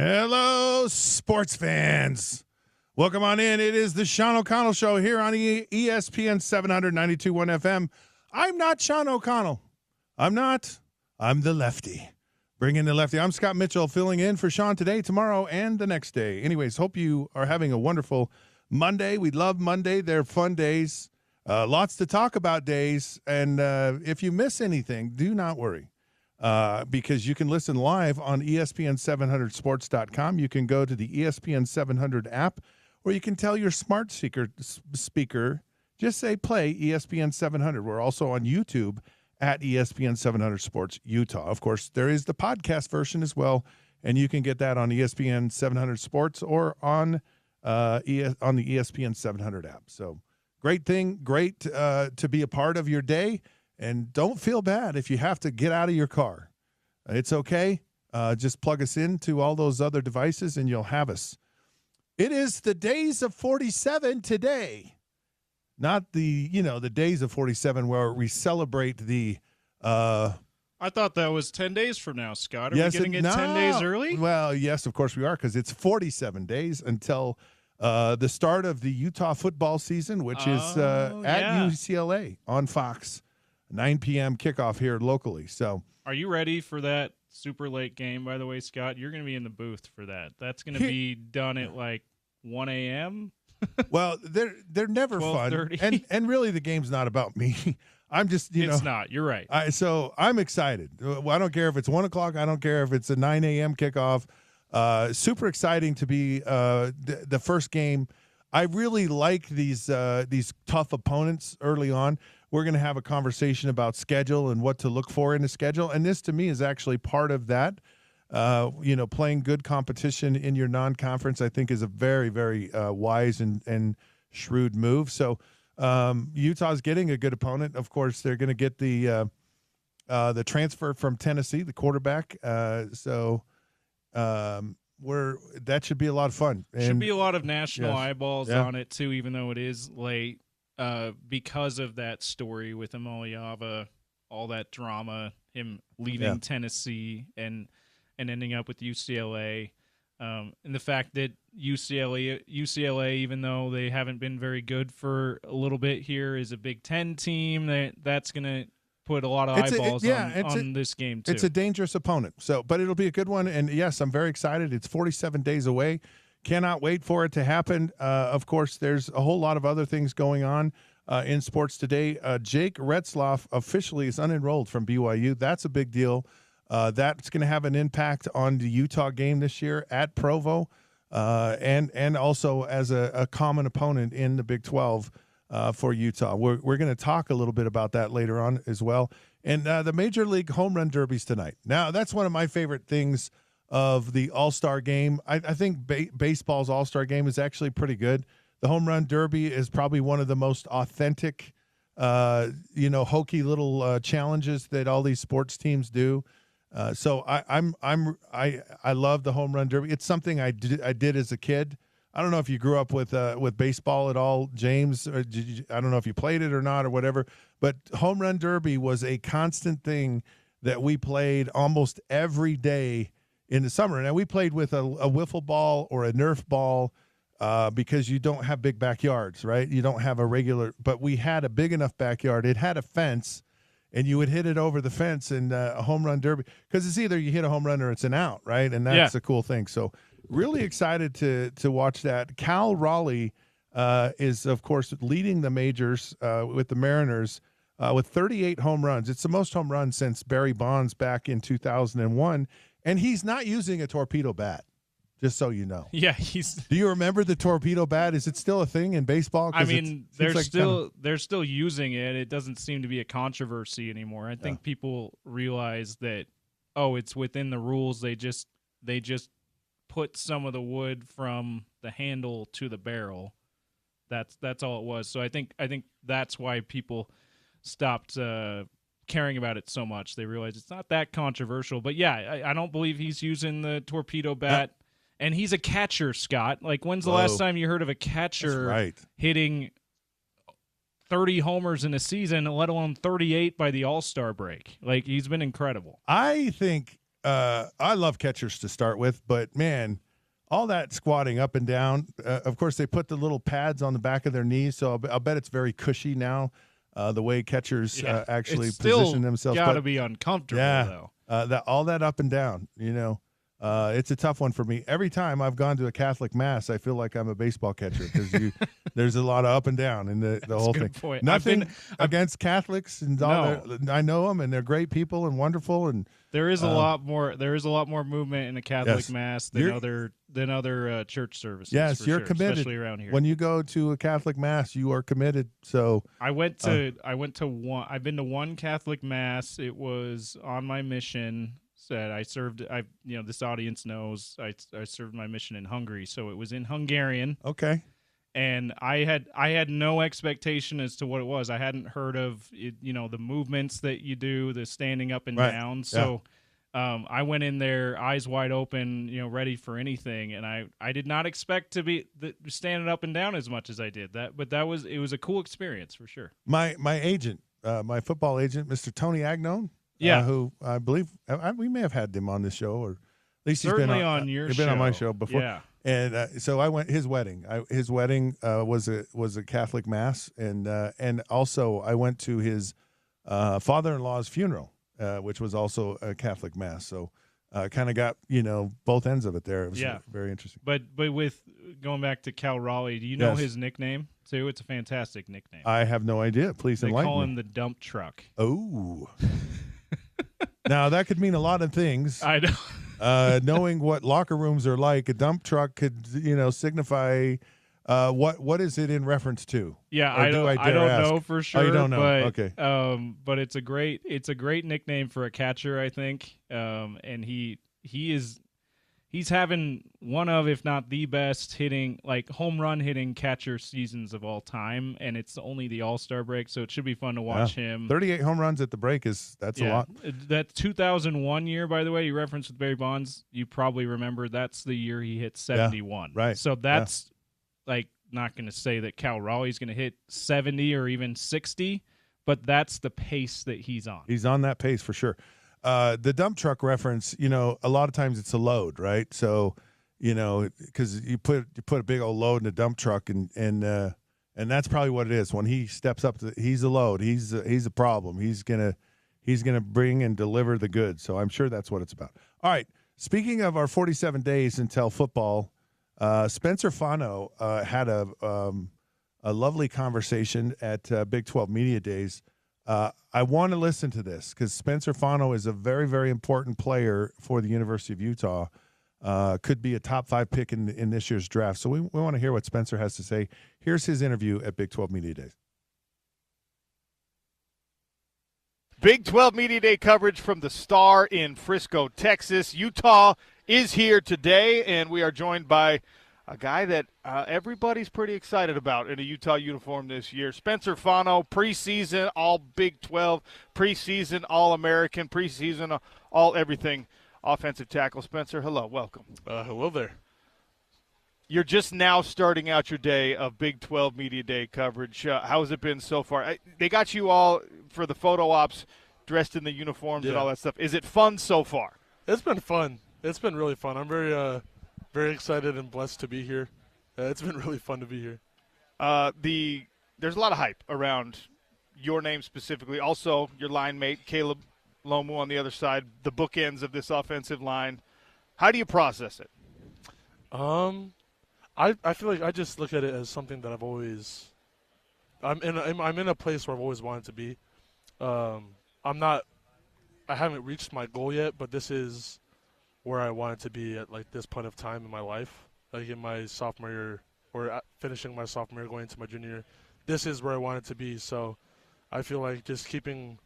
Hello, sports fans. Welcome on in. It is the Sean O'Connell Show here on ESPN 792.1 FM. I'm not Sean O'Connell. I'm not. I'm the lefty. Bringing the lefty. I'm Scott Mitchell filling in for Sean today, tomorrow, and the next day. Anyways, hope you are having a wonderful Monday. We love Monday. They're fun days. Lots to talk about days. And if you miss anything, do not worry. Because you can listen live on ESPN700sports.com. You can go to the ESPN 700 app, or you can tell your smart speaker, just say play ESPN 700. We're also on YouTube at ESPN 700 Sports Utah. Of course, there is the podcast version as well, and you can get that on ESPN 700 Sports or on the ESPN 700 app. So great thing, great to be a part of your day. And don't feel bad if you have to get out of your car. It's okay. Just plug us into all those other devices and you'll have us. It is the days of 47 today. Not the days of 47 where we celebrate the I thought that was 10 days from now, Scott. Are we getting it 10 days early? Well, yes, of course we are, because it's 47 days until the start of the Utah football season, which is at UCLA on Fox. 9 p.m. kickoff here locally. So, are you ready for that super late game, by the way, Scott? You're going to be in the booth for that. That's going to be done at like 1 a.m.? Well, they're never fun. And really the game's not about me. I'm just, It's not. You're right. So I'm excited. I don't care if it's 1 o'clock. I don't care if it's a 9 a.m. kickoff. Super exciting to be the first game. I really like these tough opponents early on. We're going to have a conversation about schedule and what to look for in the schedule. And this, to me, is actually part of that. Playing good competition in your non-conference, I think, is a very, very wise and shrewd move. So Utah's getting a good opponent. Of course, they're going to get the transfer from Tennessee, the quarterback. That should be a lot of fun. Should be a lot of national eyeballs on it, too, even though it is late. Because of that story with Amaliava, all that drama, him leaving Tennessee and ending up with UCLA, and the fact that UCLA, even though they haven't been very good for a little bit here, is a Big Ten team that's going to put a lot of eyeballs on this game too. It's a dangerous opponent, but it'll be a good one. And yes, I'm very excited. It's 47 days away. Cannot wait for it to happen. Of course, there's a whole lot of other things going on in sports today. Jake Retzloff officially is unenrolled from BYU. That's a big deal. That's going to have an impact on the Utah game this year at Provo, and also as a common opponent in the Big 12 for Utah. We're going to talk a little bit about that later on as well. And the Major League Home Run Derbies tonight. Now, that's one of my favorite things of the All-Star game. I think baseball's All-Star game is actually pretty good. The Home Run Derby is probably one of the most authentic, hokey little challenges that all these sports teams do. So I love the Home Run Derby. It's something I did as a kid. I don't know if you grew up with baseball at all, James. Or I don't know if you played it or not or whatever. But Home Run Derby was a constant thing that we played almost every day in the summer. Now, we played with a wiffle ball or a Nerf ball because you don't have big backyards, right? You don't have a regular – but we had a big enough backyard. It had a fence, and you would hit it over the fence in a home run derby because it's either you hit a home run or it's an out, right? And that's a cool thing. So really excited to watch that. Cal Raleigh is, of course, leading the majors with the Mariners with 38 home runs. It's the most home runs since Barry Bonds back in 2001. And he's not using a torpedo bat, just so you know. Yeah, Do you remember the torpedo bat? Is it still a thing in baseball? I mean, they're still using it. It doesn't seem to be a controversy anymore. I think people realize that it's within the rules. They just put some of the wood from the handle to the barrel. That's all it was. So I think that's why people stopped caring about it so much. They realize it's not that controversial. But yeah, I don't believe he's using the torpedo bat. And he's a catcher, Scott. Like, when's the last time you heard of a catcher hitting 30 homers in a season, let alone 38 by the All-Star break? Like, he's been incredible. I think I love catchers to start with, but man, all that squatting up and down. Of course, they put the little pads on the back of their knees, so I'll bet it's very cushy now. The way catchers actually position themselves, got to be uncomfortable though. All that up and down, it's a tough one for me. Every time I've gone to a Catholic mass, I feel like I'm a baseball catcher because there's a lot of up and down in the whole thing. Point. Nothing against Catholics and all. I know them and they're great people and wonderful. And there is a lot more. There is a lot more movement in a Catholic mass than other church services. Yes, you're committed, especially around here. When you go to a Catholic mass, you are committed. So I went to one. I've been to one Catholic mass. It was on my mission. Said I served. This audience knows I served my mission in Hungary, so it was in Hungarian. Okay. And I had no expectation as to what it was. I hadn't heard of it, the movements that you do, the standing up and down. So I went in there eyes wide open, ready for anything. And I did not expect to be standing up and down as much as I did. But it was a cool experience for sure. My agent, my football agent, Mr. Tony Agnone, who I believe we may have had him on this show, or at least he's been on your show. He's been on my show before. Yeah. And so I went his wedding. His wedding was a Catholic mass, and also I went to his father-in-law's funeral, which was also a Catholic mass. So kind of got both ends of it there. It was very interesting. But with going back to Cal Raleigh, do you know his nickname too? It's a fantastic nickname. I have no idea. Please enlighten me. They call him the dump truck. Oh. Now that could mean a lot of things. I know. Knowing what locker rooms are like, a dump truck could, signify what is it in reference to? Yeah, I don't know for sure. Oh, you don't know? But, okay. But it's a great nickname for a catcher, I think. And he's having one of, if not the best hitting, like home run hitting catcher seasons of all time, and it's only the All-Star break, so it should be fun to watch him. 38 home runs at the break that's a lot. That 2001 year, by the way, you referenced with Barry Bonds, you probably remember that's the year he hit 71. Yeah, right. So that's not going to say that Cal Raleigh's going to hit 70 or even 60, but that's the pace that he's on. He's on that pace for sure. The dump truck reference, a lot of times it's a load, right? So, because you put a big old load in a dump truck, and that's probably what it is. When he steps up, he's a load. He's a problem. He's gonna bring and deliver the goods. So I'm sure that's what it's about. All right. Speaking of our 47 days until football, Spencer Fano had a lovely conversation at Big 12 Media Days. I want to listen to this because Spencer Fano is a very, very important player for the University of Utah. Could be a top 5 pick in this year's draft. So we want to hear what Spencer has to say. Here's his interview at Big 12 Media Days. Big 12 Media Day coverage from the Star in Frisco, Texas. Utah is here today, and we are joined by a guy that everybody's pretty excited about in a Utah uniform this year. Spencer Fano, preseason All Big 12, preseason All-American, preseason All Everything offensive tackle. Spencer, hello, welcome. Hello there. You're just now starting out your day of Big 12 Media Day coverage. How has it been so far? They got you all for the photo ops dressed in the uniforms and all that stuff. Is it fun so far? It's been fun. It's been really fun. I'm very excited and blessed to be here. It's been really fun to be here. There's a lot of hype around your name specifically. Also, your line mate, Caleb Lomu, on the other side, the bookends of this offensive line. How do you process it? I feel like I just look at it as something that I'm in a place where I've always wanted to be. I haven't reached my goal yet, but this is where I wanted to be at this point of time in my life, in my sophomore year or finishing my sophomore year, going into my junior year. This is where I wanted to be. So I feel like just keeping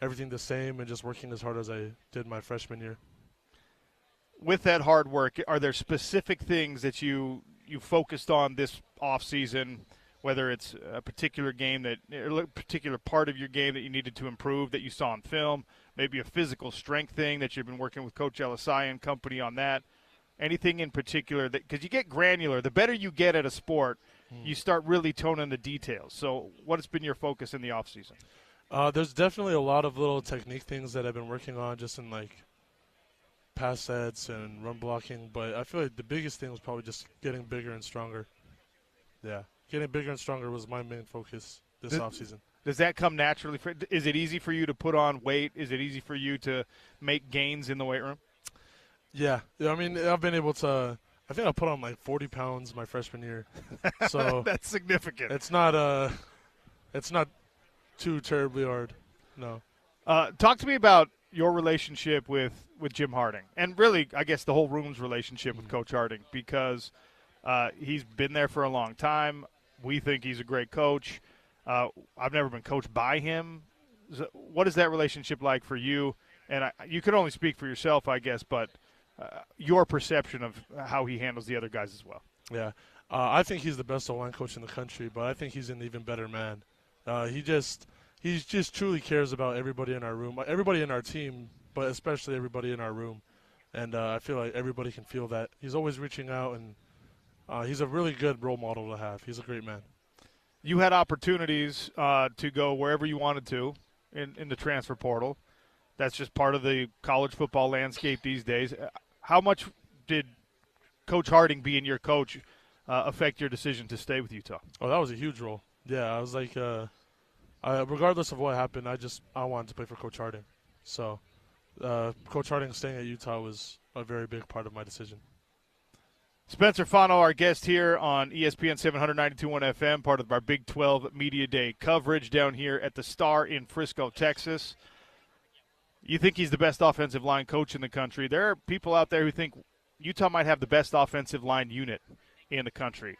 everything the same and just working as hard as I did my freshman year. With that hard work, are there specific things that you focused on this offseason, whether it's a particular game or a particular part of your game that you needed to improve that you saw on film, maybe a physical strength thing that you've been working with Coach Elisai and company on that? Anything in particular? Because you get granular. The better you get at a sport, you start really toning the details. So what has been your focus in the offseason? There's definitely a lot of little technique things that I've been working on just in pass sets and run blocking, but I feel like the biggest thing was probably just getting bigger and stronger. Yeah, getting bigger and stronger was my main focus this offseason. Does that come naturally? Is it easy for you to put on weight? Is it easy for you to make gains in the weight room? Yeah, I mean, I've been able to. I think I put on like 40 pounds my freshman year, so that's significant. It's not too terribly hard. No. Talk to me about your relationship with Jim Harding, and really, I guess the whole room's relationship with Coach Harding, because he's been there for a long time. We think he's a great coach. I've never been coached by him. What is that relationship like for you? And you can only speak for yourself, I guess, but your perception of how he handles the other guys as well. Yeah. I think he's the best O-line coach in the country, but I think he's an even better man. He just truly cares about everybody in our room, everybody in our team, but especially everybody in our room. And I feel like everybody can feel that. He's always reaching out, and he's a really good role model to have. He's a great man. You had opportunities to go wherever you wanted to in the transfer portal. That's just part of the college football landscape these days. How much did Coach Harding, being your coach, affect your decision to stay with Utah? Oh, that was a huge role. Yeah, I was like, regardless of what happened, I wanted to play for Coach Harding. So Coach Harding staying at Utah was a very big part of my decision. Spencer Fano, our guest here on ESPN 792.1 FM, part of our Big 12 Media Day coverage down here at the Star in Frisco, Texas. You think he's the best offensive line coach in the country. There are people out there who think Utah might have the best offensive line unit in the country.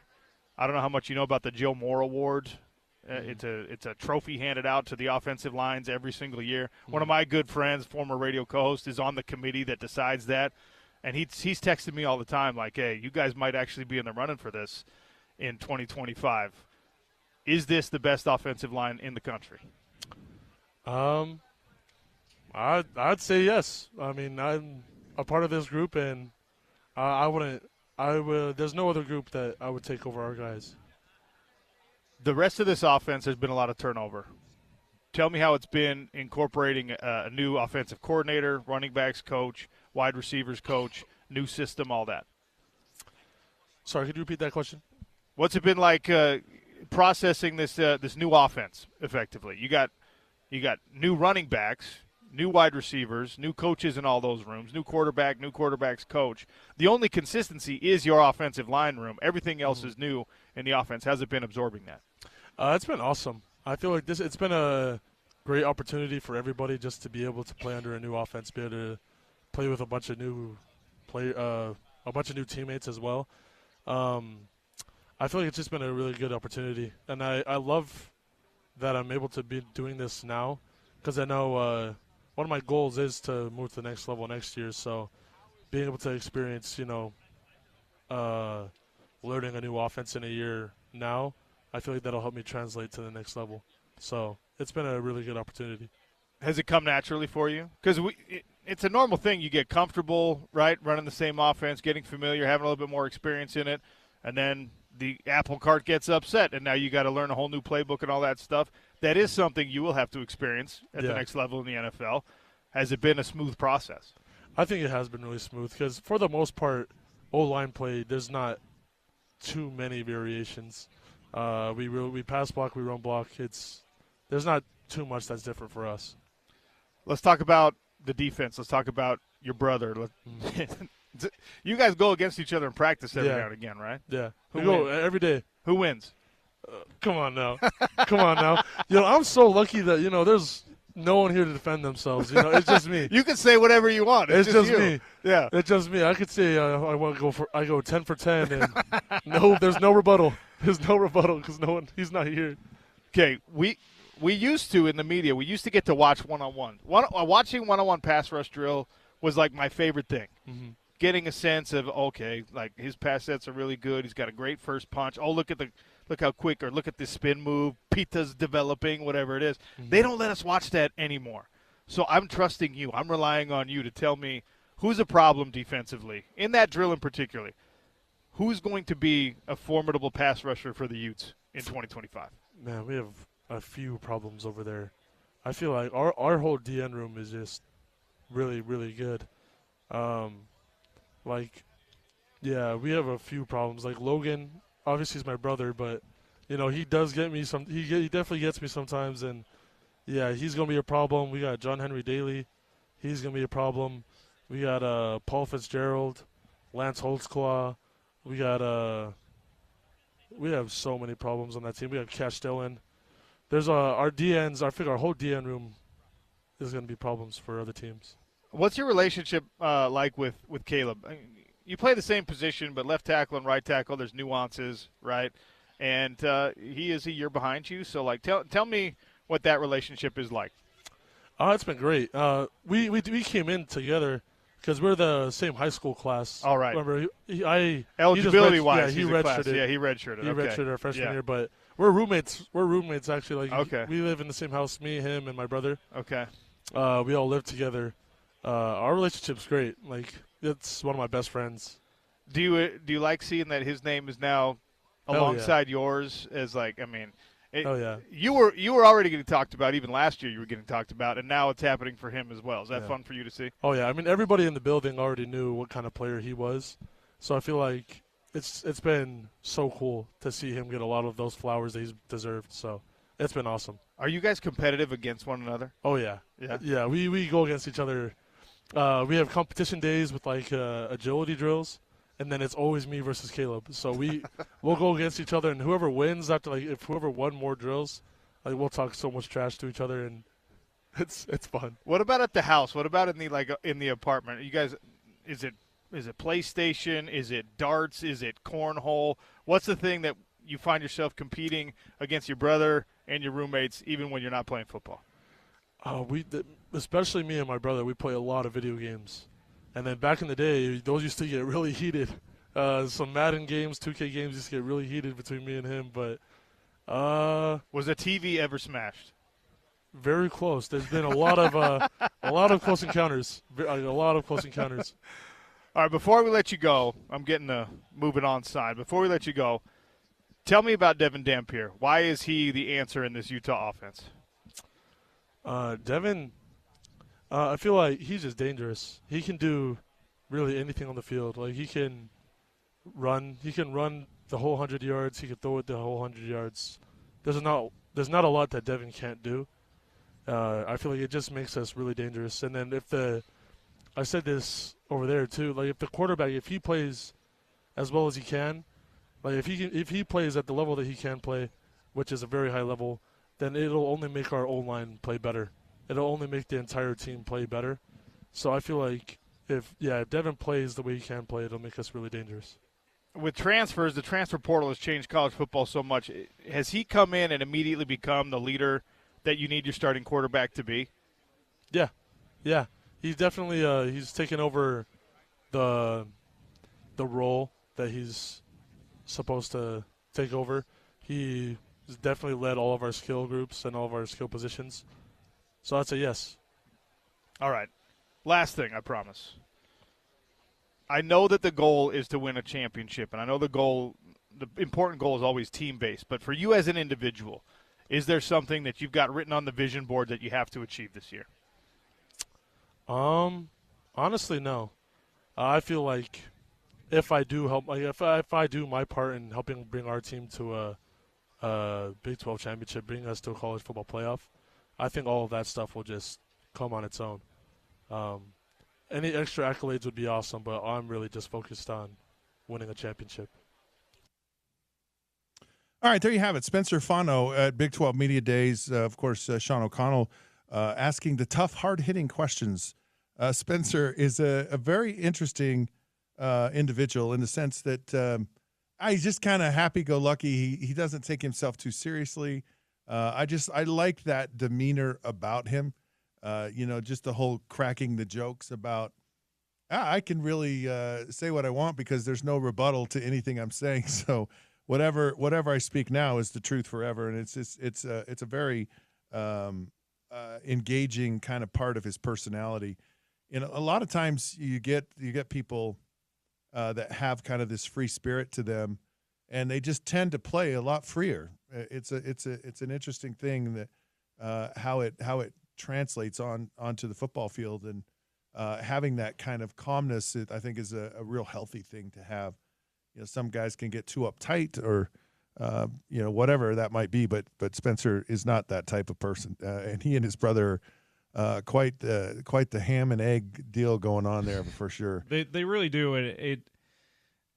I don't know how much you know about the Joe Moore Award. It's a trophy handed out to the offensive lines every single year. One of my good friends, former radio co-host, is on the committee that decides that. And he's texted me all the time like, hey, you guys might actually be in the running for this in 2025. Is this the best offensive line in the country? I'd say yes. I mean, I'm a part of this group, and there's no other group that I would take over our guys. The rest of this offense, there's been a lot of turnover. Tell me how it's been incorporating a new offensive coordinator, running backs coach, wide receivers coach, new system, all that. Sorry, could you repeat that question? What's it been like processing this new offense effectively? You got new running backs, new wide receivers, new coaches in all those rooms, new quarterbacks coach. The only consistency is your offensive line room. Everything else is new in the offense. How's it been absorbing that? It's been awesome. I feel like it's been a great opportunity for everybody just to be able to play under a new offense, be able to play with a bunch of new teammates as well. I feel like it's just been a really good opportunity, and I love that I'm able to be doing this now, because I know one of my goals is to move to the next level next year. So being able to experience, learning a new offense in a year now, I feel like that'll help me translate to the next level. So it's been a really good opportunity. Has it come naturally for you? Because it's a normal thing. You get comfortable, right, running the same offense, getting familiar, having a little bit more experience in it, and then the apple cart gets upset, and now you got to learn a whole new playbook and all that stuff. That is something you will have to experience at the next level in the NFL. Has it been a smooth process? I think it has been really smooth because, for the most part, O-line play, there's not too many variations. We pass block, we run block. There's not too much that's different for us. Let's talk about the defense. Let's talk about your brother. You guys go against each other in practice every now and again, right? Yeah. We go every day. Who wins? Come on now. Come on now. I'm so lucky that, there's no one here to defend themselves. It's just me. You can say whatever you want. It's just you. me. Yeah. It's just me. I could say I go 10 for 10, and there's no rebuttal. There's no rebuttal because he's not here. Okay, we used to, in the media, we used to get to watch one-on-one. Watching one-on-one pass rush drill was like my favorite thing. Mm-hmm. Getting a sense of, okay, like his pass sets are really good. He's got a great first punch. Oh, look how quick, or look at this spin move. Pita's developing, whatever it is. Mm-hmm. They don't let us watch that anymore. So I'm trusting you. I'm relying on you to tell me who's a problem defensively, in that drill in particular. Who's going to be a formidable pass rusher for the Utes in 2025? Man, we have a few problems over there. I feel like our whole DN room is just really, really good. Like, yeah, we have a few problems. Like Logan, obviously he's my brother, but he does get me some. He definitely gets me sometimes, and yeah, he's gonna be a problem. We got John Henry Daly, he's gonna be a problem. We got Paul Fitzgerald, Lance Holtzclaw. We have so many problems on that team. We have Cash Dillon. There's our DNs. I figure our whole DN room is gonna be problems for other teams. What's your relationship like with Caleb? I mean, you play the same position, but left tackle and right tackle, there's nuances, right? And he is a year behind you, so like, tell me what that relationship is like. It's been great. We came in together because we're the same high school class. All right. Remember, eligibility-wise, he redshirted. Yeah, he redshirted. He okay. redshirted our freshman year, but we're roommates. We're roommates actually. Like, okay. We live in the same house, me, him, and my brother. Okay. We all live together. Our relationship's great. Like, it's one of my best friends. Do you like seeing that his name is now alongside yours as like, I mean, yeah. You were already getting talked about, even last year you were getting talked about, and now it's happening for him as well. Is that fun for you to see? Oh yeah, I mean everybody in the building already knew what kind of player he was, so I feel like it's been so cool to see him get a lot of those flowers that he's deserved. So it's been awesome. Are you guys competitive against one another? Oh yeah, yeah. We go against each other. We have competition days with like agility drills. And then it's always me versus Caleb. So we'll go against each other, and whoever wins after, like, if whoever won more drills, like, we'll talk so much trash to each other, and it's fun. What about at the house? What about in the apartment? You guys, is it PlayStation? Is it darts? Is it cornhole? What's the thing that you find yourself competing against your brother and your roommates, even when you're not playing football? Especially me and my brother, we play a lot of video games. And then back in the day, those used to get really heated. Some Madden games, 2K games used to get really heated between me and him. But was a TV ever smashed? Very close. There's been a lot of close encounters. A lot of close encounters. All right, before we let you go, I'm getting the moving on side. Before we let you go, tell me about Devin Dampier. Why is he the answer in this Utah offense? Devin. I feel like he's just dangerous. He can do really anything on the field. Like, he can run. He can run the whole 100 yards. He can throw it the whole 100 yards. There's not a lot that Devin can't do. I feel like it just makes us really dangerous. And then I said this over there too, like, if the quarterback, if he plays as well as he can, like, if he plays at the level that he can play, which is a very high level, then it'll only make our O-line play better. It'll only make the entire team play better. So I feel like if Devin plays the way he can play, it'll make us really dangerous. With transfers, the transfer portal has changed college football so much. Has he come in and immediately become the leader that you need your starting quarterback to be? Yeah. He's definitely he's taken over the role that he's supposed to take over. He has definitely led all of our skill groups and all of our skill positions. So I'd say yes. All right. Last thing, I promise. I know that the goal is to win a championship, and I know the important goal is always team-based. But for you as an individual, is there something that you've got written on the vision board that you have to achieve this year? Honestly, no. I feel like if I do help, like if I do my part in helping bring our team to a Big 12 championship, bring us to a college football playoff, I think all of that stuff will just come on its own. Any extra accolades would be awesome, but I'm really just focused on winning a championship. All right, there you have it. Spencer Fano at Big 12 Media Days. Of course, Sean O'Connell asking the tough, hard-hitting questions. Spencer is a very interesting individual in the sense that he's just kind of happy-go-lucky. He doesn't take himself too seriously. I like that demeanor about him. Just the whole cracking the jokes about, I can really say what I want because there's no rebuttal to anything I'm saying. So whatever I speak now is the truth forever. And it's a very engaging kind of part of his personality. And a lot of times you get people that have kind of this free spirit to them, and they just tend to play a lot freer. It's an interesting thing that how it translates onto the football field. And having that kind of calmness, I think, is a real healthy thing to have. Some guys can get too uptight or whatever that might be, but Spencer is not that type of person, and he and his brother quite the ham and egg deal going on there for sure. They really do.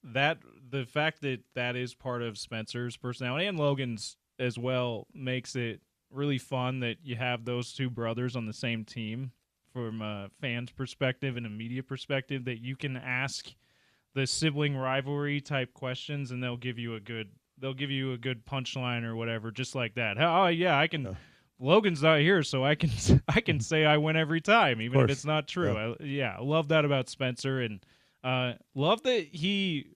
The fact that is part of Spencer's personality and Logan's as well makes it really fun that you have those two brothers on the same team from a fan's perspective and a media perspective, that you can ask the sibling rivalry type questions and they'll give you a good punchline or whatever, just like that. Oh yeah, I can. Yeah. Logan's not here, so I can say I win every time, even if it's not true. Yeah. I love that about Spencer, and love that he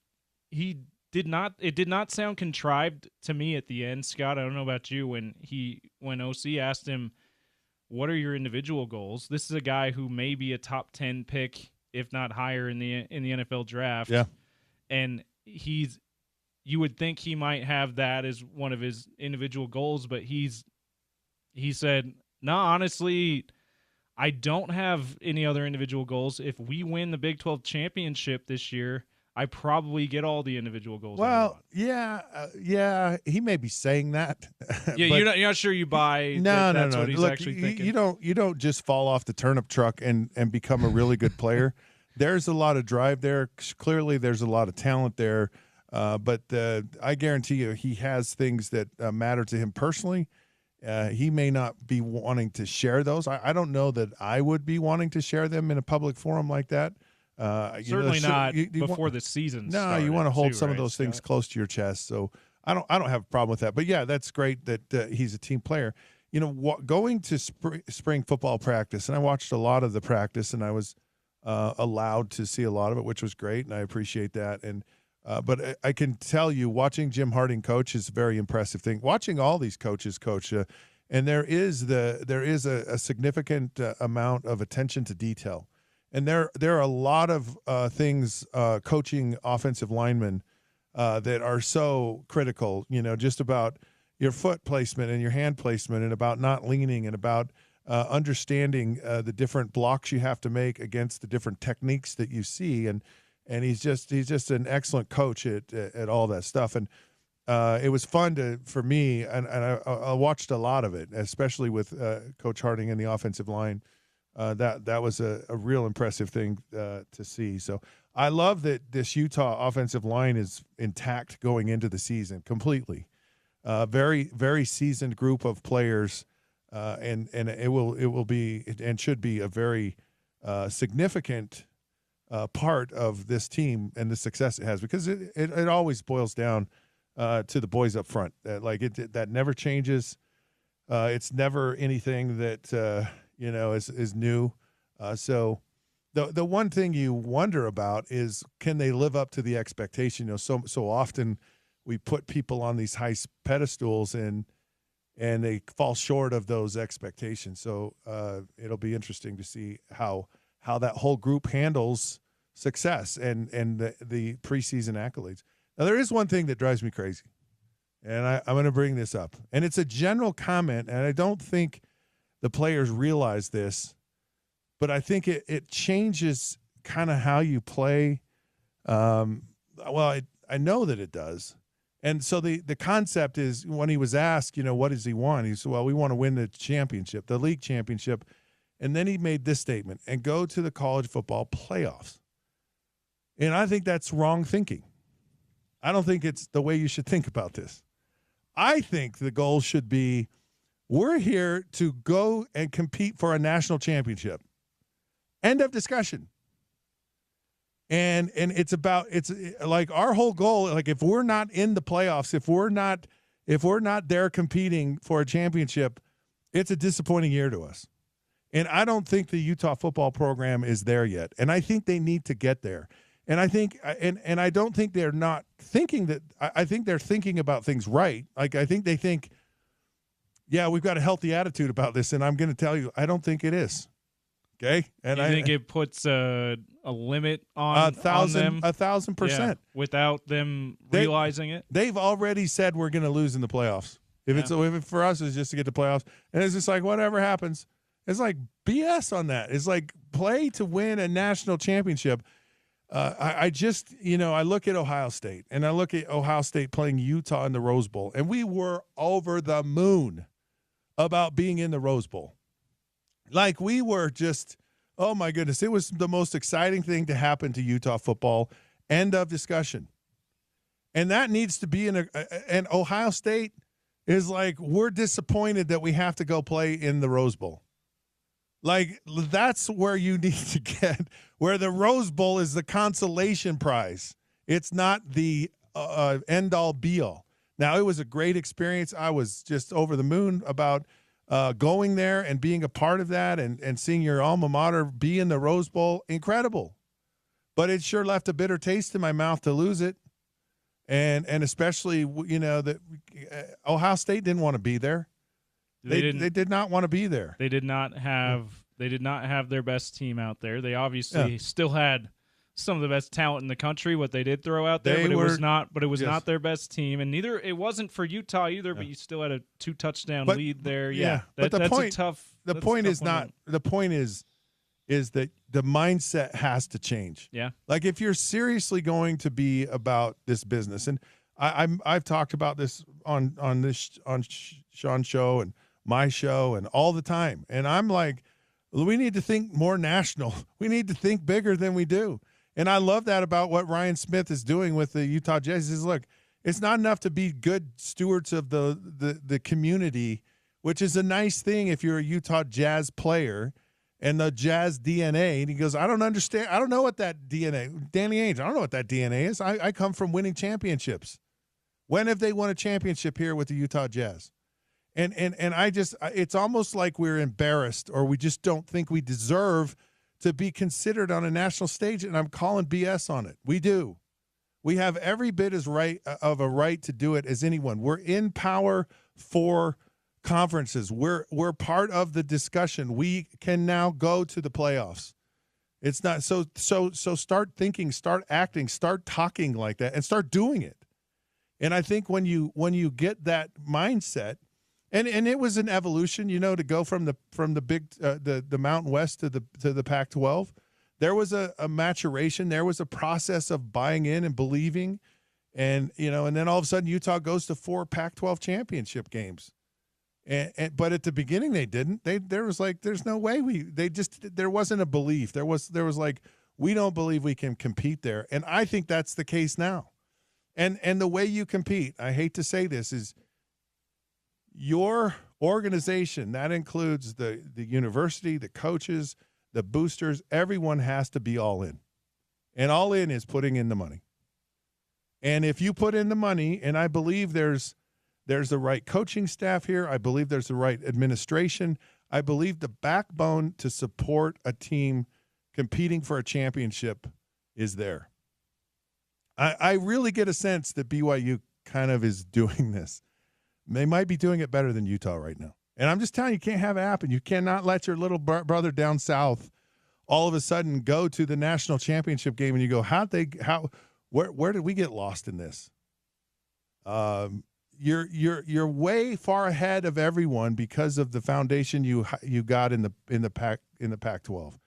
did not. It did not sound contrived to me at the end, Scott. I don't know about you. When OC asked him, "What are your individual goals?" This is a guy who may be a top 10 pick, if not higher, in the NFL draft. Yeah, and you would think he might have that as one of his individual goals, but he said, "No, honestly, I don't have any other individual goals. If we win the Big 12 championship this year, I probably get all the individual goals." Well, yeah, he may be saying that. Yeah, you're not sure you buy. No. What he's Look, actually thinking. You don't just fall off the turnip truck and become a really good player. There's a lot of drive there. Clearly, there's a lot of talent there. But I guarantee you, he has things that matter to him personally. He may not be wanting to share those. I don't know that I would be wanting to share them in a public forum like that. Certainly not before the season. No, you want to hold some of those things close to your chest. So I don't have a problem with that. But yeah, that's great that he's a team player. Going to spring football practice, and I watched a lot of the practice, and I was allowed to see a lot of it, which was great, and I appreciate that. And but I can tell you, watching Jim Harding coach is a very impressive thing. Watching all these coaches coach, and there is a significant amount of attention to detail. And there are a lot of things coaching offensive linemen that are so critical, just about your foot placement and your hand placement and about not leaning and about understanding the different blocks you have to make against the different techniques that you see. And he's just an excellent coach at all that stuff. And it was fun for me, and I watched a lot of it, especially with Coach Harding and the offensive line. That was a real impressive thing to see. So I love that this Utah offensive line is intact going into the season completely. Very, very seasoned group of players, and it will be and should be a very significant part of this team and the success it has, because it always boils down to the boys up front. That never changes. It's never anything that is new. So the one thing you wonder about is, can they live up to the expectation? So often we put people on these high pedestals and they fall short of those expectations. So it'll be interesting to see how that whole group handles success and the preseason accolades. Now, there is one thing that drives me crazy, and I'm going to bring this up. And it's a general comment, and I don't think the players realize this, but I think it changes kind of how you play. I know that it does. And so the concept is, when he was asked, what does he want? He said, well, we want to win the championship, the league championship. And then he made this statement, and go to the college football playoffs. And I think that's wrong thinking. I don't think it's the way you should think about this. I think the goal should be, we're here to go and compete for a national championship. End of discussion. And it's like our whole goal, like, if we're not in the playoffs, if we're not there competing for a championship, it's a disappointing year to us. And I don't think the Utah football program is there yet. And I think they need to get there. And I think, and I don't think they're not thinking that. I think they're thinking about things right. Like, I think they think, yeah, we've got a healthy attitude about this. And I'm going to tell you, I don't think it is. Okay. And I think it puts a limit on them 1,000%. Yeah, without them realizing it. They've already said we're going to lose in the playoffs. If for us, it's just to get to playoffs. And it's just like, whatever happens. It's like BS on that. It's like, play to win a national championship. I just, I look at Ohio State, and I look at Ohio State playing Utah in the Rose Bowl, and we were over the moon about being in the Rose Bowl. Like, we were just, oh my goodness, it was the most exciting thing to happen to Utah football. End of discussion. And that needs to be and Ohio State is like, we're disappointed that we have to go play in the Rose Bowl. Like, that's where you need to get, where the Rose Bowl is the consolation prize. It's not the end-all, be-all. Now, it was a great experience. I was just over the moon about going there and being a part of that and seeing your alma mater be in the Rose Bowl. Incredible. But it sure left a bitter taste in my mouth to lose it. And especially, that Ohio State didn't want to be there. They did not want to be there. They did not have their best team out there. They obviously still had some of the best talent in the country. What they did throw out there, it was not their best team, and neither it wasn't for Utah either. Yeah. But you still had a 2-touchdown lead there. But the point is that the mindset has to change. Yeah. Like, if you're seriously going to be about this business, and I've talked about this on Sean's show and my show and all the time, and I'm like, we need to think more national. We need to think bigger than we do. And I love that about what Ryan Smith is doing with the Utah Jazz. Is, look, it's not enough to be good stewards of the community, which is a nice thing if you're a Utah Jazz player and the Jazz DNA. And he goes, I don't understand. I don't know what that DNA, Danny Ainge, I don't know what that DNA is. I come from winning championships. When have they won a championship here with the Utah Jazz? And I just, it's almost like we're embarrassed, or we just don't think we deserve to be considered on a national stage. And I'm calling BS on it. We do. We have every bit as right of a right to do it as anyone. We're in power for conferences. We're part of the discussion. We can now go to the playoffs. It's not so start thinking, start acting, start talking like that, and start doing it. And I think when you get that mindset, and it was an evolution, to go from the big the Mountain West to the Pac-12. There was a maturation. There was a process of buying in and believing, and then all of a sudden Utah goes to 4 Pac-12 championship games. But at the beginning they didn't. There was like, there's no way there wasn't a belief. There was like, we don't believe we can compete there. And I think that's the case now. And the way you compete, I hate to say this, is your organization. That includes the university, the coaches, the boosters. Everyone has to be all in. And all in is putting in the money. And if you put in the money, and I believe there's the right coaching staff here. I believe there's the right administration. I believe the backbone to support a team competing for a championship is there. I really get a sense that BYU kind of is doing this. They might be doing it better than Utah right now. And I'm just telling you, you can't have it happen. You cannot let your little brother down south all of a sudden go to the national championship game and you go, where did we get lost in this? You're way far ahead of everyone because of the foundation you got in the Pac-12,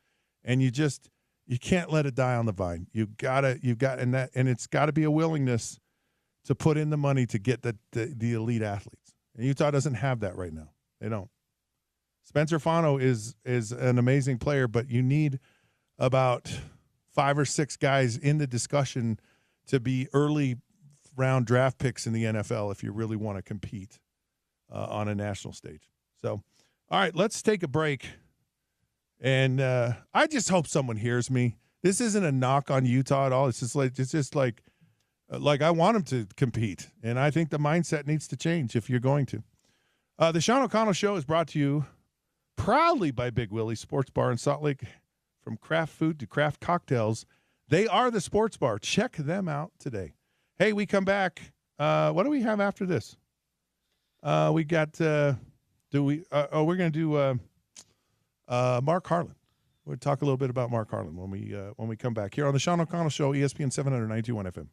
and you can't let it die on the vine. And it's got to be a willingness to put in the money to get the elite athletes. And Utah doesn't have that right now. They don't. Spencer Fano is an amazing player, but you need about 5 or 6 guys in the discussion to be early round draft picks in the NFL if you really want to compete on a national stage. So, all right, let's take a break. And I just hope someone hears me. This isn't a knock on Utah at all. It's just like I want them to compete, and I think the mindset needs to change if you're going to. The Sean O'Connell Show is brought to you proudly by Big Willie's Sports Bar in Salt Lake. From craft food to craft cocktails, they are the sports bar. Check them out today. Hey, we come back. What do we have after this? We got. We're going to do Mark Harlan. We'll talk a little bit about Mark Harlan when we come back here on the Sean O'Connell Show, ESPN 792.1 FM.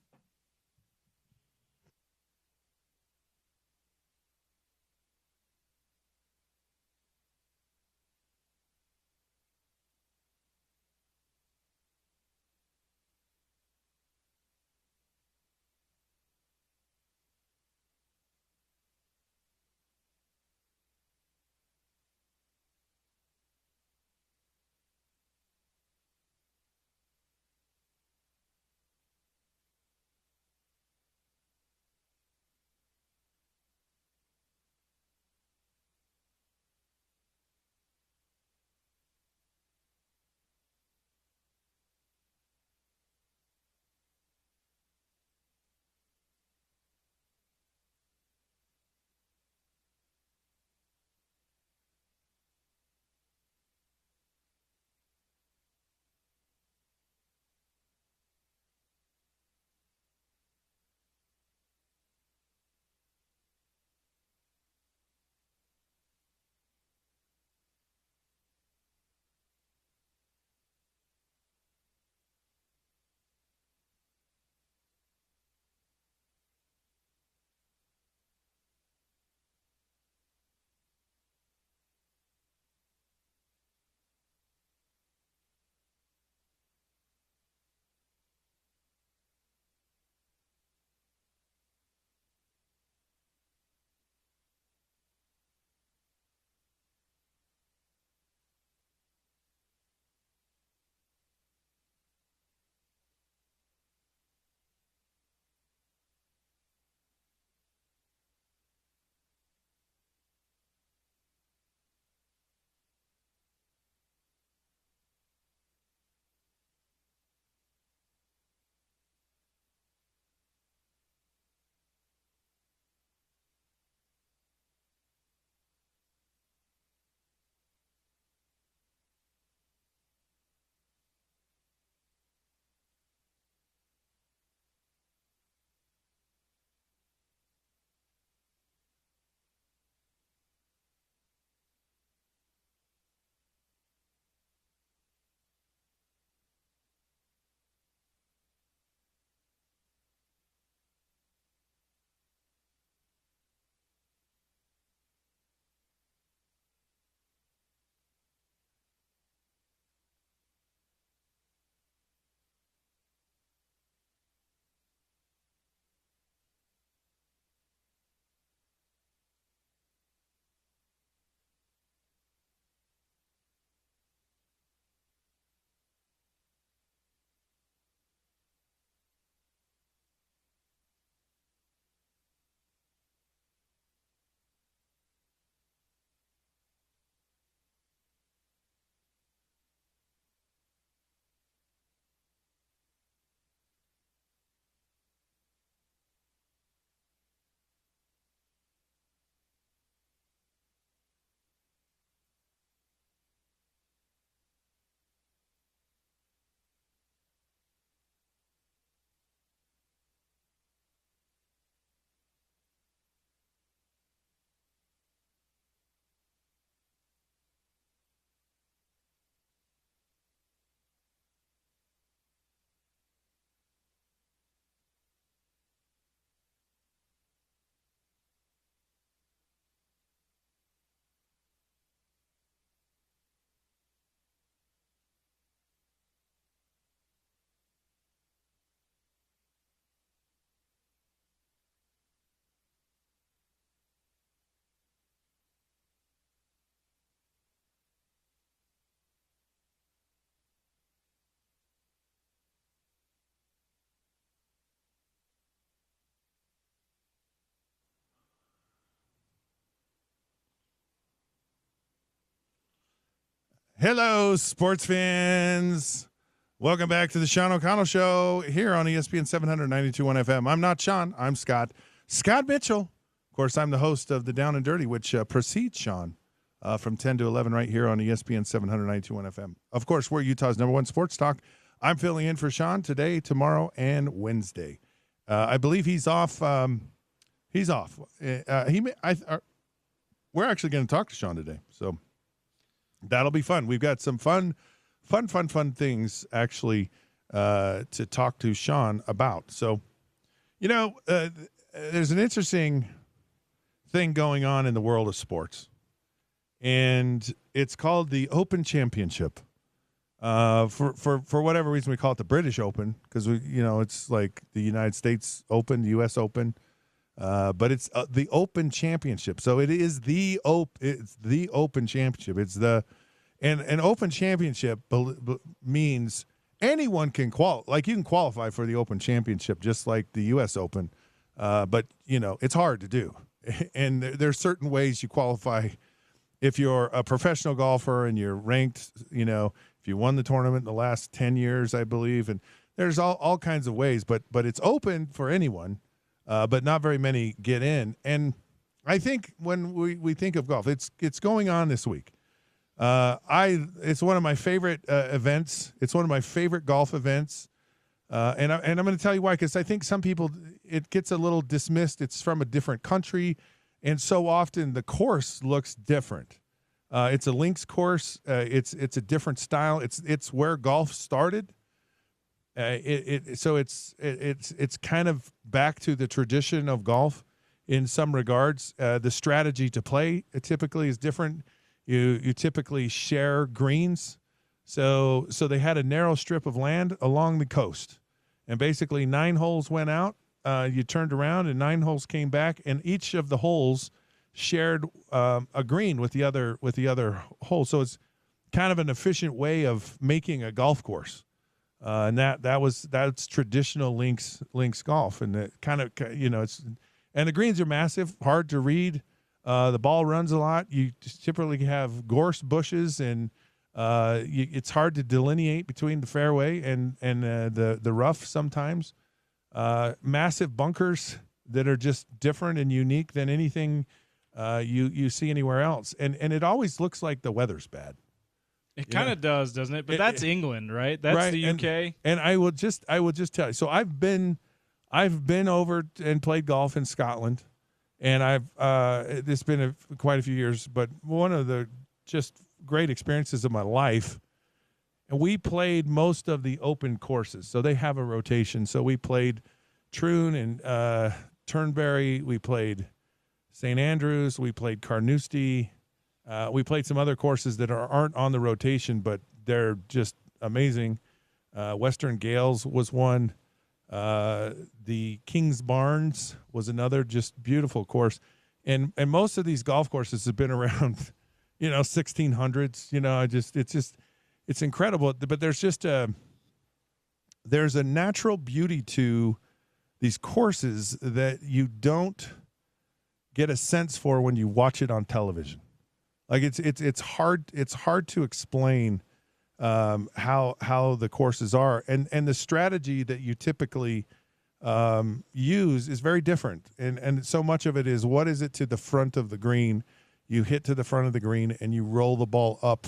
Hello, sports fans. Welcome back to the Sean O'Connell Show here on ESPN 792.1 FM. I'm not Sean. I'm Scott. Scott Mitchell. Of course, I'm the host of the Down and Dirty, which precedes Sean from 10 to 11 right here on ESPN 792.1 FM. Of course, we're Utah's #1 sports talk. I'm filling in for Sean today, tomorrow, and Wednesday. I believe he's off. He's off. We're actually going to talk to Sean today, so that'll be fun. We've got some fun things actually to talk to Sean about. So, there's an interesting thing going on in the world of sports, and it's called the Open Championship. For whatever reason, we call it the British Open because it's like the United States Open, the U.S. Open, but it's the Open Championship. So it is it's the Open Championship. It's an Open Championship means anyone can qualify. Like you can qualify for the Open Championship just like the U.S. Open, but it's hard to do. And there's certain ways you qualify if you're a professional golfer and you're ranked. If you won the tournament in the last 10 years, I believe, and there's all kinds of ways. But it's open for anyone, but not very many get in. And I think when we think of golf, it's going on this week. It's one of my favorite events. It's one of my favorite golf events, and I'm going to tell you why. Because I think some people it gets a little dismissed. It's from a different country, and so often the course looks different. It's a links course. It's a different style. It's where golf started. So it's kind of back to the tradition of golf in some regards. The strategy to play typically is different. You typically share greens. So they had a narrow strip of land along the coast, and basically 9 holes went out. You turned around and 9 holes came back, and each of the holes shared a green with the other hole. So it's kind of an efficient way of making a golf course, and that's traditional links golf, and it kind of and the greens are massive, hard to read. The ball runs a lot. You typically have gorse bushes, and it's hard to delineate between the fairway and the rough sometimes. Massive bunkers that are just different and unique than anything you see anywhere else. And it always looks like the weather's bad. It kind of does, doesn't it? But that's England, right? That's right. The UK. And I will just tell you. So I've been over and played golf in Scotland. And it's been quite a few years, but one of the just great experiences of my life. And we played most of the open courses, so they have a rotation. So we played Troon and Turnberry. We played St. Andrews. We played Carnoustie. We played some other courses that aren't on the rotation, but they're just amazing. Western Gales was one. The King's Barnes was another just beautiful course. And most of these golf courses have been around, 1600s, it's incredible. But there's a natural beauty to these courses that you don't get a sense for when you watch it on television. Like it's hard to explain how the courses are, and the strategy that you typically use is very different, and so much of it is what is it to the front of the green. You hit to the front of the green and you roll the ball up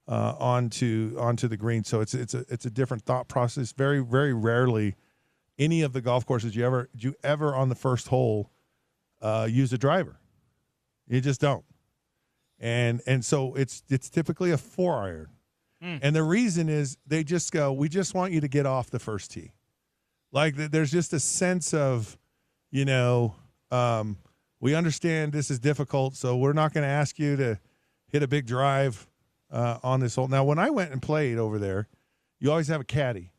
onto the green. So it's a different thought process. Very, very rarely any of the golf courses you ever on the first hole use a driver. You just don't. And so it's typically a 4-iron. And the reason is they just go, we just want you to get off the first tee. Like there's just a sense of, we understand this is difficult, so we're not going to ask you to hit a big drive on this hole. Now, when I went and played over there, you always have a caddy.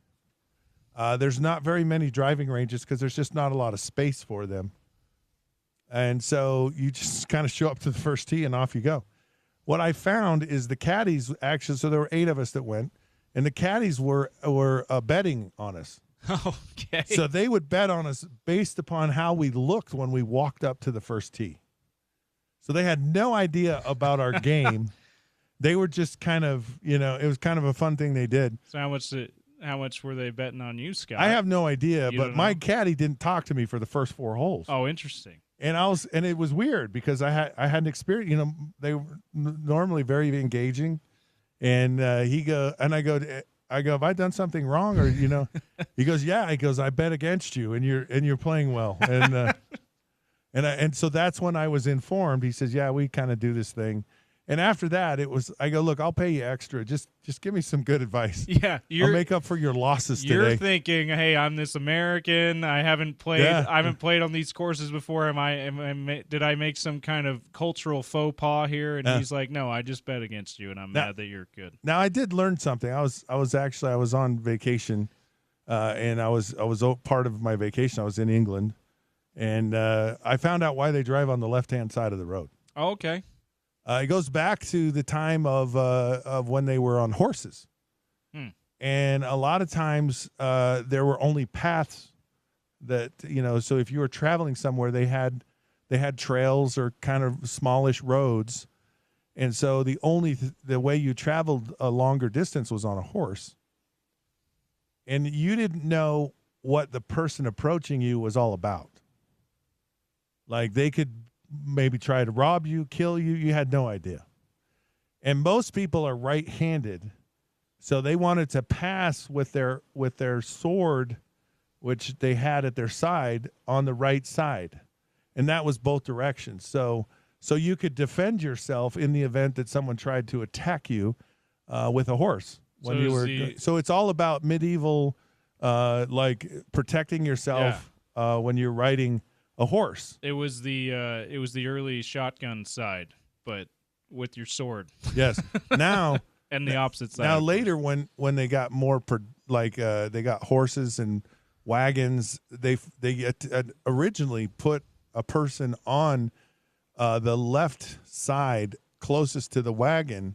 There's not very many driving ranges because there's just not a lot of space for them. And so you just kind of show up to the first tee and off you go. What I found is the caddies actually, so there were 8 of us that went, and the caddies were betting on us. Okay. So they would bet on us based upon how we looked when we walked up to the first tee. So they had no idea about our game. they were just kind of, it was kind of a fun thing they did. So how much were they betting on you, Scott? I have no idea, You but don't my know? caddy didn't talk to me for the first 4 holes. Oh, interesting. And it was weird because I had an experience. They were normally very engaging, and I go, have I done something wrong, or He goes, yeah. He goes, I bet against you, and you're playing well, and and so that's when I was informed. He says, yeah, we kind of do this thing. And after that, I go, look, I'll pay you extra. Just give me some good advice. Yeah, I'll make up for your losses today. You're thinking, hey, I'm this American. I haven't played. Yeah. I haven't played on these courses before. Did I make some kind of cultural faux pas here? And he's like, no, I just bet against you, and I'm mad that you're good. Now I did learn something. I was on vacation, and I was part of my vacation. I was in England, and I found out why they drive on the left-hand side of the road. Oh, okay. It goes back to the time of when they were on horses, and a lot of times there were only paths that So if you were traveling somewhere, they had trails or kind of smallish roads, and so the way you traveled a longer distance was on a horse, and you didn't know what the person approaching you was all about. Like they could maybe try to rob you, kill you. You had no idea. And most people are right-handed, so they wanted to pass with their sword, which they had at their side, on the right side, and that was both directions. So you could defend yourself in the event that someone tried to attack you with a horse. So it's all about medieval, like protecting yourself when you're riding a horse. It was the early shotgun side, but with your sword. Yes. Now and the opposite side. Now later, when they got more they got horses and wagons, they originally put a person on the left side closest to the wagon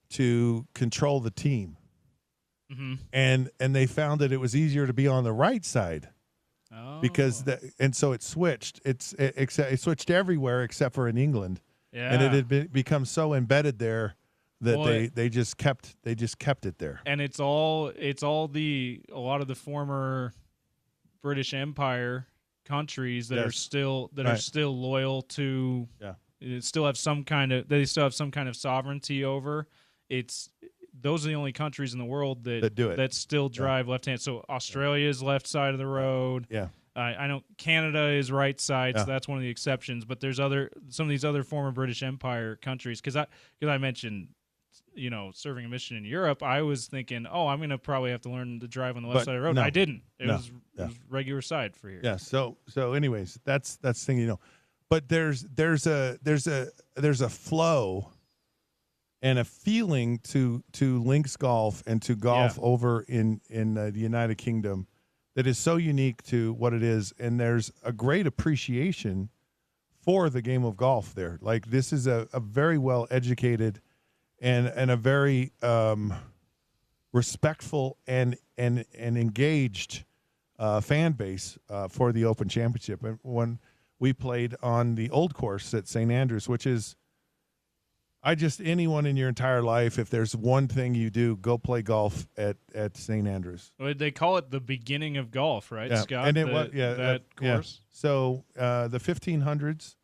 to control the team. Mm-hmm. And they found that it was easier to be on the right side. Oh. Because so it switched. It switched everywhere except for in England, and it had become so embedded there that they just kept it there. And it's all a lot of the former British Empire countries that are still loyal to. Yeah. Still have some kind of sovereignty over. Those are the only countries in the world that do it, that still drive left-hand. So Australia is left side of the road. Yeah. I know Canada is right side, so that's one of the exceptions. But there's some of these other former British Empire countries. Because I mentioned, serving a mission in Europe, I was thinking, I'm going to probably have to learn to drive on the left side of the road. No, I didn't. It was regular side for here. Yeah. So anyways, that's the thing, But there's a flow and a feeling to links golf and to golf over in the United Kingdom that is so unique to what it is, and there's a great appreciation for the game of golf there. Like this is a very well educated and a very respectful and engaged fan base for the Open Championship. And when we played on the old course at St. Andrews, which is anyone in your entire life, if there's one thing you do, go play golf at St. Andrews. Well, they call it the beginning of golf, right, Scott? And that course. Yeah. So the 1500s,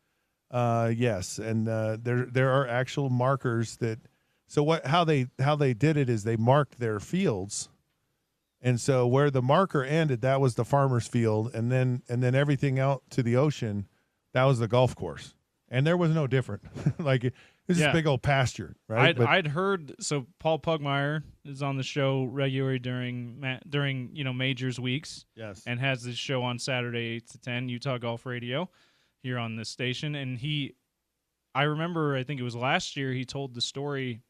yes, and there are actual markers that. So how they did it is they marked their fields, and so where the marker ended, that was the farmer's field, and then everything out to the ocean, that was the golf course, and there was no different. Like. This is a big old pasture, right? I'd heard. So Paul Pugmire is on the show regularly during majors weeks. Yes, and has this show on Saturday 8 to 10 Utah Golf Radio here on this station. And I remember, I think it was last year, he told the story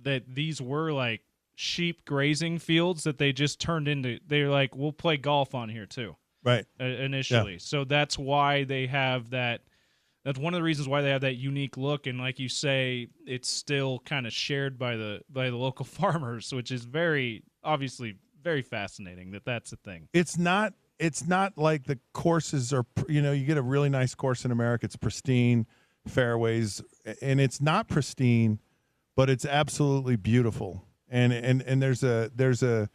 that these were like sheep grazing fields that they just turned into. They're like, we'll play golf on here too, right? Initially, so that's why they have that. That's one of the reasons why they have that unique look, and like you say, it's still kind of shared by the local farmers, which is obviously very fascinating. That's a thing. It's not like the courses are. You get a really nice course in America. It's pristine fairways, and it's not pristine, but it's absolutely beautiful. And there's a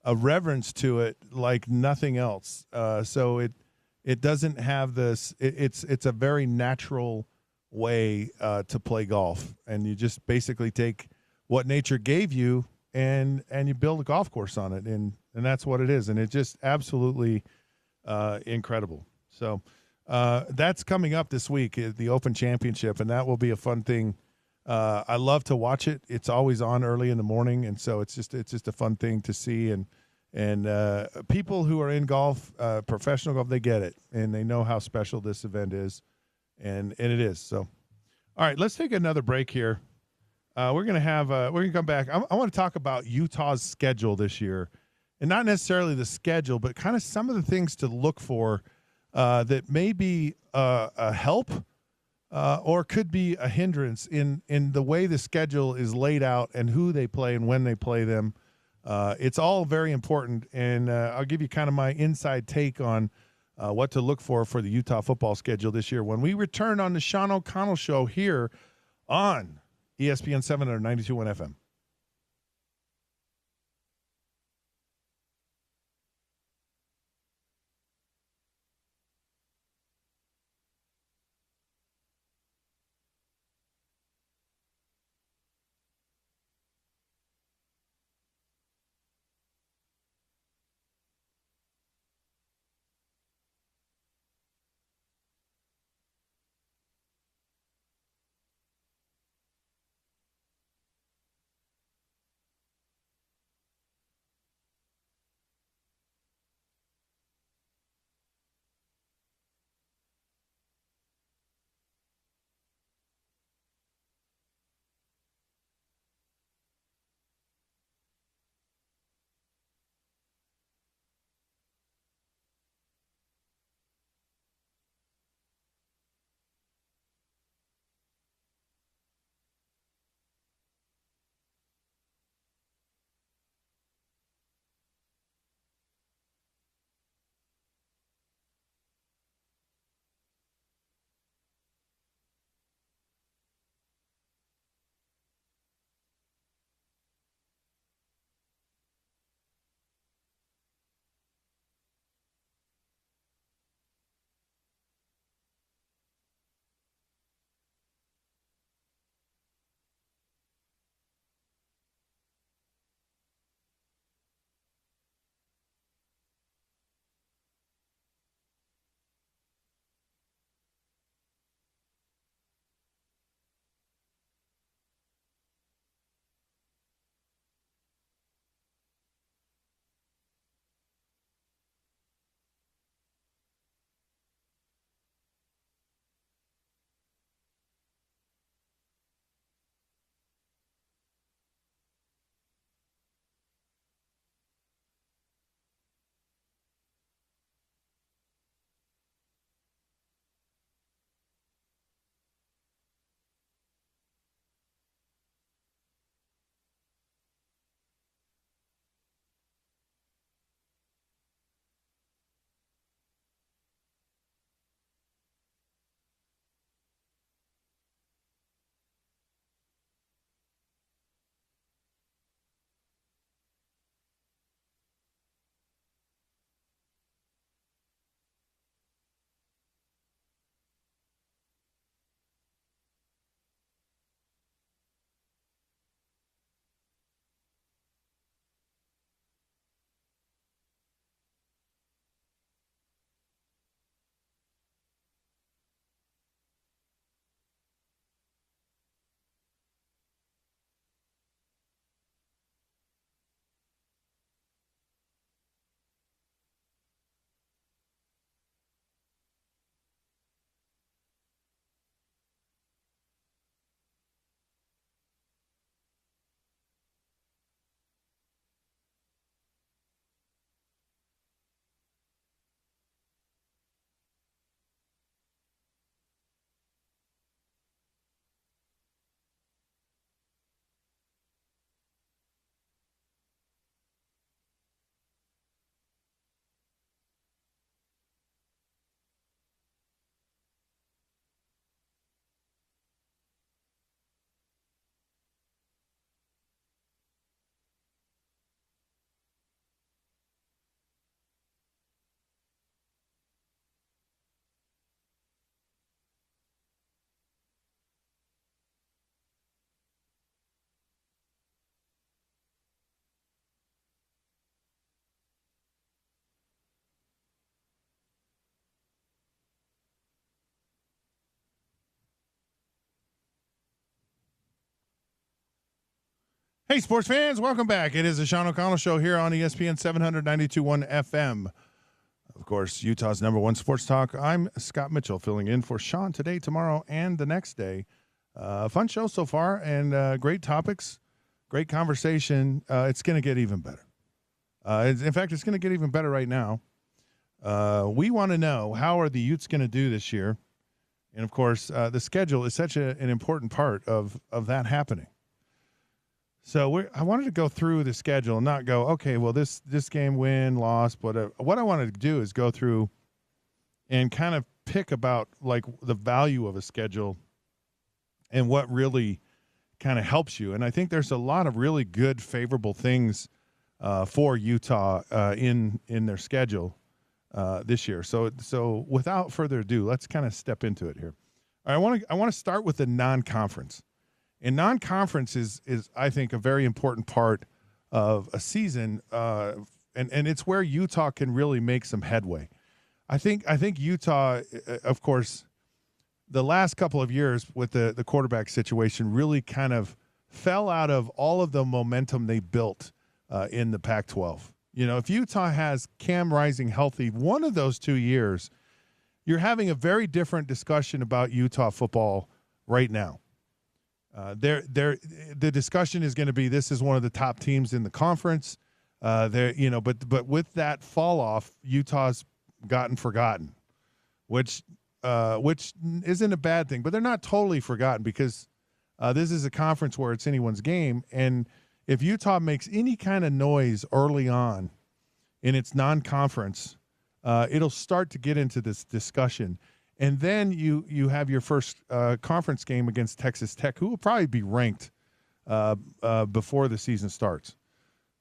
reverence to it like nothing else. So it doesn't have this. It's a very natural way to play golf, and you just basically take what nature gave you and you build a golf course on it, and that's what it is, and it's just absolutely incredible. So that's coming up this week, the Open Championship, and that will be a fun thing. I love to watch it. It's always on early in the morning, and so it's just a fun thing to see. And people who are in golf, professional golf, they get it, and they know how special this event is, and it is. So, all right, let's take another break here. We're gonna come back. I want to talk about Utah's schedule this year, and not necessarily the schedule, but kind of some of the things to look for that may be a help. Or could be a hindrance in the way the schedule is laid out and who they play and when they play them. It's all very important, and I'll give you kind of my inside take on what to look for the Utah football schedule this year when we return on the Sean O'Connell Show here on ESPN 792.1 FM. Hey, sports fans, welcome back. It is the Sean O'Connell Show here on ESPN 792.1 FM. Of course, Utah's #1 sports talk. I'm Scott Mitchell, filling in for Sean today, tomorrow, and the next day. Fun show so far, and great topics, great conversation. It's going to get even better. In fact, it's going to get even better right now. We want to know, how are the Utes going to do this year? And, of course, the schedule is such an important part of that happening. So I wanted to go through the schedule and not go, okay, well, this game win, loss, whatever. What I wanted to do is go through and kind of pick about, like, the value of a schedule and what really kind of helps you. And I think there's a lot of really good, favorable things for Utah in their schedule this year. So without further ado, let's kind of step into it here. All right, I want to start with the non-conference. And non-conference is I think, a very important part of a season, and it's where Utah can really make some headway. I think Utah, of course, the last couple of years with the quarterback situation really kind of fell out of all of the momentum they built in the Pac-12. You know, if Utah has Cam Rising healthy one of those 2 years, you're having a very different discussion about Utah football right now. The discussion is going to be, this is one of the top teams in the conference. But with that fall off, Utah's gotten forgotten, which isn't a bad thing. But they're not totally forgotten, because this is a conference where it's anyone's game. And if Utah makes any kind of noise early on in its non-conference, it'll start to get into this discussion. And then you have your first conference game against Texas Tech, who will probably be ranked before the season starts.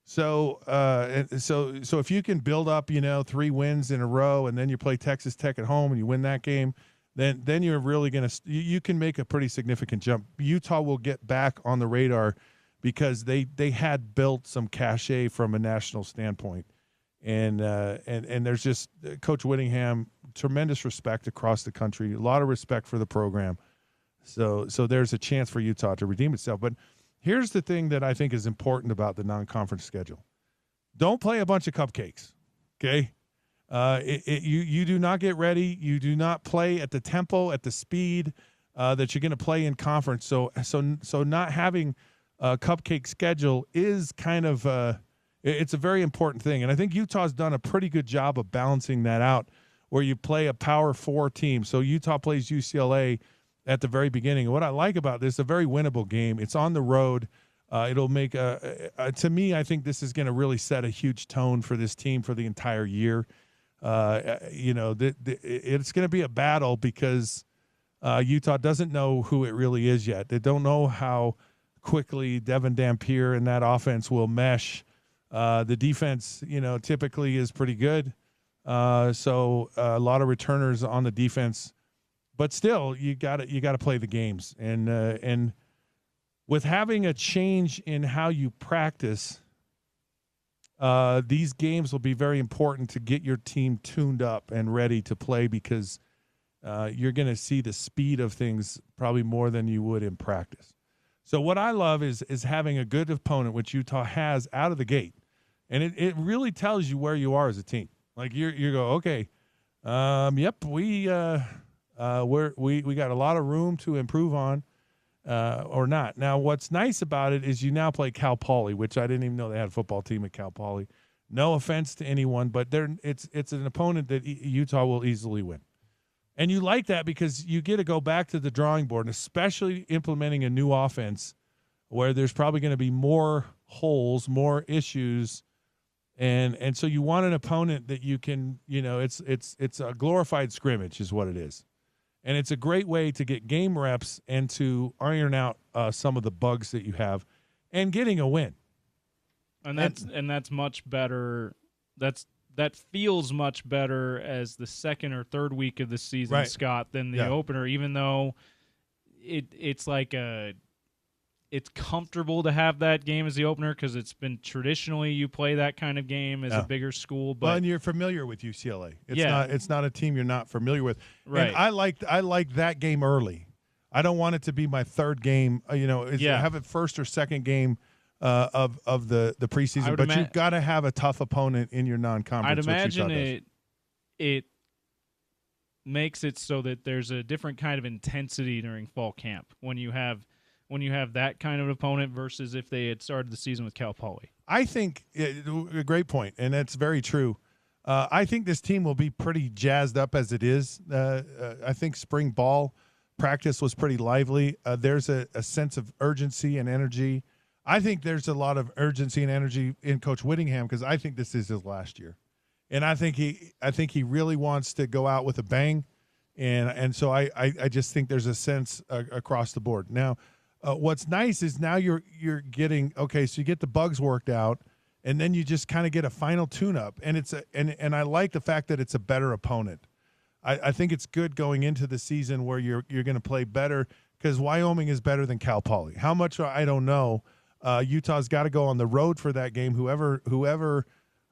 So if you can build up, 3 wins in a row, and then you play Texas Tech at home and you win that game, then you're really going to you can make a pretty significant jump. Utah will get back on the radar because they had built some cachet from a national standpoint. And there's just Coach Whittingham, tremendous respect across the country, a lot of respect for the program. So there's a chance for Utah to redeem itself. But here's the thing that I think is important about the non-conference schedule. Don't play a bunch of cupcakes, okay? You do not get ready. You do not play at the tempo, at the speed that you're going to play in conference. So not having a cupcake schedule is kind of it's a very important thing. And I think Utah's done a pretty good job of balancing that out, where you play a Power 4 team. So Utah plays UCLA at the very beginning. And what I like about this, a very winnable game. It's on the road. It'll make to me, I think this is going to really set a huge tone for this team for the entire year. It's going to be a battle because Utah doesn't know who it really is yet. They don't know how quickly Devin Dampier and that offense will mesh. The defense, typically is pretty good. So a lot of returners on the defense, but still you got to play the games. And with having a change in how you practice, these games will be very important to get your team tuned up and ready to play, because you're going to see the speed of things probably more than you would in practice. So what I love is having a good opponent, which Utah has out of the gate. And it really tells you where you are as a team. Like you go, okay, yep, we got a lot of room to improve on, or not. Now, what's nice about it is you now play Cal Poly, which I didn't even know they had a football team at Cal Poly. No offense to anyone, but it's an opponent that Utah will easily win. And you like that because you get to go back to the drawing board, and especially implementing a new offense where there's probably going to be more holes, more issues. And so you want an opponent that you can, it's a glorified scrimmage is what it is. And it's a great way to get game reps and to iron out some of the bugs that you have and getting a win. And that's much better. That feels much better as the second or third week of the season, right, Scott, than the opener, even though it's like it's comfortable to have that game as the opener because it's been traditionally you play that kind of game as a bigger school. But and you're familiar with UCLA. It's not a team you're not familiar with. Right. And I like that game early. I don't want it to be my third game. Have it first or second game of the preseason. But you've got to have a tough opponent in your non-conference. I'd imagine it makes it so that there's a different kind of intensity during fall camp when you have that kind of opponent versus if they had started the season with Cal Poly. I think a great point, and that's very true. I think this team will be pretty jazzed up as it is. I think spring ball practice was pretty lively. There's a sense of urgency and energy. I think there's a lot of urgency and energy in Coach Whittingham because I think this is his last year. And I think he really wants to go out with a bang, and so I just think there's a sense across the board. Now, what's nice is now you're getting so you get the bugs worked out, and then you just kind of get a final tune-up, and and I like the fact that it's a better opponent. I think it's good going into the season where you're going to play better because Wyoming is better than Cal Poly. How much I don't know. Utah's got to go on the road for that game. Whoever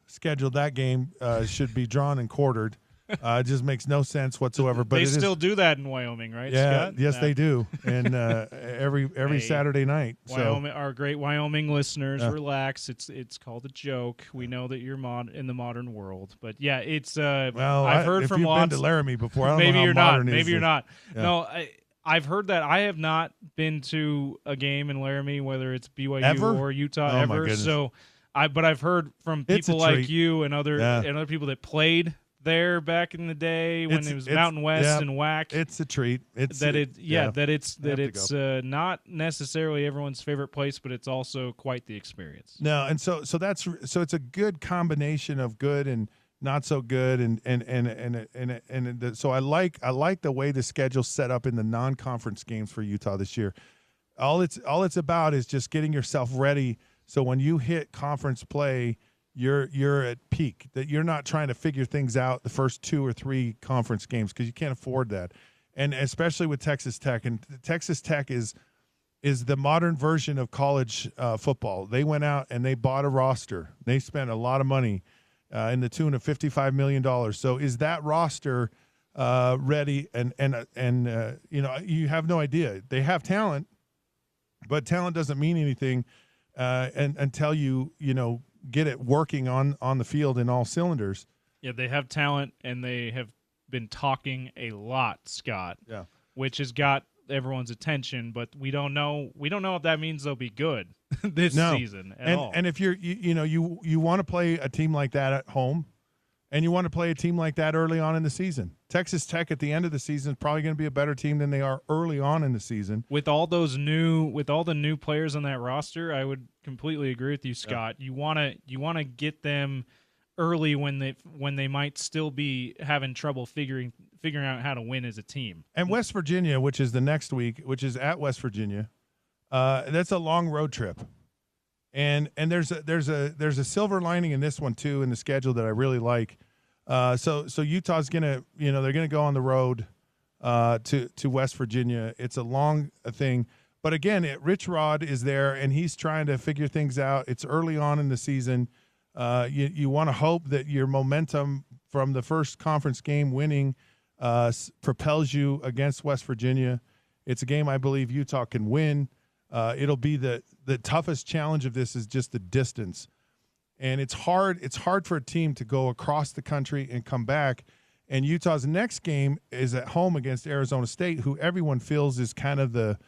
scheduled that game should be drawn and quartered. It just makes no sense whatsoever. But they still do that in Wyoming, right? Yeah, Scott? yes, they do, and every Saturday night. Wyoming, our great Wyoming listeners, relax. It's called a joke. We know that you're in the modern world, but yeah, it's. I've heard from lots. If you've been to Laramie before, I don't maybe know how you're modern not. it is. Maybe you're not. Yeah. No, I've heard that. I have not been to a game in Laramie, whether it's BYU Ever? or Utah Oh, my ever. goodness. So, but I've heard from It's a people like treat. you and other people that played there back in the day when it was Mountain West and WAC. It's a treat. It's not necessarily everyone's favorite place, but it's also quite the experience. No, and so it's a good combination of good and not so good, so I like the way the schedule's set up in the non-conference games for Utah this year. All it's about is just getting yourself ready so when you hit conference play, you're at peak, that you're not trying to figure things out the first 2 or 3 conference games because you can't afford that. And especially with Texas Tech, and Texas Tech is the modern version of college football. They went out and they bought a roster. They spent a lot of money in the tune of $55 million. So is that roster ready? And you have no idea. They have talent, but talent doesn't mean anything until you get it working on the field in all cylinders. Yeah, they have talent, and they have been talking a lot, Scott. Yeah, which has got everyone's attention, but we don't know if that means they'll be good this season at all. And if you want to play a team like that at home, and you want to play a team like that early on in the season, Texas Tech at the end of the season is probably going to be a better team than they are early on in the season. With all the new players on that roster, I would completely agree with you, Scott. Yeah. You want to get them early when they might still be having trouble figuring out how to win as a team. And West Virginia, which is the next week, which is at West Virginia, that's a long road trip. And there's a silver lining in this one too in the schedule that I really like. So Utah's they're gonna go on the road to West Virginia. It's a long thing, but again, Rich Rod is there and he's trying to figure things out. It's early on in the season. You want to hope that your momentum from the first conference game winning propels you against West Virginia. It's a game I believe Utah can win. It'll be the toughest challenge of this is just the distance. And it's hard for a team to go across the country and come back. And Utah's next game is at home against Arizona State, who everyone feels is kind of the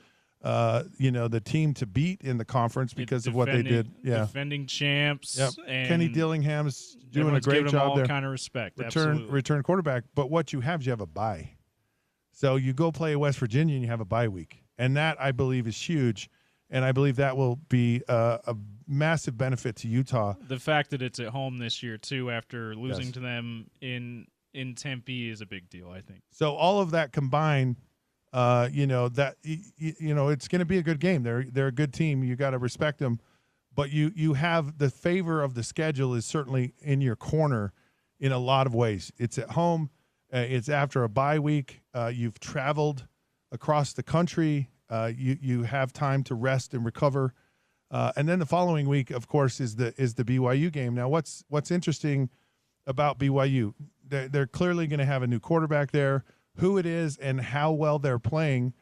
team to beat in the conference because of what they did. Yeah, defending champs. Yep. And Kenny Dillingham's doing a great job all there. Kind of respect. Return quarterback. But what you have a bye. So you go play West Virginia and you have a bye week. And that, I believe, is huge. And I believe that will be a massive benefit to Utah. The fact that it's at home this year, too, after losing to them in Tempe is a big deal, I think. So all of that combined, it's going to be a good game. They're a good team. You got to respect them. But you have the favor of the schedule is certainly in your corner in a lot of ways. It's at home. It's after a bye week. You've traveled across the country. You have time to rest and recover, and then the following week, of course, is the BYU game. Now, what's interesting about BYU? They're clearly going to have a new quarterback there. Who it is and how well they're playing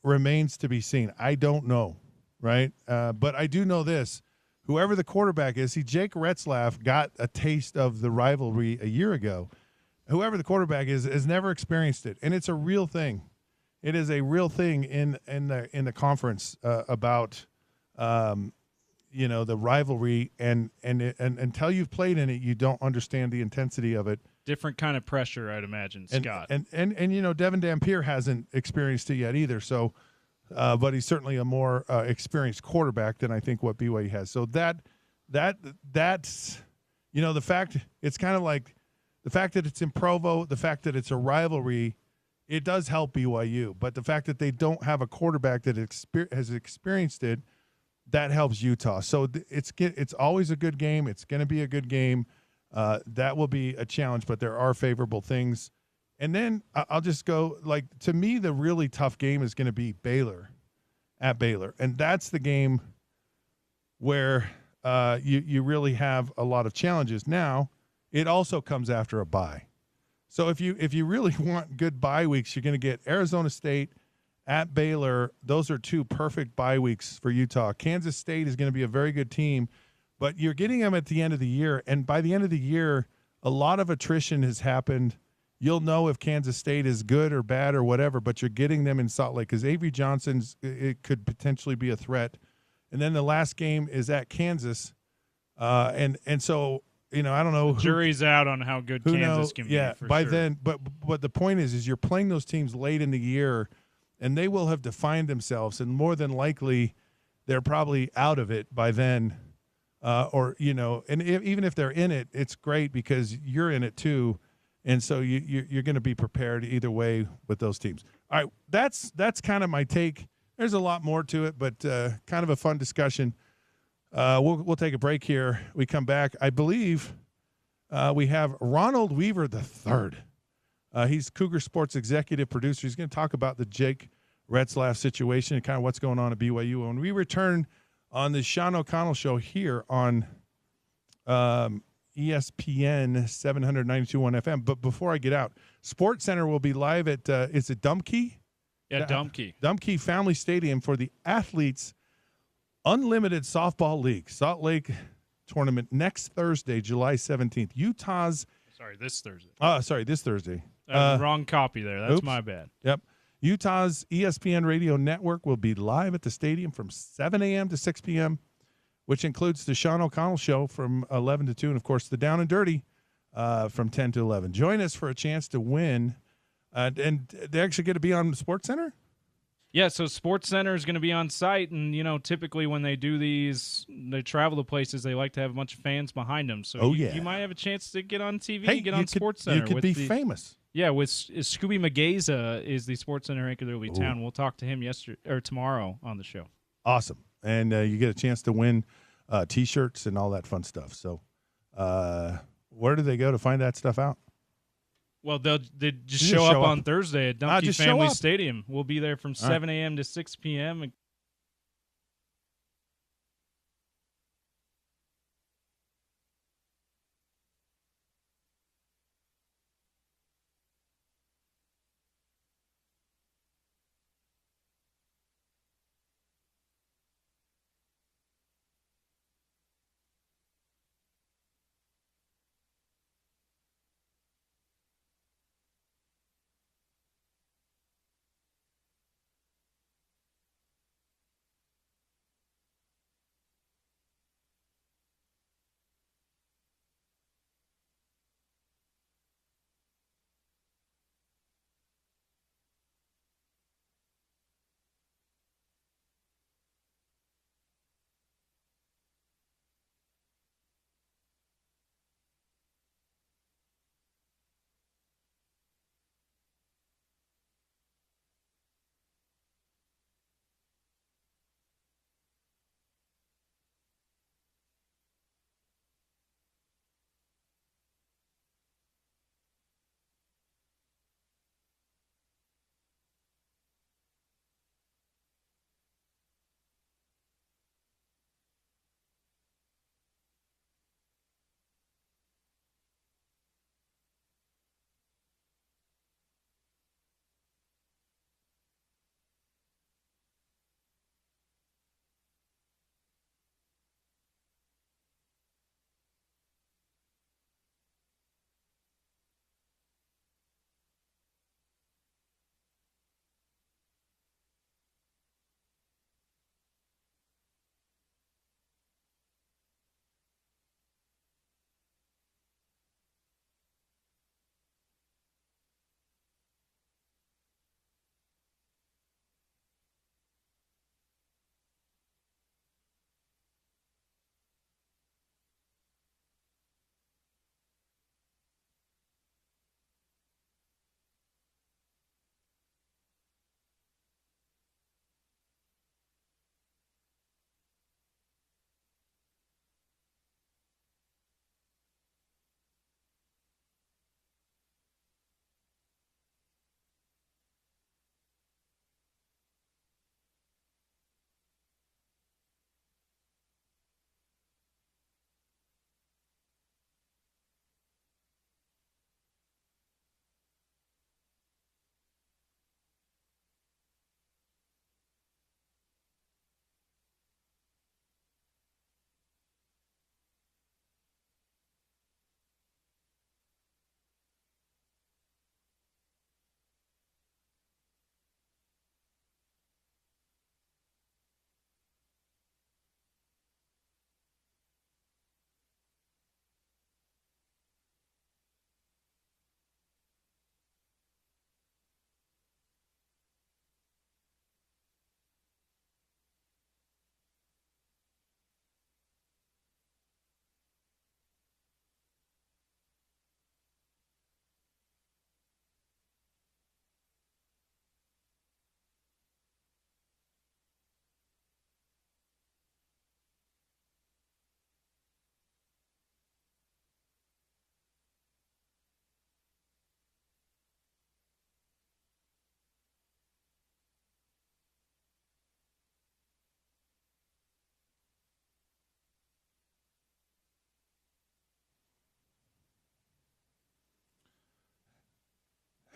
remains to be seen. I don't know. right? But I do know this. Whoever the quarterback is, Jake Retzlaff got a taste of the rivalry a year ago. Whoever the quarterback is has never experienced it, and it's a real thing. It is a real thing in the conference about the rivalry, and until you've played in it, you don't understand the intensity of it. Different kind of pressure, I'd imagine, Scott. And Devin Dampier hasn't experienced it yet either. So, but he's certainly a more experienced quarterback than I think what BYU has. So that's the fact. It's kind of like the fact that it's in Provo, the fact that it's a rivalry. It does help BYU, but the fact that they don't have a quarterback that has experienced it, that helps Utah. So it's always a good game. It's going to be a good game. That will be a challenge, but there are favorable things. And then I'll just go, to me, the really tough game is going to be Baylor at Baylor. And that's the game where you really have a lot of challenges. Now, it also comes after a bye. So if you really want good bye weeks, you're going to get Arizona State at Baylor. Those are two perfect bye weeks for Utah. Kansas State is going to be a very good team, but you're getting them at the end of the year. And by the end of the year, a lot of attrition has happened. You'll know if Kansas State is good or bad or whatever, but you're getting them in Salt Lake because Avery Johnson's, it could potentially be a threat. And then the last game is at Kansas. And so, I don't know. The jury's out on how good Kansas can be. Yeah, by then. But the point is you're playing those teams late in the year, and they will have defined themselves, and more than likely, they're probably out of it by then. And even if they're in it, it's great because you're in it too, and so you're going to be prepared either way with those teams. All right, that's kind of my take. There's a lot more to it, but kind of a fun discussion. We'll take a break here. We come back. I believe we have Ronald Weaver III. He's Cougar Sports executive producer. He's going to talk about the Jake Retzlaff situation and kind of what's going on at BYU. When we return on the Sean O'Connell Show here on ESPN 792.1 FM. But before I get out, Sports Center will be live at is it Dumke? Yeah, Dumke. Dumke Family Stadium for the Athletes Unlimited Softball League Salt Lake tournament next Thursday, July 17th. This Thursday. This Thursday. Wrong copy there. That's my bad. Yep. Utah's ESPN radio network will be live at the stadium from 7 a.m. to 6 p.m., which includes the Sean O'Connell Show from 11 to 2, and, of course, the Down and Dirty from 10 to 11. Join us for a chance to win. And they actually get to be on SportsCenter? Yeah, so SportsCenter is going to be on site, and, typically when they do these, they travel to places, they like to have a bunch of fans behind them. So you might have a chance to get on TV, get on SportsCenter. You could be famous. Yeah, with Scooby Mageza is the SportsCenter anchor that will be in town. We'll talk to him tomorrow on the show. Awesome. And you get a chance to win T-shirts and all that fun stuff. So where do they go to find that stuff out? Well, they just show up on Thursday at Dumke Family Stadium. We'll be there from 7 a.m. to 6 p.m.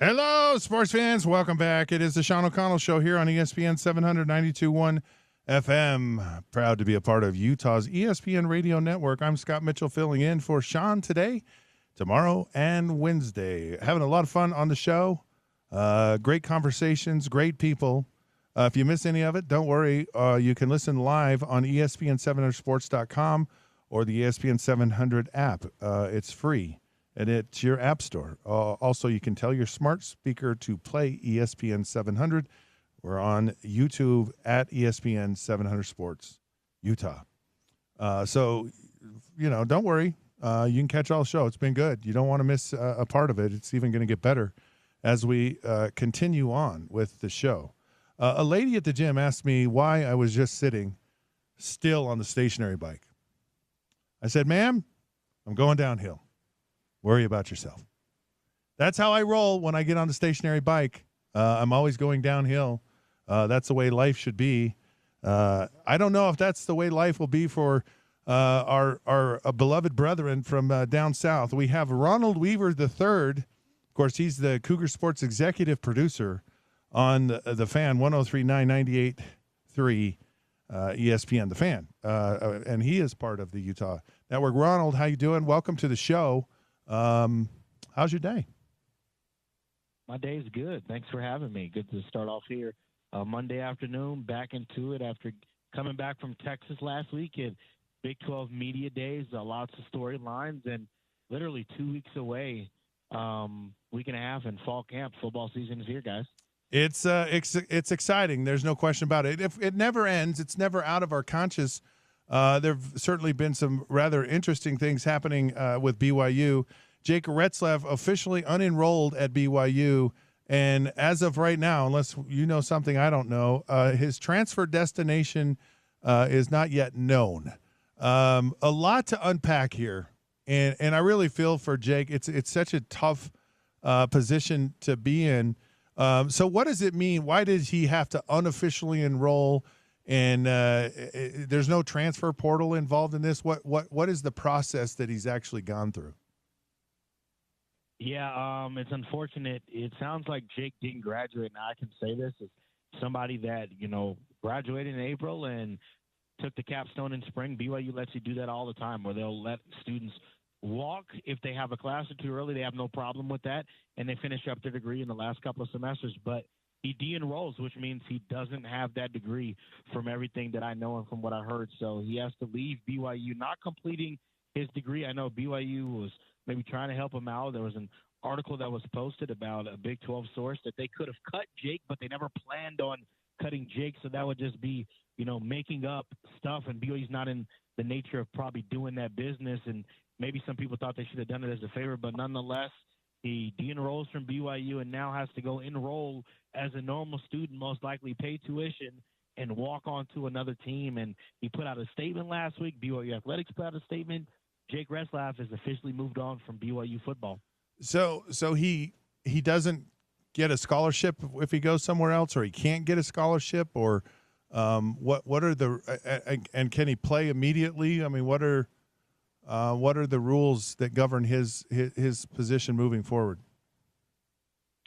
Hello, sports fans. Welcome back. It is the Sean O'Connell Show here on ESPN 792.1 FM. Proud to be a part of Utah's ESPN radio network. I'm Scott Mitchell filling in for Sean today, tomorrow, and Wednesday. Having a lot of fun on the show. Great conversations, great people. If you miss any of it, don't worry. You can listen live on ESPN700sports.com or the ESPN 700 app. It's free. And it's your app store. Also, you can tell your smart speaker to play ESPN 700. We're on YouTube at ESPN 700 Sports, Utah. So, don't worry. You can catch all the show. It's been good. You don't want to miss a part of it. It's even going to get better as we continue on with the show. A lady at the gym asked me why I was just sitting still on the stationary bike. I said, ma'am, I'm going downhill. Worry about yourself. That's how I roll when I get on the stationary bike. I'm always going downhill. That's the way life should be. I don't know if that's the way life will be for our beloved brethren from down south. We have Ronald Weaver III. Of course, he's the Cougar Sports executive producer on the Fan 103.9 98.3 ESPN, the Fan. And he is part of the Utah Network. Ronald, how you doing? Welcome to the show. How's your day? My day's good. Thanks for having me. Good to start off here Monday afternoon, back into it after coming back from Texas last week at Big 12 Media Days, lots of storylines, and literally 2 weeks away, week and a half, and fall camp. Football season is here, guys. It's exciting. There's no question about it. If it never ends, it's never out of our conscious. There have certainly been some rather interesting things happening with BYU. Jake Retzlaff officially unenrolled at BYU, and as of right now, unless you know something I don't know, his transfer destination is not yet known. A lot to unpack here, and I really feel for Jake. It's such a tough position to be in. So what does it mean? Why did he have to unofficially enroll? And there's no transfer portal involved in this. What is the process that he's actually gone through? Yeah, it's unfortunate. It sounds like Jake didn't graduate. Now I can say this as somebody that graduated in April and took the capstone in spring. BYU lets you do that all the time, where they'll let students walk if they have a class or two early. They have no problem with that, and they finish up their degree in the last couple of semesters. But he de-enrolls, which means he doesn't have that degree from everything that I know and from what I heard. So he has to leave BYU, not completing his degree. I know BYU was maybe trying to help him out. There was an article that was posted about a Big 12 source that they could have cut Jake, but they never planned on cutting Jake. So that would just be, making up stuff. And BYU's not in the nature of probably doing that business. And maybe some people thought they should have done it as a favor, but nonetheless, he de-enrolls from BYU and now has to go enroll as a normal student, most likely pay tuition, and walk on to another team. And he put out a statement last week. BYU Athletics put out a statement. Jake Retzlaff has officially moved on from BYU football. So he doesn't get a scholarship if he goes somewhere else, or he can't get a scholarship, or what are the and can he play immediately? I mean, what are the rules that govern his position moving forward?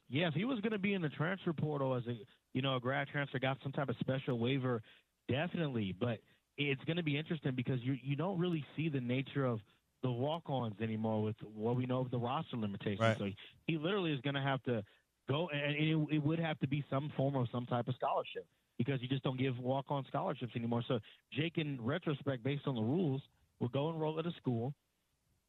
Yeah, if he was going to be in the transfer portal as a grad transfer, got some type of special waiver, definitely. But it's going to be interesting because you don't really see the nature of the walk-ons anymore with what we know of the roster limitations. Right. So he literally is going to have to go, and it would have to be some form of some type of scholarship because you just don't give walk-on scholarships anymore. So Jake, in retrospect, based on the rules, will go enroll at a school,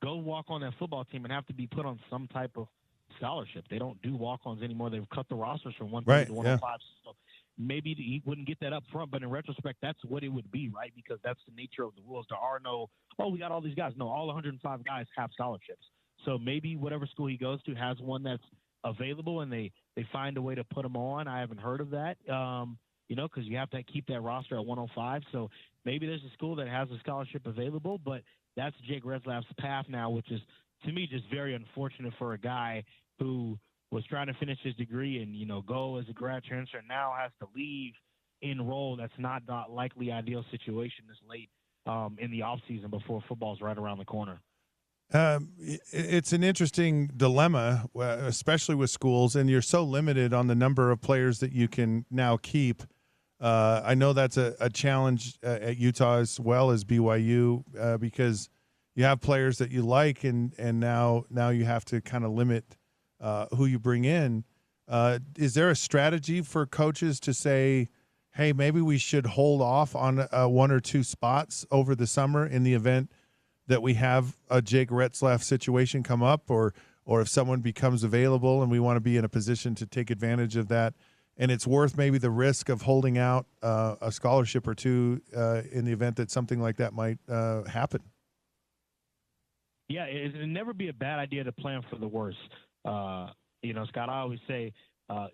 go walk on that football team, and have to be put on some type of scholarship. They don't do walk-ons anymore. They've cut the rosters from 130 to 105. Yeah. So maybe he wouldn't get that up front, but in retrospect, that's what it would be, right? Because that's the nature of the rules. There are no, we got all these guys. No, all 105 guys have scholarships. So maybe whatever school he goes to has one that's available, and they find a way to put him on. I haven't heard of that, because you have to keep that roster at 105. So maybe there's a school that has a scholarship available, but that's Jake Retzlaff's path now, which is, to me, just very unfortunate for a guy who was trying to finish his degree and, go as a grad transfer, and now has to leave, enroll. That's not likely ideal situation this late in the offseason before football's right around the corner. It's an interesting dilemma, especially with schools, and you're so limited on the number of players that you can now keep. I know that's a challenge at Utah as well as BYU because you have players that you like, and now you have to kind of limit who you bring in. Is there a strategy for coaches to say, hey, maybe we should hold off on one or two spots over the summer in the event that we have a Jake Retzlaff situation come up, or if someone becomes available and we want to be in a position to take advantage of that, and it's worth maybe the risk of holding out a scholarship or two in the event that something like that might happen? Yeah, it'd never be a bad idea to plan for the worst. Scott, I always say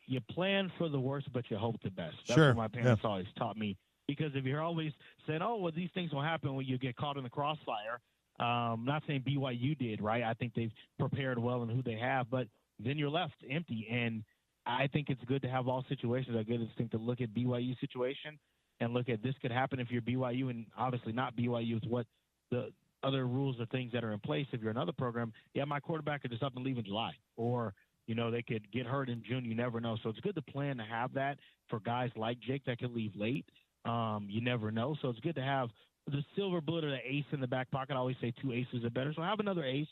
you plan for the worst, but you hope the best. That's what my parents always taught me. Because if you're always saying, oh, well, these things will happen when you get caught in the crossfire, not saying BYU did, right? I think they've prepared well in who they have, but then you're left empty. And I think it's good to have all situations. I get instinct to look at BYU situation and look at this could happen if you're BYU, and obviously not BYU with what the other rules or things that are in place. If you're another program, my quarterback could just up and leave in July, or they could get hurt in June. You never know. So it's good to plan to have that for guys like Jake that could leave late. You never know. So it's good to have the silver bullet or the ace in the back pocket. I always say 2 aces are better. So have another ace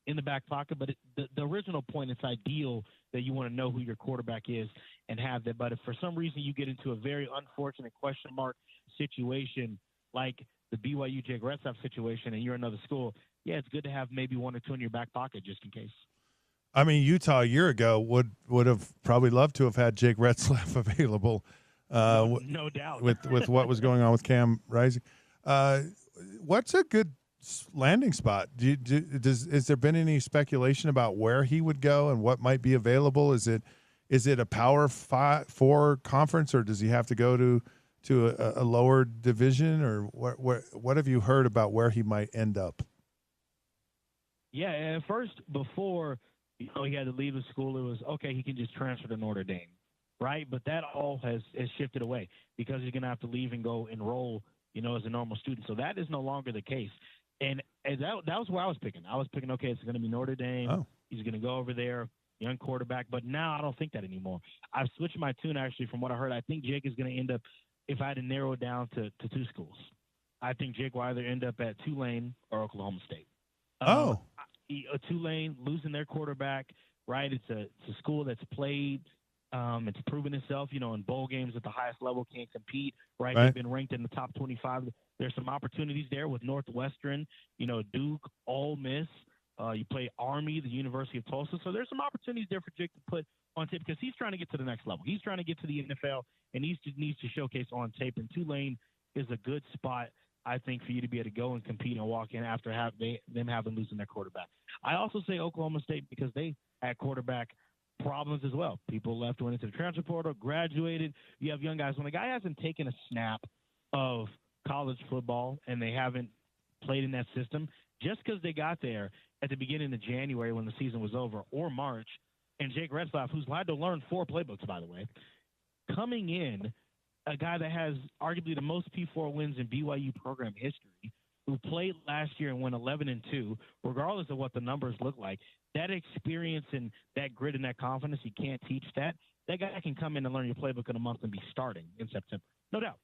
in the back pocket. But the original point, it's ideal that you want to know who your quarterback is and have that. But if for some reason you get into a very unfortunate question mark situation like the BYU Jake Retzlaff situation and you're another school, it's good to have maybe 1 or 2 in your back pocket just in case. I mean, Utah a year ago would have probably loved to have had Jake Retzlaff available. No doubt. with what was going on with Cam Rising. What's a good landing spot? Has there been any speculation about where he would go and what might be available? Is it a Power 4 conference, or does he have to go to a lower division, or what have you heard about where he might end up? Yeah, at first, before he had to leave the school, it was okay. He can just transfer to Notre Dame. Right, but that all has shifted away because he's going to have to leave and go enroll, as a normal student. So that is no longer the case. And that was where I was picking. I was picking, okay, it's going to be Notre Dame. Oh. He's going to go over there, young quarterback. But now I don't think that anymore. I've switched my tune, actually, from what I heard. I think Jake is going to end up, if I had to narrow it down to 2 schools, I think Jake will either end up at Tulane or Oklahoma State. Tulane losing their quarterback, right? It's a school that's played. It's proven itself, in bowl games at the highest level, can't compete, right? They've been ranked in the top 25. There's some opportunities there with Northwestern, Duke, Ole Miss. You play Army, the University of Tulsa. So there's some opportunities there for Jake to put on tape because he's trying to get to the next level. He's trying to get to the NFL, and he needs to showcase on tape. And Tulane is a good spot, I think, for you to be able to go and compete and walk in after them having losing their quarterback. I also say Oklahoma State because they had quarterback problems as well. People left, went into the transfer portal, graduated. You have young guys. When a guy hasn't taken a snap of college football and they haven't played in that system, just because they got there at the beginning of January when the season was over, or March, and Jake Retzlaff, who's had to learn 4 playbooks, by the way, coming in, a guy that has arguably the most P4 wins in BYU program history, who played last year and went 11-2, regardless of what the numbers look like, that experience and that grit and that confidence, you can't teach that. That guy can come in and learn your playbook in a month and be starting in September. No doubt.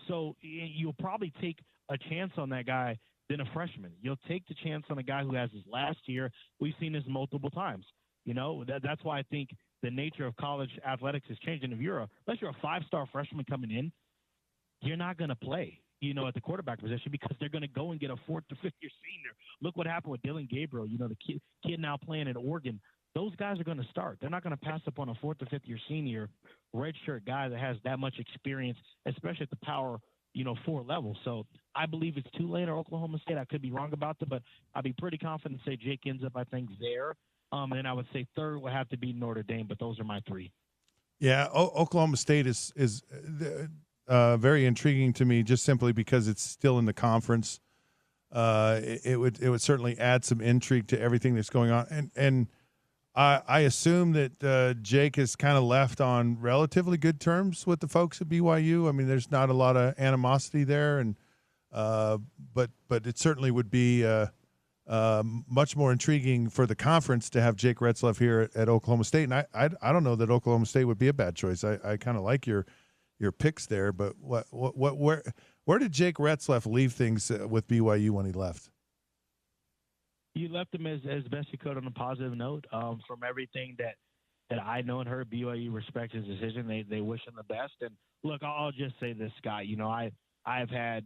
So you'll probably take a chance on that guy than a freshman. You'll take the chance on a guy who has his last year. We've seen this multiple times. That's why I think the nature of college athletics is changing. Unless you're a 5-star freshman coming in, you're not going to play, at the quarterback position because they're going to go and get a 4th to 5th year senior. Look what happened with Dylan Gabriel, the kid now playing at Oregon. Those guys are going to start. They're not going to pass up on a 4th to 5th year senior redshirt guy that has that much experience, especially at the power, 4 level. So I believe it's Tulane or Oklahoma State. I could be wrong about that, but I'd be pretty confident to say Jake ends up, I think, there. And I would say third would have to be Notre Dame, but those are my 3. Yeah, Oklahoma State is very intriguing to me, just simply because it's still in the conference. It would certainly add some intrigue to everything that's going on, and I assume that Jake is kind of left on relatively good terms with the folks at BYU. I mean, there's not a lot of animosity there, and but it certainly would be much more intriguing for the conference to have Jake Retzlaff here at Oklahoma State. And I don't know that Oklahoma State would be a bad choice. I kind of like your picks there, but where did Jake Retzlaff leave things with BYU when he left? You left him as best you could on a positive note. From everything that I know and heard, BYU respects his decision. They wish him the best. And look, I'll just say this, Scott. You know, I've had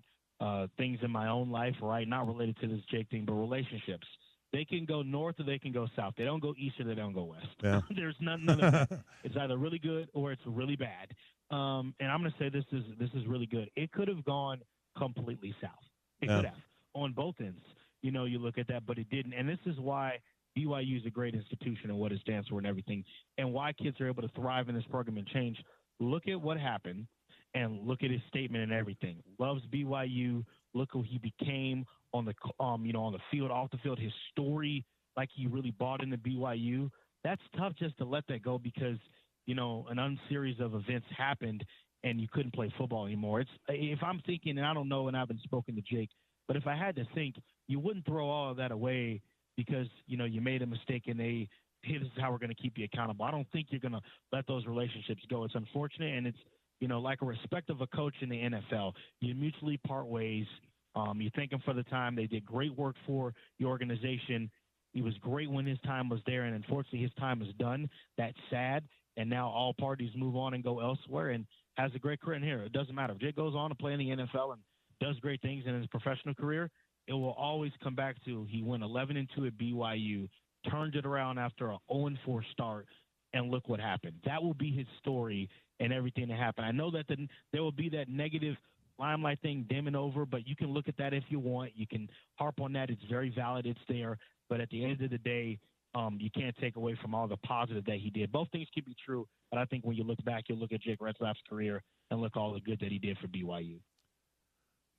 things in my own life, right, not related to this Jake thing, but relationships. They can go north or they can go south. They don't go east or they don't go west. Yeah. There's none of that. It's either really good or it's really bad. And I'm going to say this is really good. It could have gone completely south. It could have on both ends. You know, you look at that, but it didn't. And this is why BYU is a great institution and what it stands for and everything, and why kids are able to thrive in this program and change. Look at what happened, and look at his statement and everything. Loves BYU. Look who he became on the on the field, off the field. His story, like he really bought into BYU. That's tough just to let that go because an unseries of events happened and you couldn't play football anymore. If I'm thinking, and I don't know, and I haven't spoken to Jake, but if I had to think, you wouldn't throw all of that away because, you made a mistake and this is how we're going to keep you accountable. I don't think you're going to let those relationships go. It's unfortunate, and it's, like a respect of a coach in the NFL. You mutually part ways. You thank him for the time. They did great work for the organization. He was great when his time was there, and unfortunately his time is done. That's sad, and now all parties move on and go elsewhere and has a great career in here. It doesn't matter. If Jake goes on to play in the NFL and does great things in his professional career, it will always come back to he went 11-2 at BYU, turned it around after a 0-4 start, and look what happened. That will be his story and everything that happened. I know that there will be that negative limelight thing dimming over, but you can look at that if you want. You can harp on that. It's very valid. It's there. But at the end of the day, you can't take away from all the positive that he did. Both things can be true, but I think when you look back, you'll look at Jake Retzlaff's career and look all the good that he did for BYU.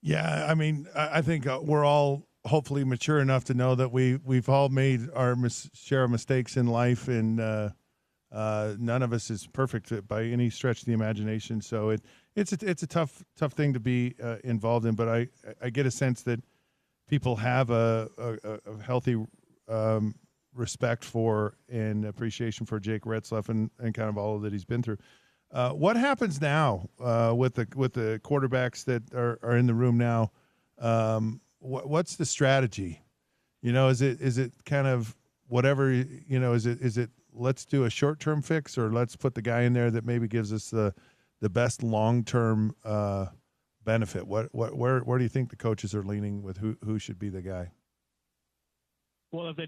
Yeah, I mean, I think we're all hopefully mature enough to know that we've all made our share of mistakes in life, and none of us is perfect by any stretch of the imagination. So it's a tough thing to be involved in. But I get a sense that people have a healthy respect for and appreciation for Jake Retzlaff and kind of all that he's been through. What happens now with the quarterbacks that are in the room now? What's the strategy? Is it kind of whatever? Is it let's do a short-term fix, or let's put the guy in there that maybe gives us the best long-term benefit? Where do you think the coaches are leaning with who should be the guy? Well, if they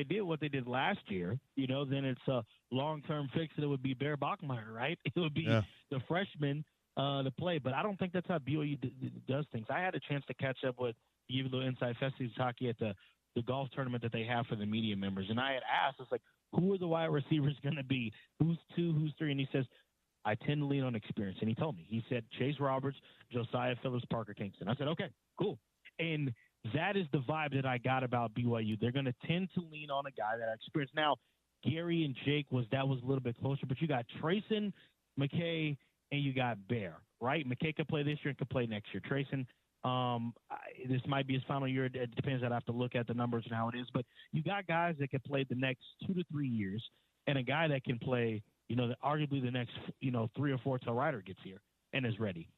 did what they did last year, then it's a long-term fix. It would be Bear Bachmeier, right? It would be the freshman to play. But I don't think that's how BYU does things. I had a chance to catch up with, give a little inside Festivus hockey at the golf tournament that they have for the media members. And I had asked, it's like, who are the wide receivers going to be? Who's 2, who's 3? And he says, I tend to lean on experience. And he told me, he said, Chase Roberts, Josiah Phillips, Parker Kingston. I said, okay, cool. And that is the vibe that I got about BYU. They're going to tend to lean on a guy that has experience. Now, Gary and Jake was a little bit closer, but you got Trayson, McKay, and you got Bear, right? McKay could play this year and could play next year. Trayson, this might be his final year. It depends. I'd have to look at the numbers and how it is. But you got guys that can play the next 2 to 3 years, and a guy that can play, arguably the next, 3 or 4 till Ryder gets here and is ready.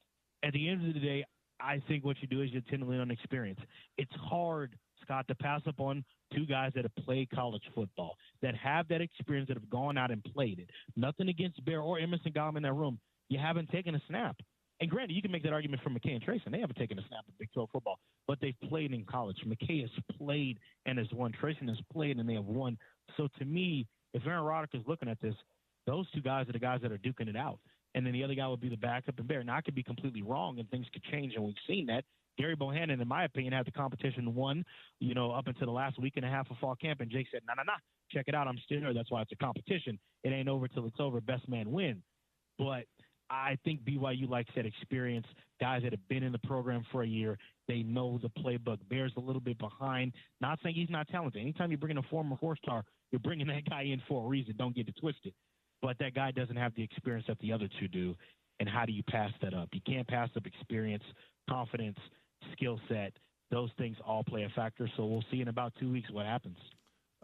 At the end of the day, I think what you do is you tend to lean on experience. It's hard, Scott, to pass up on 2 guys that have played college football, that have that experience, that have gone out and played it. Nothing against Bear or Emerson Gallman in that room. You haven't taken a snap. And granted, you can make that argument for McKay and Trayson. They haven't taken a snap in Big 12 football, but they've played in college. McKay has played and has won. Trayson has played and they have won. So to me, if Aaron Roderick is looking at this, those 2 guys are the guys that are duking it out. And then the other guy would be the backup and Bear. Now, I could be completely wrong, and things could change, and we've seen that. Gary Bohannon, in my opinion, had the competition won, up until the last week and a half of fall camp, and Jake said, no, check it out, I'm still here. That's why it's a competition. It ain't over till it's over. Best man win. But I think BYU likes that experience, guys that have been in the program for a year. They know the playbook. Bear's a little bit behind. Not saying he's not talented. Anytime you bring in a former 4-star, you're bringing that guy in for a reason. Don't get it twisted. But that guy doesn't have the experience that the other 2 do. And how do you pass that up? You can't pass up experience, confidence, skill set, those things all play a factor. So we'll see in about 2 weeks what happens.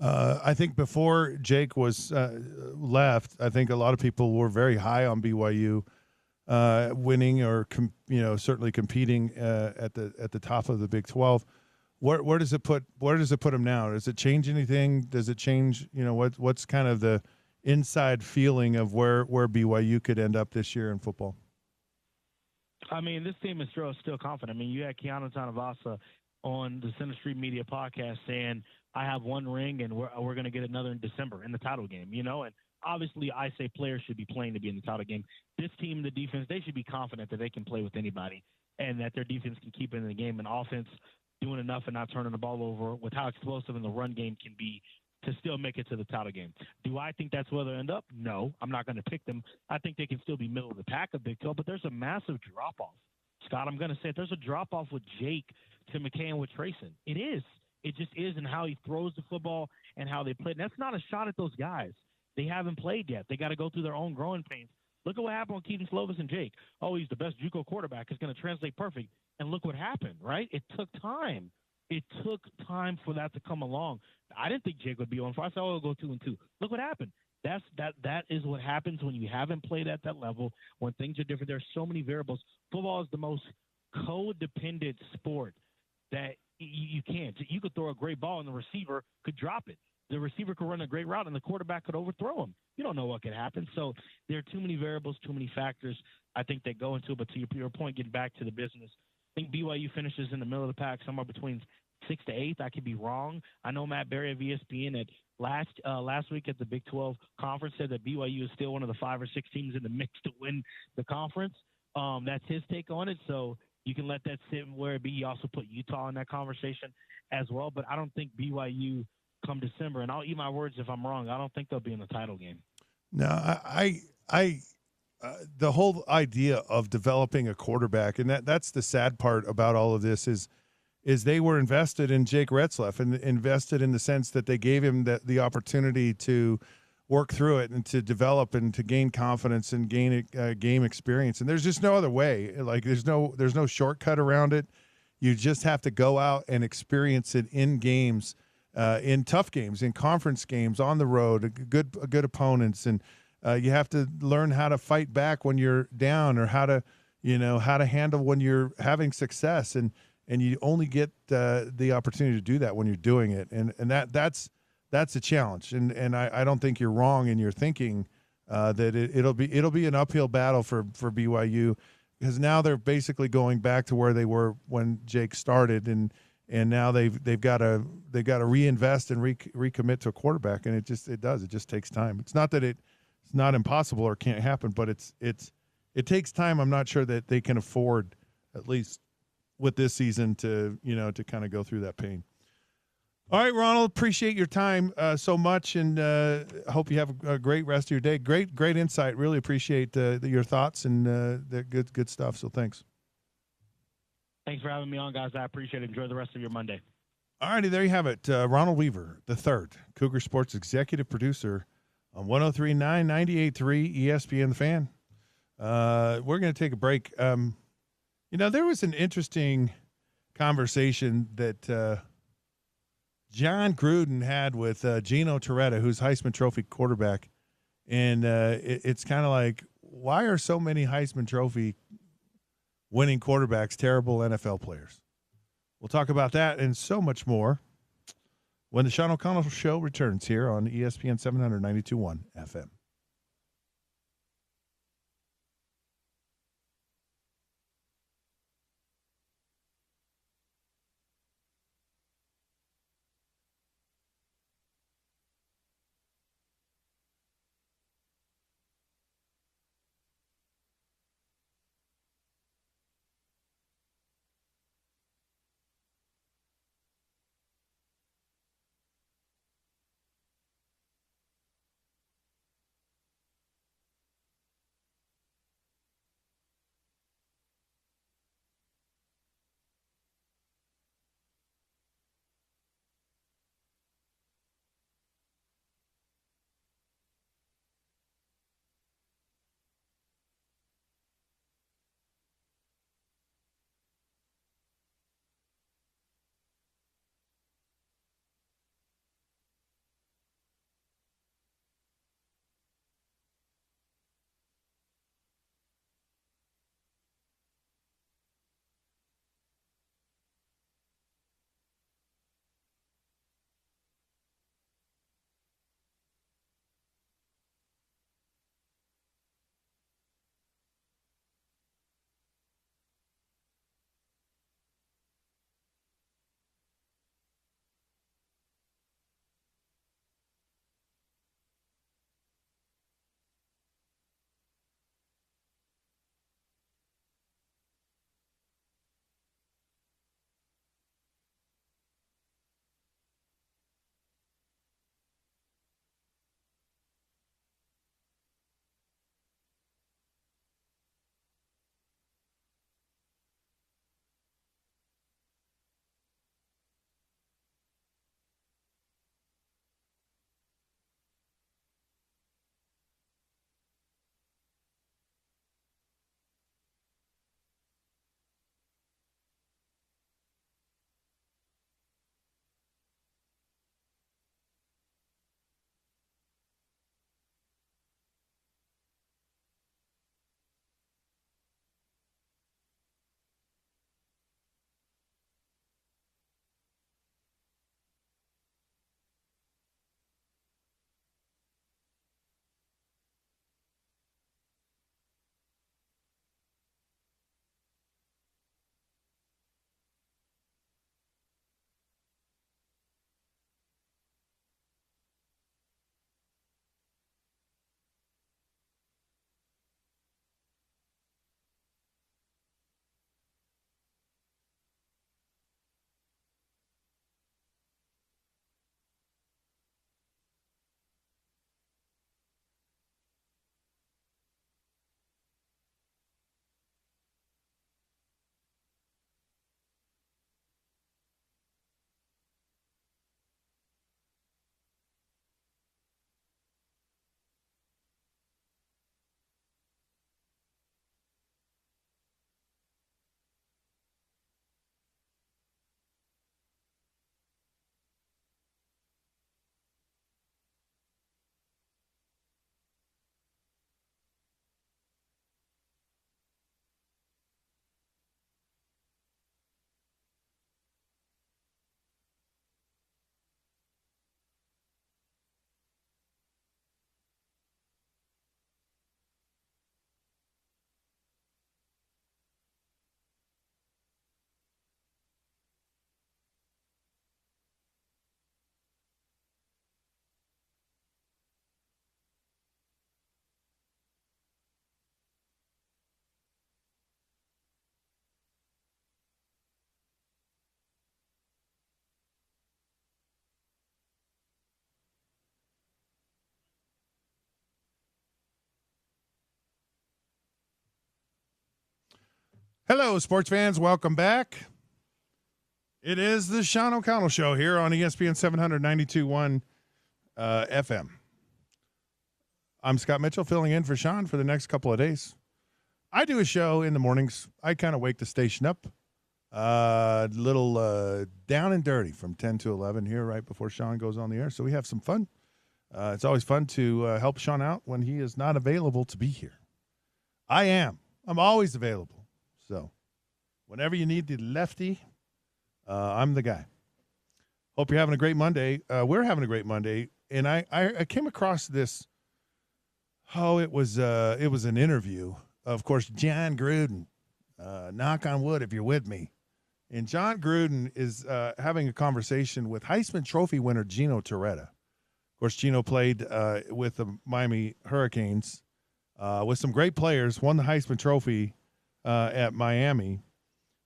I think before Jake was left, I think a lot of people were very high on BYU winning or certainly competing at the top of the Big 12. Where does it put them now? Does it change anything? Does it change what's kind of the inside feeling of where BYU could end up this year in football? I mean, this team is still confident. I mean, you had Keanu Tanavasa on the Center Street Media podcast saying, I have one ring and we're going to get another in December in the title game, and obviously I say players should be playing to be in the title game. This team, the defense, they should be confident that they can play with anybody and that their defense can keep it in the game, and offense doing enough and not turning the ball over with how explosive in the run game can be to still make it to the title game. Do I think that's where they'll end up? No, I'm not going to pick them. I think they can still be middle of the pack of Big 12, but there's a massive drop-off. Scott, I'm going to say it. There's a drop-off with Jake to McKay and with Trayson. It is. It just is in how he throws the football and how they play. And that's not a shot at those guys. They haven't played yet. They got to go through their own growing pains. Look at what happened with Keaton Slovis and Jake. Oh, he's the best JUCO quarterback. It's going to translate perfect. And look what happened, right? It took time. It took time for that to come along. I didn't think Jake would be on fire. I said, oh, he'll go 2-2. Look what happened. That is what happens when you haven't played at that level, when things are different. There's so many variables. Football is the most codependent sport that you can't. You could throw a great ball and the receiver could drop it. The receiver could run a great route and the quarterback could overthrow him. You don't know what could happen. So there are too many variables, too many factors, I think, that go into it. But to your point, getting back to the business, I think BYU finishes in the middle of the pack, somewhere between 6th to 8th. I could be wrong. I know Matt Berry of ESPN at last week at the Big 12 conference said that BYU is still one of the 5 or 6 teams in the mix to win the conference. That's his take on it. So you can let that sit where it be. You also put Utah in that conversation as well. But I don't think BYU come December, and I'll eat my words if I'm wrong, I don't think they'll be in the title game. No, the whole idea of developing a quarterback, and that's the sad part about all of this is they were invested in Jake Retzlaff and invested in the sense that they gave him the opportunity to work through it and to develop and to gain confidence and gain game experience. And there's just no other way. Like there's no shortcut around it. You just have to go out and experience it in games, in tough games, in conference games, on the road, good opponents, and you have to learn how to fight back when you're down, or how to handle when you're having success, and you only get the opportunity to do that when you're doing it, and that's a challenge, and I don't think you're wrong in your thinking that it'll be an uphill battle for BYU, because now they're basically going back to where they were when Jake started, and now they've got to reinvest and recommit to a quarterback, and it just takes time. It's not that it's not impossible or can't happen, but it takes time. I'm not sure that they can afford, at least with this season, to kind of go through that pain. All right, Ronald, appreciate your time so much, and hope you have a great rest of your day. Great insight. Really appreciate your thoughts and the good stuff. So thanks. Thanks for having me on, guys. I appreciate it. Enjoy the rest of your Monday. All righty, there you have it. Ronald Weaver III, Cougar Sports executive producer on 103.9, 98.3 ESPN The Fan. We're going to take a break. There was an interesting conversation that John Gruden had with Gino Torretta, who's Heisman Trophy quarterback. And it's kind of like, why are so many Heisman Trophy winning quarterbacks terrible NFL players? We'll talk about that and so much more when the Sean O'Connell Show returns here on ESPN 792.1 FM. Hello, sports fans. Welcome back. It is the Sean O'Connell Show here on ESPN 792.1 FM. I'm Scott Mitchell, filling in for Sean for the next couple of days. I do a show in the mornings. I kind of wake the station up a little down and dirty from 10 to 11 here right before Sean goes on the air. So we have some fun. It's always fun to help Sean out when he is not available to be here. I am. I'm always available. So whenever you need the lefty, I'm the guy. Hope you're having a great Monday. We're having a great Monday. And I came across this. It was an interview. Of course, John Gruden. Knock on wood if you're with me. And John Gruden is having a conversation with Heisman Trophy winner Gino Torretta. Of course, Gino played with the Miami Hurricanes with some great players, won the Heisman Trophy at Miami.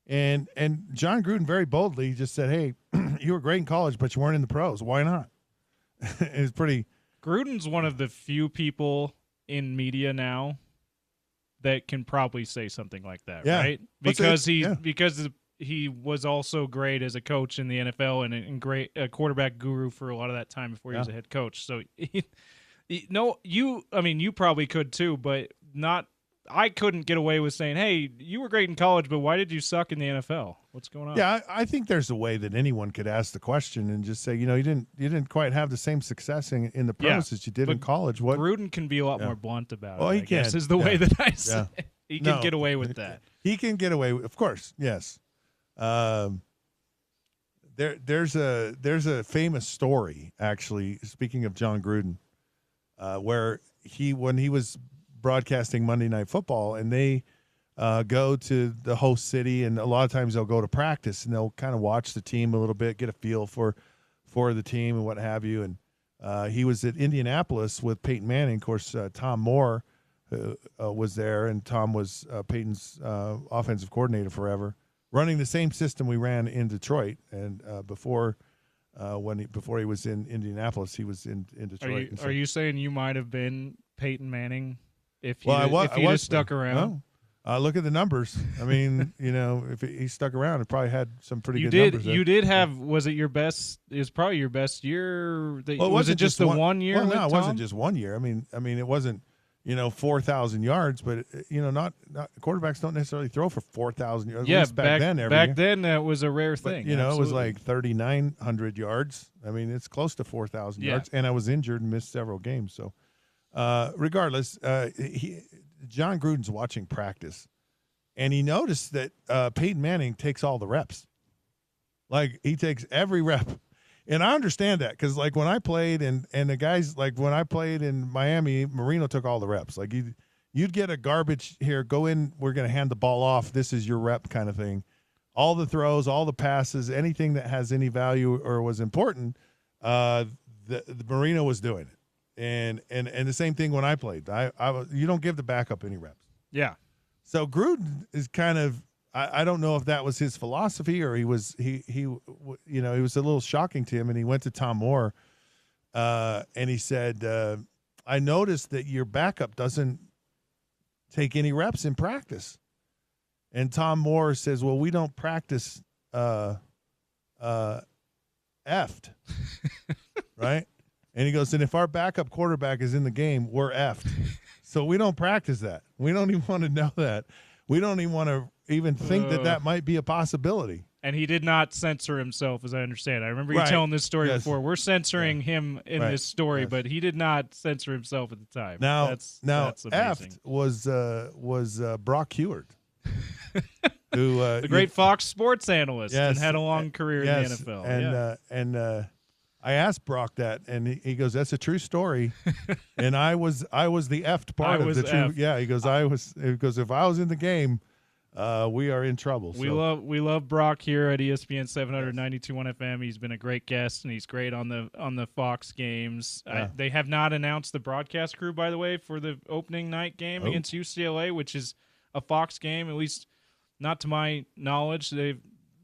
And John Gruden very boldly just said, hey, you were great in college, but you weren't in the pros. Why not? It's pretty. Gruden's one of the few people in media now that can probably say something like that, right? Because he was also great as a coach in the NFL and great a quarterback guru for a lot of that time before he was a head coach. So, you probably could too, but not. I couldn't get away with saying, "Hey, you were great in college, but why did you suck in the NFL? What's going on?" Yeah, I think there's a way that anyone could ask the question and just say, you didn't quite have the same success in the pros as you did in college. What Gruden can be a lot more blunt about it. He can. Is the way that I say. He can get away with that. He can get away with, of course, yes. There's a famous story, actually, speaking of John Gruden, where when he was broadcasting Monday Night Football, and they go to the host city, and a lot of times they'll go to practice, and they'll kind of watch the team a little bit, get a feel for the team and what have you. And he was at Indianapolis with Peyton Manning. Of course, Tom Moore was there, and Tom was Peyton's offensive coordinator forever, running the same system we ran in Detroit. And before he was in Indianapolis, he was in Detroit. Are you saying you might have been Peyton Manning if you stuck around? No. Look at the numbers. I mean, if he stuck around, it probably had some pretty good numbers. You did have. Was it your best? It was probably your best year. Was it just the 1 year? Well, no, it wasn't just 1 year. I mean, it wasn't 4,000 yards, but not quarterbacks don't necessarily throw for 4,000 yards. Yeah, back then that was a rare thing. But, it was like 3,900 yards. I mean, it's close to 4,000 yards, and I was injured and missed several games. So, regardless, John Gruden's watching practice, and he noticed that Peyton Manning takes all the reps. Like, he takes every rep. And I understand that because, like, when I played and the guys, like, when I played in Miami, Marino took all the reps. Like, you'd get a garbage here, go in, we're going to hand the ball off, this is your rep kind of thing. All the throws, all the passes, anything that has any value or was important, the Marino was doing it. And the same thing when I played. You don't give the backup any reps. Yeah. So Gruden is kind of, I don't know if that was his philosophy or he was a little shocking to him, and he went to Tom Moore and he said, I noticed that your backup doesn't take any reps in practice. And Tom Moore says, well, we don't practice effed, right? And he goes, and if our backup quarterback is in the game, we're effed. So we don't practice that. We don't even want to know that. We don't even want to even think that might be a possibility. And he did not censor himself, as I understand. I remember you telling this story before. We're censoring him in this story, but he did not censor himself at the time. Now, that's effed was Brock Heward, who the great Fox Sports analyst, and had a long career in the NFL. And I asked Brock that, and he goes, "That's a true story." And I was the effed part of the true. Yeah, he goes, if I was in the game, we are in trouble. We love Brock here at ESPN 792.1 FM. He's been a great guest, and he's great on the Fox games. Yeah. They have not announced the broadcast crew, by the way, for the opening night game against UCLA, which is a Fox game. At least, not to my knowledge, they've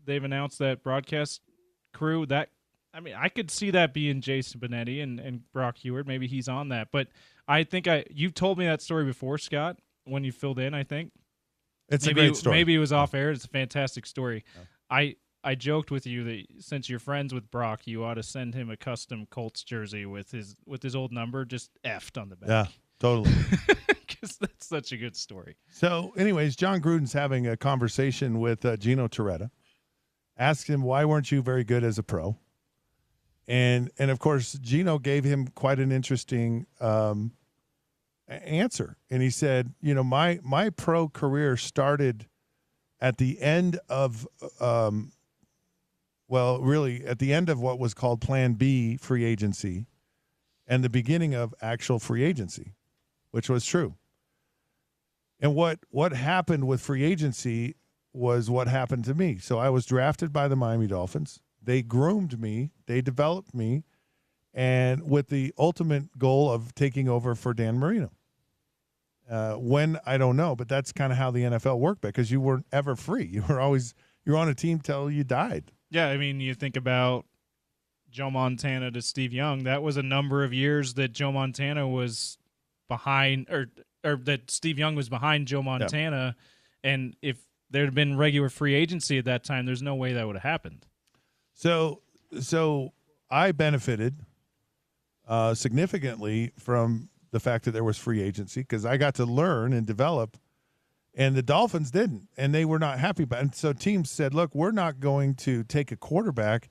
announced that broadcast crew. I could see that being Jason Benetti and Brock Heward. Maybe he's on that. But I think you've told me that story before, Scott, when you filled in, I think. It's a great story. Maybe it was off air. It's a fantastic story. I joked with you that since you're friends with Brock, you ought to send him a custom Colts jersey with his old number just effed on the back. Yeah, totally. Because that's such a good story. So, anyways, John Gruden's having a conversation with Gino Torretta. Asked him, why weren't you very good as a pro? And of course, Gino gave him quite an interesting answer. And he said, my pro career started at the end of really at the end of what was called Plan B free agency and the beginning of actual free agency, which was true. And what happened with free agency was what happened to me. So I was drafted by the Miami Dolphins. They groomed me. They developed me, and with the ultimate goal of taking over for Dan Marino. When, I don't know, but that's kind of how the NFL worked, because you weren't ever free. You were on a team till you died. Yeah, I mean, you think about Joe Montana to Steve Young. That was a number of years that Joe Montana was behind, or that Steve Young was behind Joe Montana. Yeah. And if there had been regular free agency at that time, there's no way that would have happened. So I benefited significantly from the fact that there was free agency, because I got to learn and develop, and the Dolphins didn't, and they were not happy about it. And so teams said, look, we're not going to take a quarterback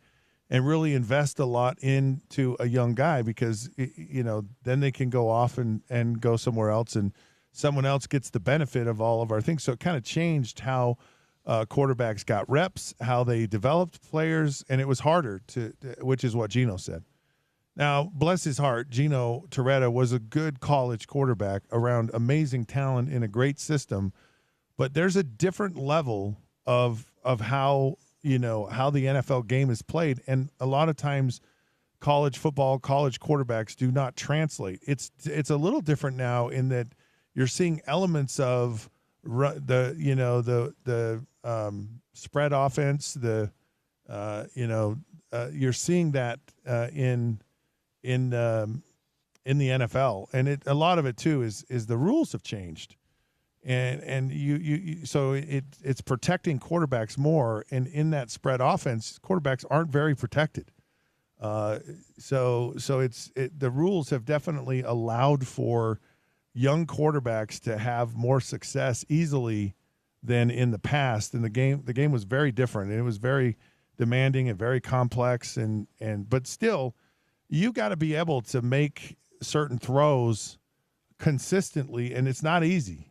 and really invest a lot into a young guy, because, then they can go off and go somewhere else, and someone else gets the benefit of all of our things. So it kind of changed how quarterbacks got reps, how they developed players, and it was harder which is what Gino said. Now, bless his heart, Gino Torretta was a good college quarterback around amazing talent in a great system, but there's a different level of how the NFL game is played, and a lot of times college football, college quarterbacks do not translate. It's a little different now in that you're seeing elements of the spread offense. You're seeing that in the NFL, and a lot of it too is the rules have changed, and so it's protecting quarterbacks more, and in that spread offense, quarterbacks aren't very protected. So the rules have definitely allowed for young quarterbacks to have more success easily than in the past. And the game was very different, and it was very demanding and very complex, but still, you got to be able to make certain throws consistently, and it's not easy.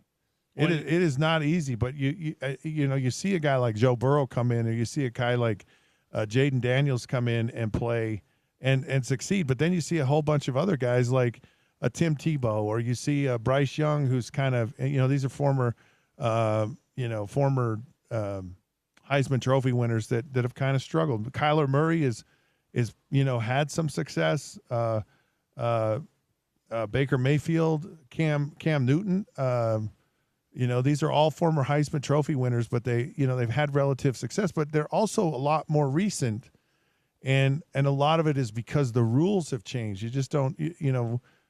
It is not easy, but you see a guy like Joe Burrow come in, or you see a guy like Jaden Daniels come in and play and succeed, but then you see a whole bunch of other guys like a Tim Tebow, or you see Bryce Young, who's kind of, these are former Heisman Trophy winners that have kind of struggled. Kyler Murray is had some success. Baker Mayfield, Cam Newton, these are all former Heisman Trophy winners, but they've had relative success, but they're also a lot more recent, and a lot of it is because the rules have changed. You just don't,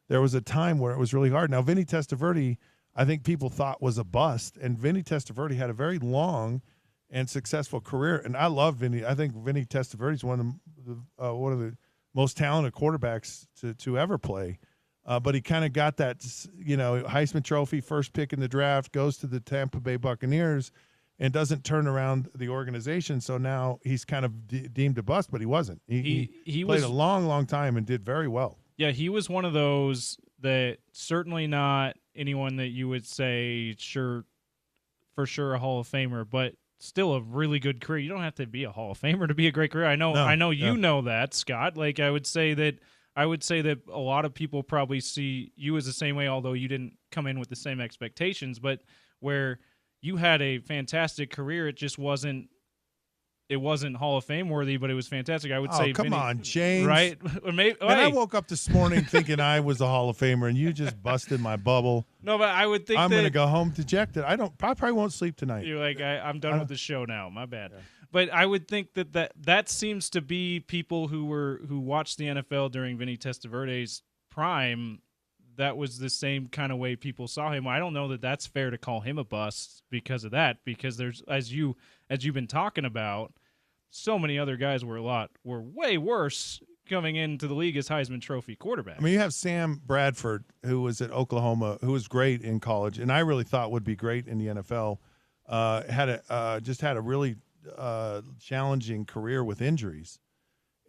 there was a time where it was really hard. Now, Vinny Testaverde, I think people thought was a bust, and Vinny Testaverde had a very long and successful career, and I love Vinny. I think Vinny Testaverde is one of the most talented quarterbacks to ever play. But he kind of got that, Heisman Trophy, first pick in the draft, goes to the Tampa Bay Buccaneers, and doesn't turn around the organization. So now he's kind of deemed a bust, but he wasn't. He played a long, long time and did very well. Yeah, he was one of those that certainly not anyone that you would say for sure a Hall of Famer, but still a really good career. You don't have to be a Hall of Famer to be a great career. I know you know that, Scott. Like I would say that a lot of people probably see you as the same way, although you didn't come in with the same expectations, but where you had a fantastic career, it just wasn't Hall of Fame worthy, but it was fantastic. I would say, come on, James. Right? And I woke up this morning thinking I was a Hall of Famer, and you just busted my bubble. No, but I would think I'm going to go home dejected. I probably won't sleep tonight. You're like, I'm done with the show now. My bad. Yeah. But I would think that seems to be people who watched the NFL during Vinny Testaverde's prime. that was the same kind of way people saw him. I don't know that that's fair to call him a bust because of that, because there's, as you've been talking about, so many other guys were way worse coming into the league as Heisman Trophy quarterbacks. I mean, you have Sam Bradford, who was at Oklahoma, who was great in college, and I really thought would be great in the NFL. Had a really challenging career with injuries,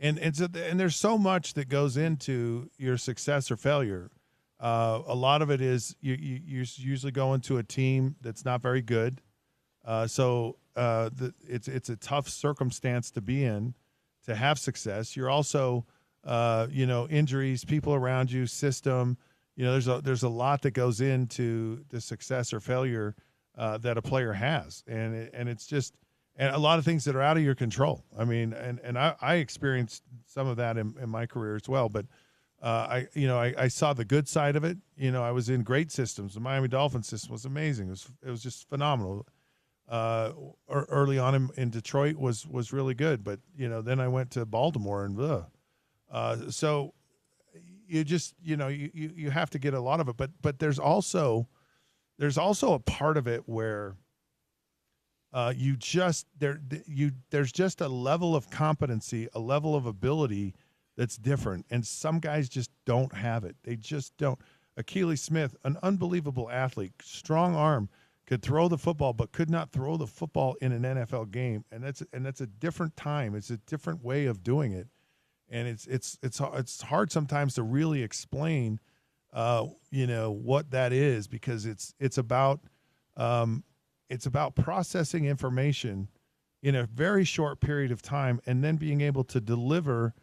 and there's so much that goes into your success or failure. A lot of it is you usually go into a team that's not very good, so it's a tough circumstance to be in to have success. You're also injuries, people around you, system. There's a lot that goes into the success or failure that a player has, and it's just, and a lot of things that are out of your control. I mean, and I experienced some of that in my career as well, but I saw the good side of it. I was in great systems. The Miami Dolphins system was amazing. It was just phenomenal. Early on in Detroit was really good, but then I went to Baltimore and so you just you have to get a lot of it, but there's also a part of it where there's just a level of competency, a level of ability that's different, and some guys just don't have it. They just don't. Akili Smith, an unbelievable athlete, strong arm, could throw the football, but could not throw the football in an NFL game, and that's a different time. It's a different way of doing it, and it's hard sometimes to really explain, what that is, because it's about processing information in a very short period of time, and then being able to deliver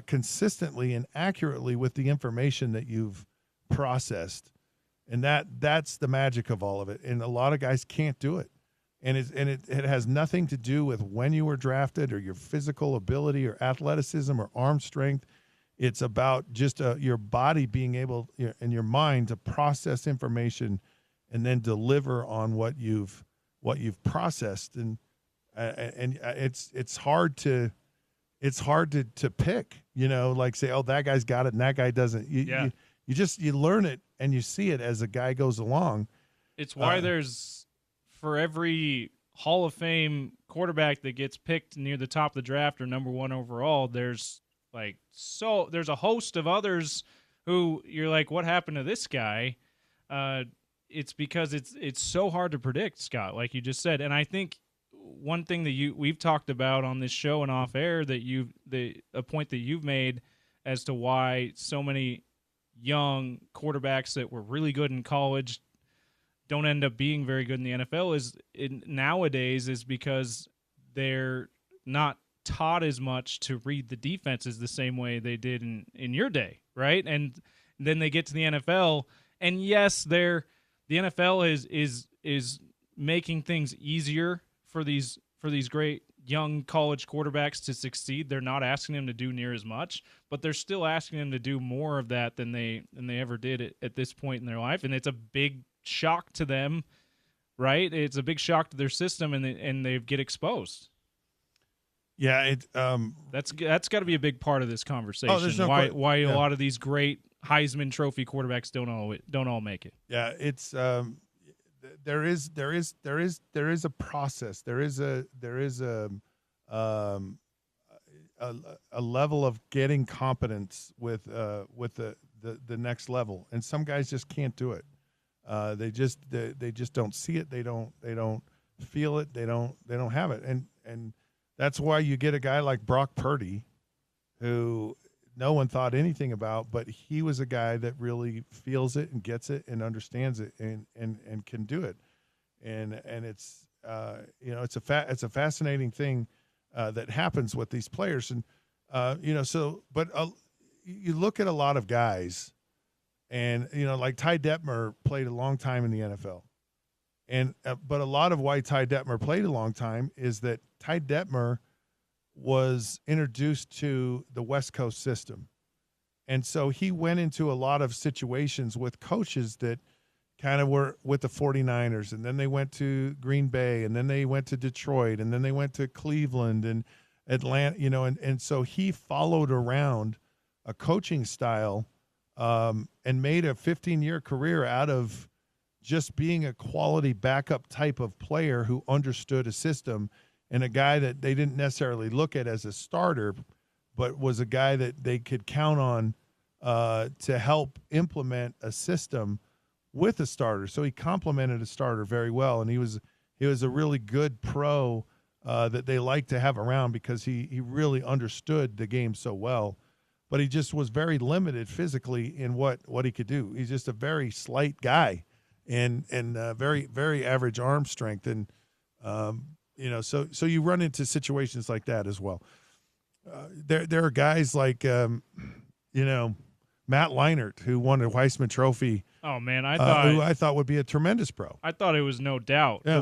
consistently and accurately with the information that you've processed. And that's the magic of all of it. And a lot of guys can't do it. And it has nothing to do with when you were drafted or your physical ability or athleticism or arm strength. It's about just your body being able, and your mind, to process information and then deliver on what you've processed. And it's hard to pick, like say, oh, that guy's got it and that guy doesn't. You learn it and you see it as a guy goes along. It's why there's, for every Hall of Fame quarterback that gets picked near the top of the draft or number one overall, there's a host of others who you're like, what happened to this guy? It's because it's so hard to predict, Scott, like you just said. And I think one thing that we've talked about on this show and off air, a point that you've made as to why so many young quarterbacks that were really good in college don't end up being very good in the NFL nowadays is because they're not taught as much to read the defenses the same way they did in your day, right? And then they get to the NFL, and yes, the NFL is making things easier for these great young college quarterbacks to succeed. They're not asking them to do near as much, but they're still asking them to do more of that than they ever did at this point in their life, and it's a big shock to them, right? It's a big shock to their system, and they get exposed. Yeah, that's got to be a big part of this conversation. Oh, there's no why a lot of these great Heisman Trophy quarterbacks don't all make it. Yeah, it's there is a process. There is a level of getting competence with the next level, and some guys just can't do it. They just don't see it. They don't feel it. They don't have it, and that's why you get a guy like Brock Purdy, who no one thought anything about, but he was a guy that really feels it and gets it and understands it and can do it. And it's it's a fascinating thing that happens with these players. And you look at a lot of guys, and like Ty Detmer played a long time in the NFL. And but a lot of why Ty Detmer played a long time is that Ty Detmer was introduced to the West Coast system. And so he went into a lot of situations with coaches that kind of were with the 49ers, and then they went to Green Bay, and then they went to Detroit, and then they went to Cleveland and Atlanta, and so he followed around a coaching style and made a 15-year career out of just being a quality backup type of player who understood a system, and a guy that they didn't necessarily look at as a starter, but was a guy that they could count on to help implement a system with a starter. So he complemented a starter very well, and he was a really good pro that they liked to have around because he really understood the game so well. But he just was very limited physically in what he could do. He's just a very slight guy, and very, very average arm strength, and so you run into situations like that as well. There are guys like Matt Leinart, who won a Heisman Trophy. Oh man, who I thought would be a tremendous pro. I thought it was no doubt. Yeah.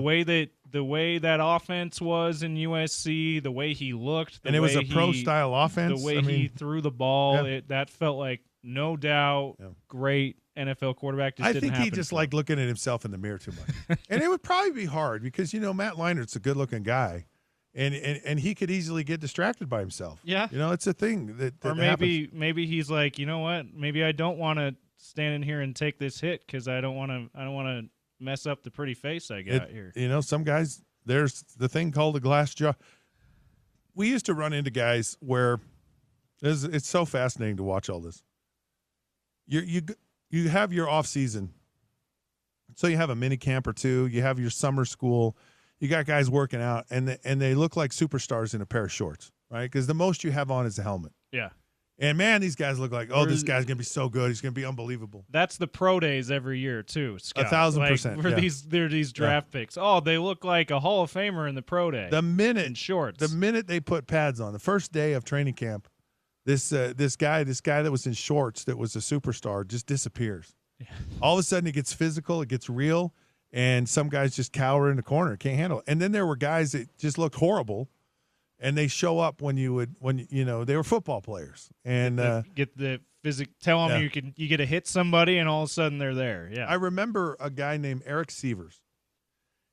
The way that offense was in USC, the way he looked, and it was a pro style offense. The way he threw the ball, that felt like no doubt great NFL quarterback. I think he just liked looking at himself in the mirror too much, and it would probably be hard because Matt Leinart's a good looking guy. And he could easily get distracted by himself. Yeah, it's a thing that or maybe he's like, you know what? Maybe I don't want to stand in here and take this hit because I don't want to mess up the pretty face I got here. Some guys, there's the thing called a glass jaw. We used to run into guys where it's so fascinating to watch all this. You have your off season, so you have a mini camp or two. You have your summer school. You got guys working out, and they look like superstars in a pair of shorts, right? Because the most you have on is a helmet. Yeah. And, man, these guys look like, this guy's going to be so good. He's going to be unbelievable. That's the pro days every year, too, Scott. 1,000%. They're these draft picks. Oh, they look like a Hall of Famer in the pro day. In shorts. The minute they put pads on, the first day of training camp, this guy that was in shorts that was a superstar just disappears. Yeah. All of a sudden, it gets physical. It gets real. And some guys just cower in the corner, can't handle it. And then there were guys that just looked horrible, and they show up when they were football players. And get the physics. Tell them you get to hit somebody, and all of a sudden they're there. Yeah, I remember a guy named Eric Sievers,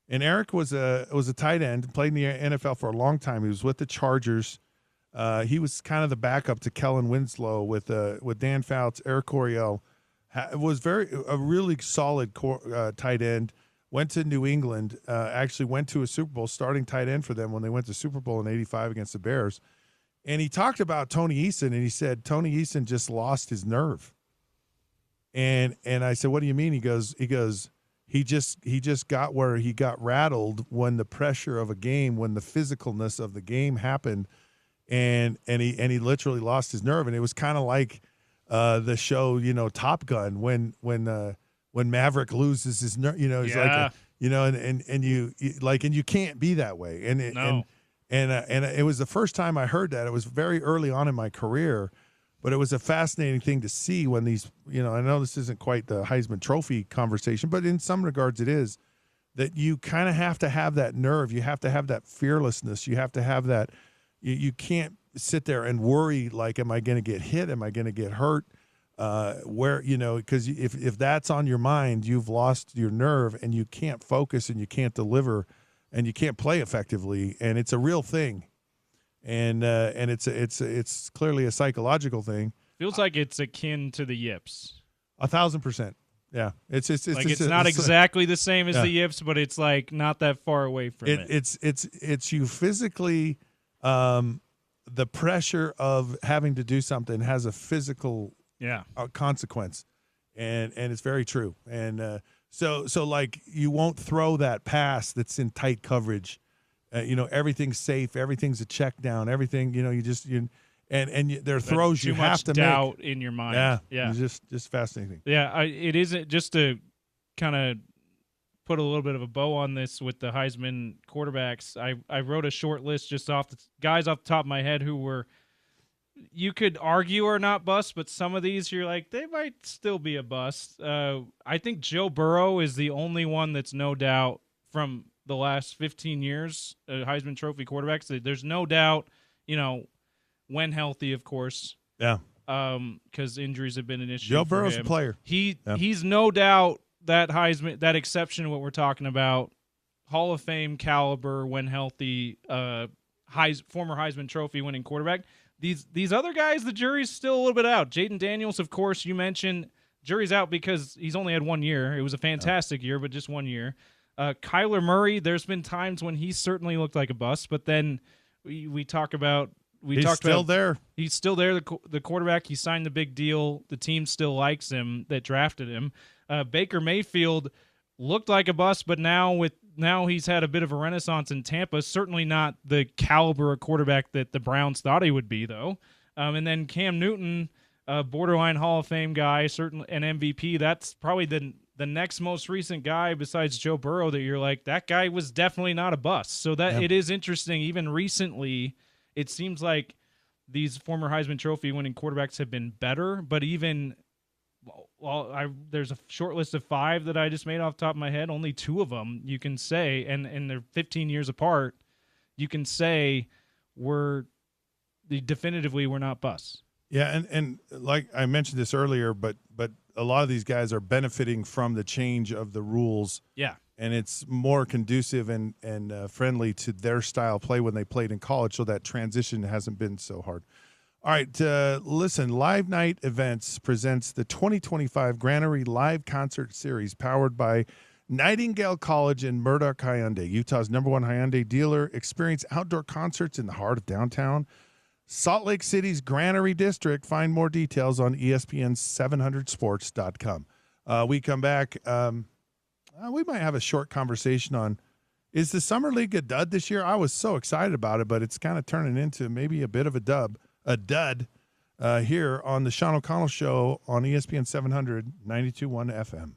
and Eric was a tight end, played in the NFL for a long time. He was with the Chargers. He was kind of the backup to Kellen Winslow with Dan Fouts, Eric Coryell. Was a really solid tight end. Went to New England, actually went to a Super Bowl, starting tight end for them when they went to Super Bowl in '85 against the Bears. And he talked about Tony Eason, and he said Tony Eason just lost his nerve. And I said, what do you mean? He goes, he just got where he got rattled when the pressure of a game, when the physicalness of the game happened, and he literally lost his nerve. And it was kind of like the show, Top Gun, when Maverick loses his nerve, he's like, and you can't be that way. And it was the first time I heard that. It was very early on in my career, but it was a fascinating thing to see when these, I know this isn't quite the Heisman Trophy conversation, but in some regards it is, that you kind of have to have that nerve. You have to have that fearlessness. You have to have that. You can't sit there and worry like, am I going to get hit? Am I going to get hurt? Because if that's on your mind, you've lost your nerve and you can't focus and you can't deliver and you can't play effectively. And it's a real thing. And it's clearly a psychological thing. Feels like it's akin to the yips. 1,000%. Yeah. It's not exactly the same as the yips, but it's like not that far away from it. It's you physically, the pressure of having to do something has a physical consequence, and it's very true. And so like you won't throw that pass that's in tight coverage. Everything's safe, everything's a check down, everything. There are throws you have to make. Too much doubt in your mind. Yeah. It's just fascinating. Yeah, it isn't just to kind of put a little bit of a bow on this with the Heisman quarterbacks. I wrote a short list just off the guys off the top of my head who were. You could argue or not bust, but some of these you're like, they might still be a bust. I think Joe Burrow is the only one that's no doubt from the last 15 years, Heisman Trophy quarterbacks. There's no doubt, when healthy, of course. Yeah. Because injuries have been an issue. Joe Burrow's a player. He's no doubt that Heisman, that exception, what we're talking about, Hall of Fame caliber when healthy, former Heisman Trophy winning quarterback. these other guys, the jury's still a little bit out. Jaden Daniels, of course, you mentioned, jury's out because he's only had 1 year. It was a fantastic year, but just 1 year. Kyler Murray, there's been times when he certainly looked like a bust, but then we talk about he's still there. He's still there. The quarterback. He signed the big deal. The team still likes him that drafted him. Baker Mayfield looked like a bust, but now he's had a bit of a renaissance in Tampa. Certainly not the caliber of quarterback that the Browns thought he would be, though. And then Cam Newton, borderline Hall of Fame guy, certainly an MVP. That's probably the next most recent guy besides Joe Burrow that you're like, that guy was definitely not a bust. So that It is interesting. Even recently, it seems like these former Heisman Trophy winning quarterbacks have been better, but even there's a short list of 5 that I just made off the top of my head. Only 2 of them you can say, and they're 15 years apart, you can say definitively we're not busts. Yeah, and like I mentioned this earlier, but a lot of these guys are benefiting from the change of the rules. Yeah. And it's more conducive and friendly to their style of play when they played in college, so that transition hasn't been so hard. All right, listen, Live Night Events presents the 2025 Granary Live Concert Series powered by Nightingale College in Murdoch Hyundai, Utah's #1 Hyundai dealer. Experience outdoor concerts in the heart of downtown Salt Lake City's Granary District. Find more details on ESPN700sports.com. We come back. We might have a short conversation on, is the Summer League a dud this year? I was so excited about it, but it's kind of turning into maybe a bit of a dud here on the Sean O'Connell Show on ESPN 700, 92.1 FM.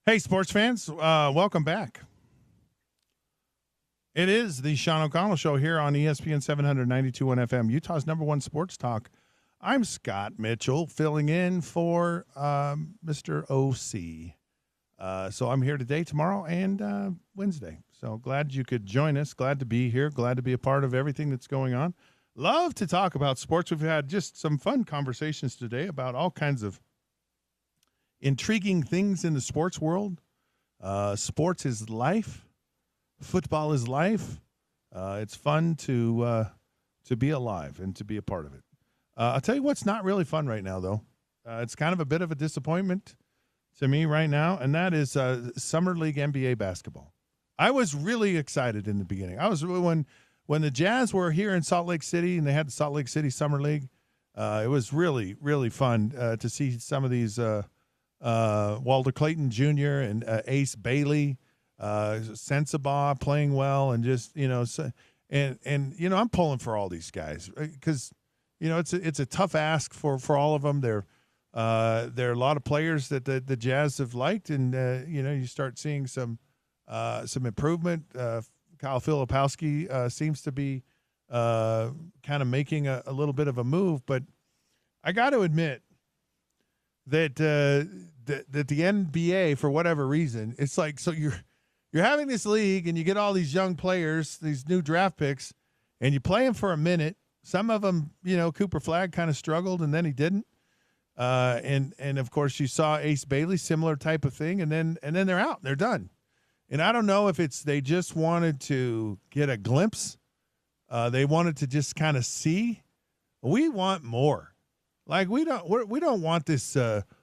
Hey, sports fans, welcome back. It is the Sean O'Connell Show here on ESPN 792.1 FM, Utah's #1 sports talk. I'm Scott Mitchell, filling in for Mr. OC. So I'm here today, tomorrow, and Wednesday. So glad you could join us. Glad to be here. Glad to be a part of everything that's going on. Love to talk about sports. We've had just some fun conversations today about all kinds of intriguing things in the sports world. Sports is life. Football is life. It's fun to be alive and to be a part of it. I'll tell you what's not really fun right now, though. It's kind of a bit of a disappointment to me right now, and that is Summer League NBA basketball. I was really excited in the beginning. I was when the Jazz were here in Salt Lake City and they had the Salt Lake City Summer League. It was really, really fun to see some of these Walter Clayton Jr. and Ace Bailey, Sensabaugh playing well, and just I'm pulling for all these guys because it's a tough ask for all of them. There are a lot of players that the Jazz have liked, and you start seeing some improvement. Kyle Filipowski seems to be kind of making a little bit of a move, but I got to admit that the NBA, for whatever reason, it's like, so you're having this league and you get all these young players, these new draft picks, and you play them for a minute. Some of them, Cooper Flagg kind of struggled and then he didn't. And of course you saw Ace Bailey, similar type of thing. And then they're out, they're done. And I don't know if they just wanted to get a glimpse. They wanted to just kind of see. We want more. Like we don't want this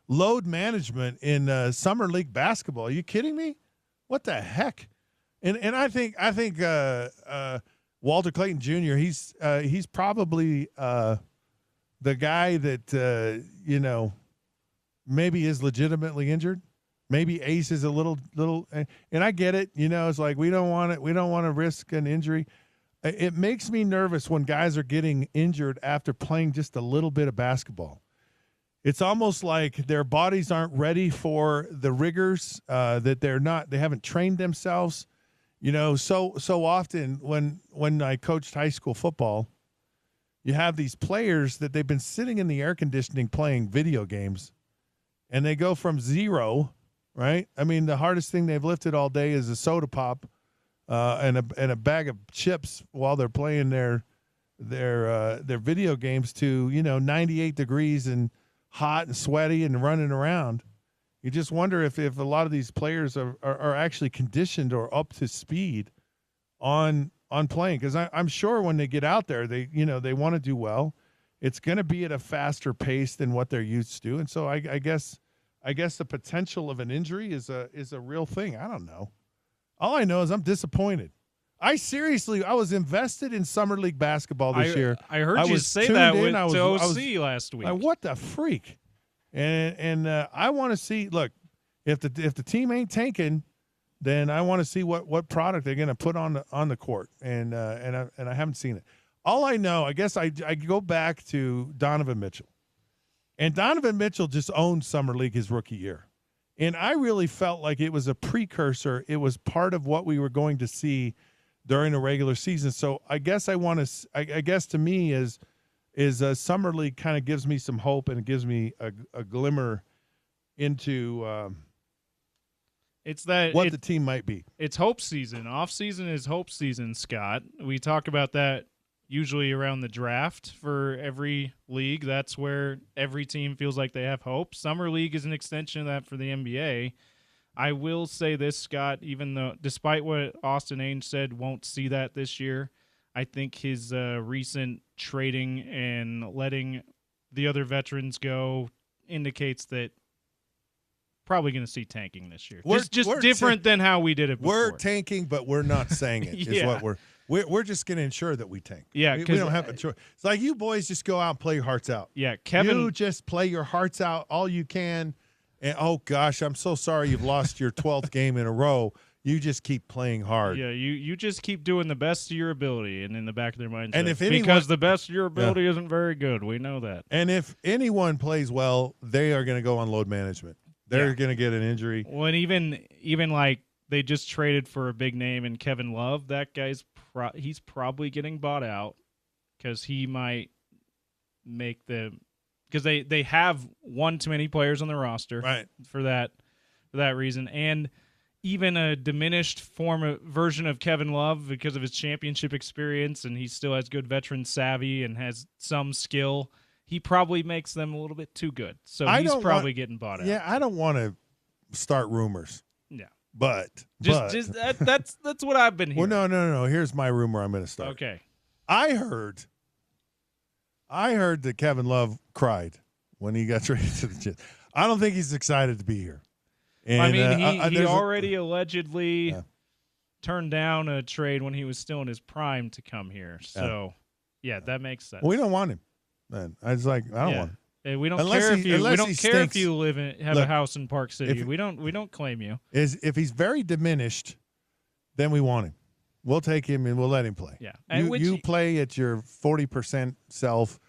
load management in summer league basketball. Are you kidding me? What the heck? And I think Walter Clayton Jr. He's probably the guy that maybe is legitimately injured. Maybe Ace is a little, and I get it. It's like we don't want it. We don't want to risk an injury. It makes me nervous when guys are getting injured after playing just a little bit of basketball. It's almost like their bodies aren't ready for the rigors, that they haven't trained themselves. So often when I coached high school football, you have these players that they've been sitting in the air conditioning playing video games, and they go from zero, right? I mean, the hardest thing they've lifted all day is a soda pop and a bag of chips while they're playing their video games to 98 degrees and hot and sweaty and running around. You just wonder if a lot of these players are actually conditioned or up to speed on playing, because I'm sure when they get out there they want to do well. It's going to be at a faster pace than what they're used to, and so I guess the potential of an injury is a real thing. I don't know. All I know is I'm disappointed. I was invested in summer league basketball this year. I heard you say that to OC last week. What the freak? And I want to see. Look, if the team ain't tanking, then I want to see what product they're going to put on the court. And I haven't seen it. All I know, I guess I go back to Donovan Mitchell, and Donovan Mitchell just owned summer league his rookie year. And I really felt like it was a precursor. It was part of what we were going to see during the regular season. So I guess I guess to me is summer league kind of gives me some hope, and it gives me a glimmer into what the team might be. It's hope season. Off season is hope season, Scott. We talk about that usually around the draft for every league. That's where every team feels like they have hope. Summer league is an extension of that for the NBA. I will say this, Scott, even though despite what Austin Ainge said, won't see that this year, I think his recent trading and letting the other veterans go indicates that probably going to see tanking this year. We're different than how we did it before. We're tanking, but we're not saying it. Yeah. Is what we're just going to ensure that we tank. Yeah, we don't have a choice. It's like you boys just go out and play your hearts out. Yeah, Kevin. You just play your hearts out all you can. And oh gosh, I'm so sorry you've lost your 12th game in a row. You just keep playing hard. Yeah, you just keep doing the best of your ability, and in the back of their minds, and because the best of your ability isn't very good, we know that. And if anyone plays well, they are going to go on load management. They're going to get an injury. Well, and even like they just traded for a big name in Kevin Love. That guy's he's probably getting bought out because he might make them because they have one too many players on the roster Right. for that reason, and even a diminished version of Kevin Love because of his championship experience, and he still has good veteran savvy and has some skill. He probably makes them a little bit too good, so he's probably getting bought out. Yeah, I don't want to start rumors. Yeah, but that's what I've been hearing. Well, no. Here's my rumor. I'm going to start. Okay, I heard that Kevin Love cried when he got traded to the Jets. I don't think he's excited to be here. And, I mean, he already allegedly turned down a trade when he was still in his prime to come here. So, yeah, that makes sense. We don't want him. Then I was like, I don't want him. Hey, we don't care if you have a house in Park City. We don't claim you. If he's very diminished, then we want him. We'll take him and we'll let him play. Yeah, you play at your 40% self,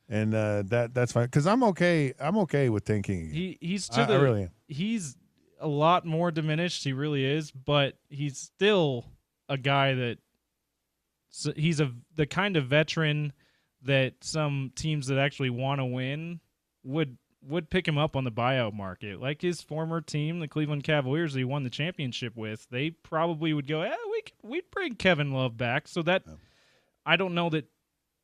and that's fine. Because I'm okay. I'm okay with thinking I really am. He's a lot more diminished. He really is, but he's still a guy that he's the kind of veteran that some teams that actually want to win would pick him up on the buyout market. Like his former team, the Cleveland Cavaliers, he won the championship with. They probably would go, we'd bring Kevin Love back. So that I don't know that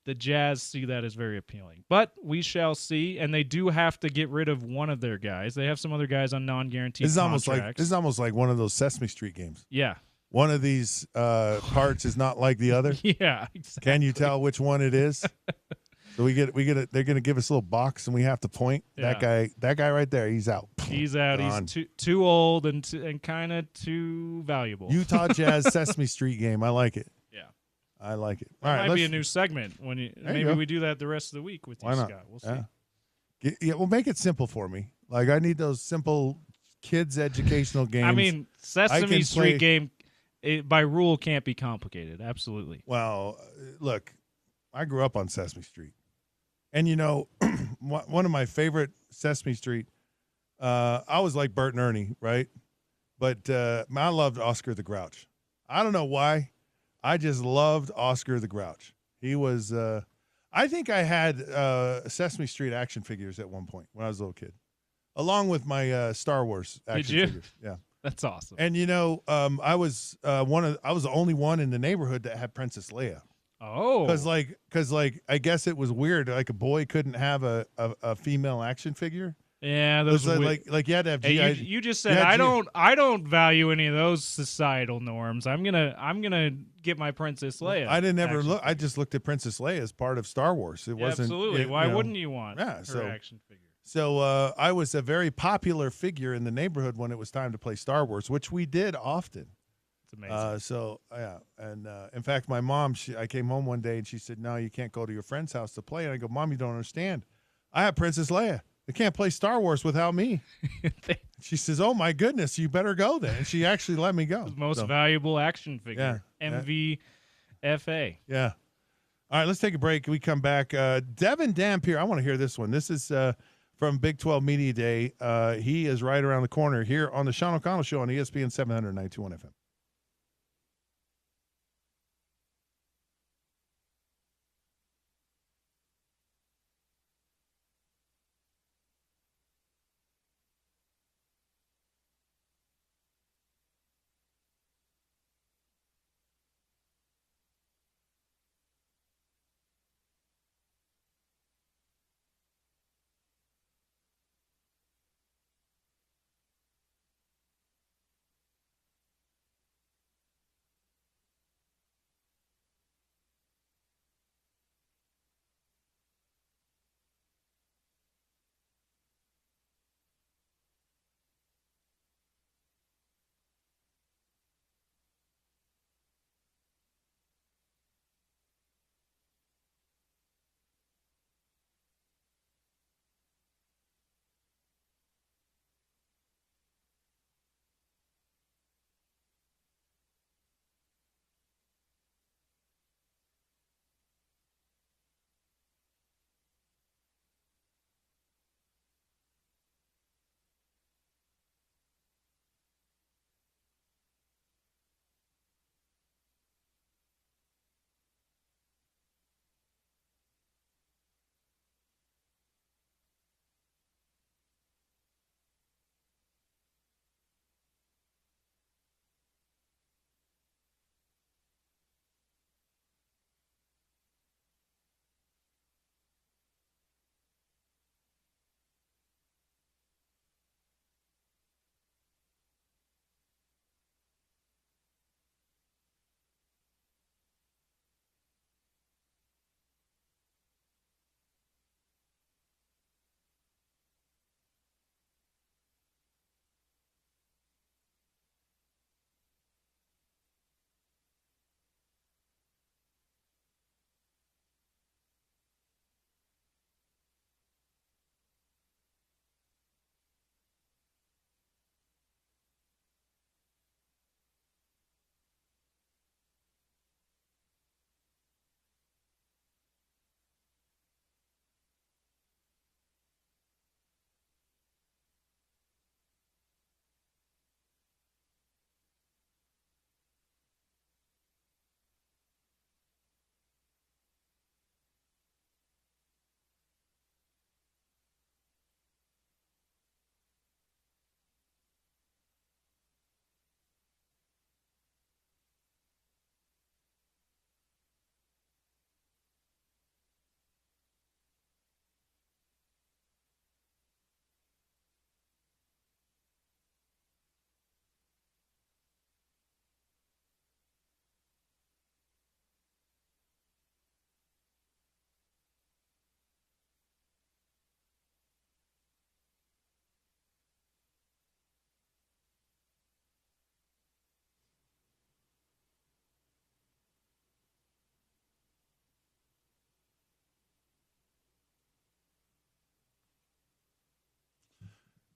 the Jazz see that as very appealing, but we shall see. And they do have to get rid of one of their guys. They have some other guys on non-guaranteed contracts. This is almost like one of those Sesame Street games. Yeah. One of these parts is not like the other. Yeah, exactly. Can you tell which one it is? So they're going to give us a little box and we have to point. Yeah. That guy right there, he's out. He's out. Gone. He's too old and kind of too valuable. Utah Jazz Sesame Street game. I like it. Yeah. I like it. That might be a new segment maybe we do that the rest of the week with you, Scott. We'll see. Yeah, well, make it simple for me. Like I need those simple kids educational games. I mean, Sesame Street game by rule can't be complicated. Absolutely. Well, look, I grew up on Sesame Street, and one of my favorite Sesame Street. I was like Bert and Ernie, right? But I loved Oscar the Grouch. I don't know why. I just loved Oscar the Grouch. He was I think I had Sesame Street action figures at one point when I was a little kid, along with my Star Wars action figures. Yeah, that's awesome. And I was the only one in the neighborhood that had Princess Leia. Oh, because I guess it was weird. Like a boy couldn't have a female action figure. Yeah, those like you had to have. Hey, you just said I don't value any of those societal norms. I'm gonna get my Princess Leia. I didn't ever look. I just looked at Princess Leia as part of Star Wars. It wasn't absolutely. Why wouldn't you want her action figure? So I was a very popular figure in the neighborhood when it was time to play Star Wars, which we did often. It's amazing. So yeah, and in fact, my mom, I came home one day and she said, "No, you can't go to your friend's house to play." And I go, "Mom, you don't understand. I have Princess Leia. They can't play Star Wars without me." She says, "Oh my goodness, you better go then." And she actually let me go. The most valuable action figure, MVFA. Yeah. All right, let's take a break. We come back. Devin Dampier, I want to hear this one. This is from Big 12 Media Day. He is right around the corner here on the Sean O'Connell Show on ESPN 700 92.1 FM.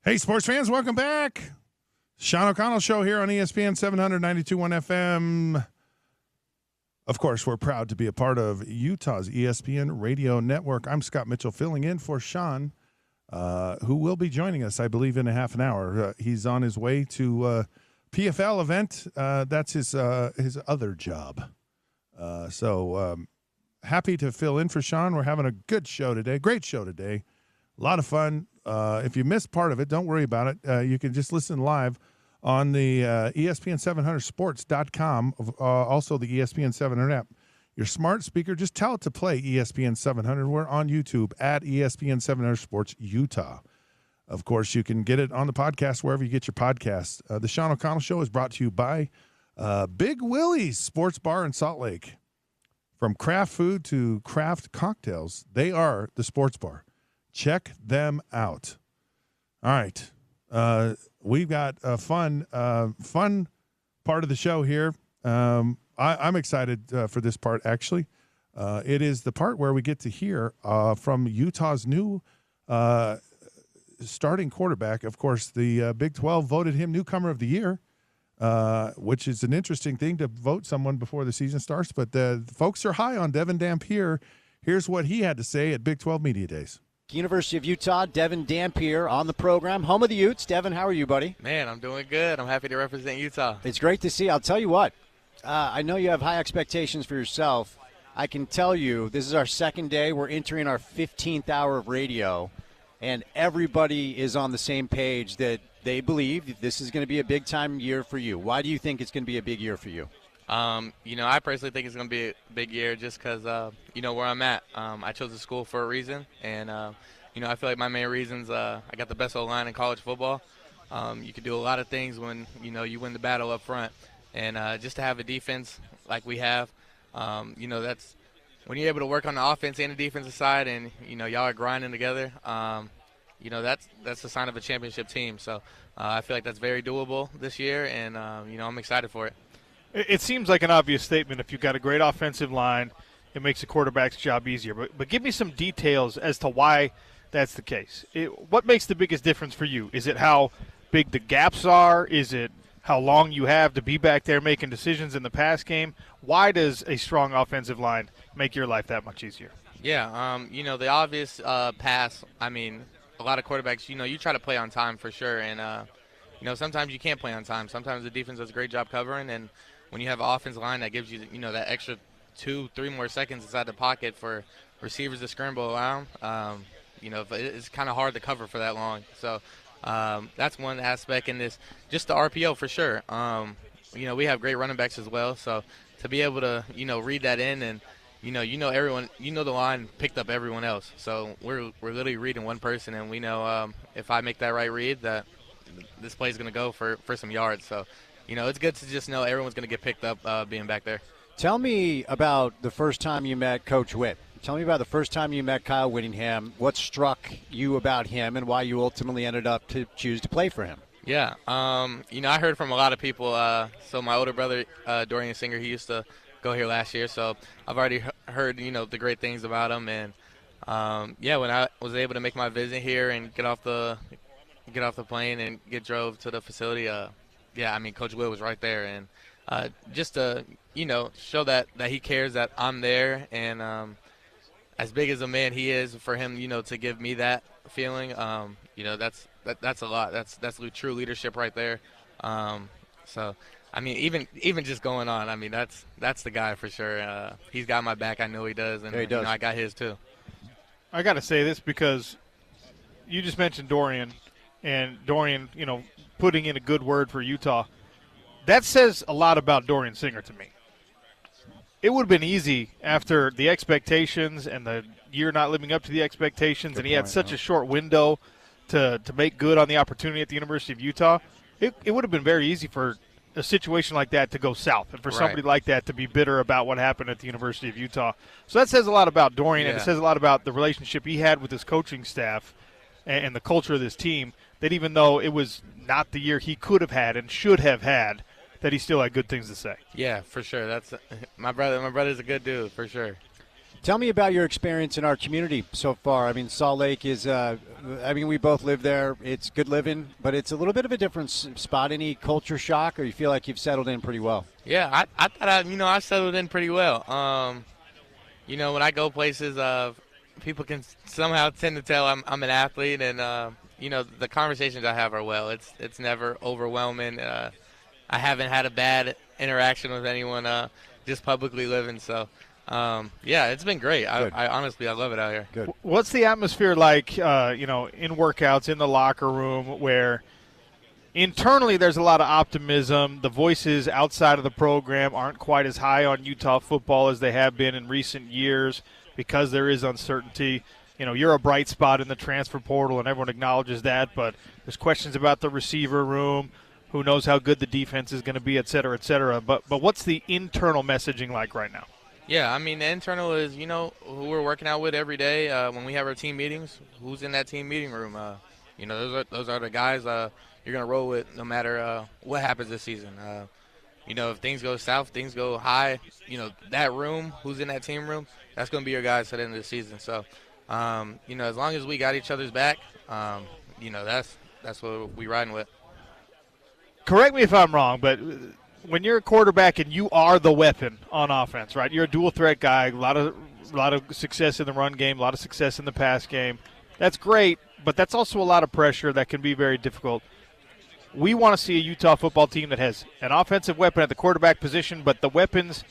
Hey, sports fans, welcome back. Sean O'Connell Show here on ESPN 792.1 FM. Of course, we're proud to be a part of Utah's ESPN radio network. I'm Scott Mitchell, filling in for Sean, who will be joining us, I believe, in a half an hour. He's on his way to PFL event. That's his other job. So happy to fill in for Sean. We're having a good show today. Great show today. A lot of fun. If you missed part of it, don't worry about it. You can just listen live on the ESPN700sports.com, also the ESPN 700 app. Your smart speaker, just tell it to play ESPN 700. We're on YouTube at ESPN 700 Sports Utah. Of course, you can get it on the podcast wherever you get your podcasts. The Sean O'Connell Show is brought to you by Big Willie's Sports Bar in Salt Lake. From craft food to craft cocktails, they are the sports bar. Check them out. All right. We've got a fun part of the show here. I'm excited for this part, actually. It is the part where we get to hear from Utah's new starting quarterback. Of course, the Big 12 voted him newcomer of the year, which is an interesting thing to vote someone before the season starts. But the folks are high on Devin Dampier. Here's what he had to say at Big 12 Media Days. University of Utah, Devin Dampier on the program. Home of the Utes. Devin, how are you, buddy? Man, I'm doing good. I'm happy to represent Utah. It's great to see. I'll tell you what. I know you have high expectations for yourself. I can tell you this is our second day. We're entering our 15th hour of radio, and everybody is on the same page that they believe this is going to be a big-time year for you. Why do you think it's going to be a big year for you? I personally think it's going to be a big year just because, where I'm at. I chose the school for a reason, and, I feel like my main reasons, I got the best O-line in college football. You can do a lot of things when, you win the battle up front. And just to have a defense like we have, that's when you're able to work on the offense and the defensive side and, y'all are grinding together, that's the sign of a championship team. So I feel like that's very doable this year, and, I'm excited for it. It seems like an obvious statement. If you've got a great offensive line, it makes the quarterback's job easier. But give me some details as to why that's the case. What makes the biggest difference for you? Is it how big the gaps are? Is it how long you have to be back there making decisions in the pass game? Why does a strong offensive line make your life that much easier? Yeah, the obvious pass, a lot of quarterbacks, you try to play on time for sure. And, sometimes you can't play on time. Sometimes the defense does a great job covering, and when you have an offensive line that gives you, that extra 2-3 more seconds inside the pocket for receivers to scramble around, it's kind of hard to cover for that long. So that's one aspect in this. Just the RPO for sure. We have great running backs as well. So to be able to, read that in and, everyone, the line picked up everyone else. So we're literally reading one person, and we know if I make that right read that this play is going to go for some yards. So, it's good to just know everyone's going to get picked up being back there. Tell me about the first time you met Coach Witt. Tell me about the first time you met Kyle Whittingham. What struck you about him and why you ultimately ended up to choose to play for him? Yeah, I heard from a lot of people. So my older brother, Dorian Singer, he used to go here last year. So I've already heard, the great things about him. And, when I was able to make my visit here and get off the plane and get drove to the facility, Coach Will was right there. And just to, show that he cares that I'm there. And as big as a man he is, for him, to give me that feeling, that's a lot. That's true leadership right there. Even just going on, that's the guy for sure. He's got my back. I know he does. And yeah, he does. I got his too. I got to say this because you just mentioned Dorian, and Dorian, putting in a good word for Utah. That says a lot about Dorian Singer to me. It would have been easy after the expectations and the year not living up to the expectations, and he had such a short window to make good on the opportunity at the University of Utah. It would have been very easy for a situation like that to go south and for somebody like that to be bitter about what happened at the University of Utah. So that says a lot about Dorian, and it says a lot about the relationship he had with his coaching staff and the culture of this team, that even though it was not the year he could have had and should have had, that he still had good things to say. Yeah, for sure. That's my brother. My brother's a good dude, for sure. Tell me about your experience in our community so far. I mean, Salt Lake is, we both live there. It's good living, but it's a little bit of a different spot. Any culture shock, or you feel like you've settled in pretty well? Yeah, I thought I settled in pretty well. When I go places, people can somehow tend to tell I'm an athlete, and the conversations I have are it's never overwhelming. I haven't had a bad interaction with anyone just publicly living, so. It's been great. I honestly love it out here. Good. What's the atmosphere like, in workouts, in the locker room, where internally there's a lot of optimism? The voices outside of the program aren't quite as high on Utah football as they have been in recent years because there is uncertainty. You're a bright spot in the transfer portal, and everyone acknowledges that, but there's questions about the receiver room. Who knows how good the defense is going to be, et cetera, et cetera. But what's the internal messaging like right now? Yeah, the internal is, who we're working out with every day when we have our team meetings, who's in that team meeting room. Those are the guys you're going to roll with no matter what happens this season. If things go south, things go high, that room, who's in that team room, that's going to be your guys at the end of the season. So, as long as we got each other's back, that's what we riding with. Correct me if I'm wrong, but when you're a quarterback and you are the weapon on offense, right? You're a dual threat guy, a lot of success in the run game, a lot of success in the pass game. That's great, but that's also a lot of pressure that can be very difficult. We want to see a Utah football team that has an offensive weapon at the quarterback position, but the weapons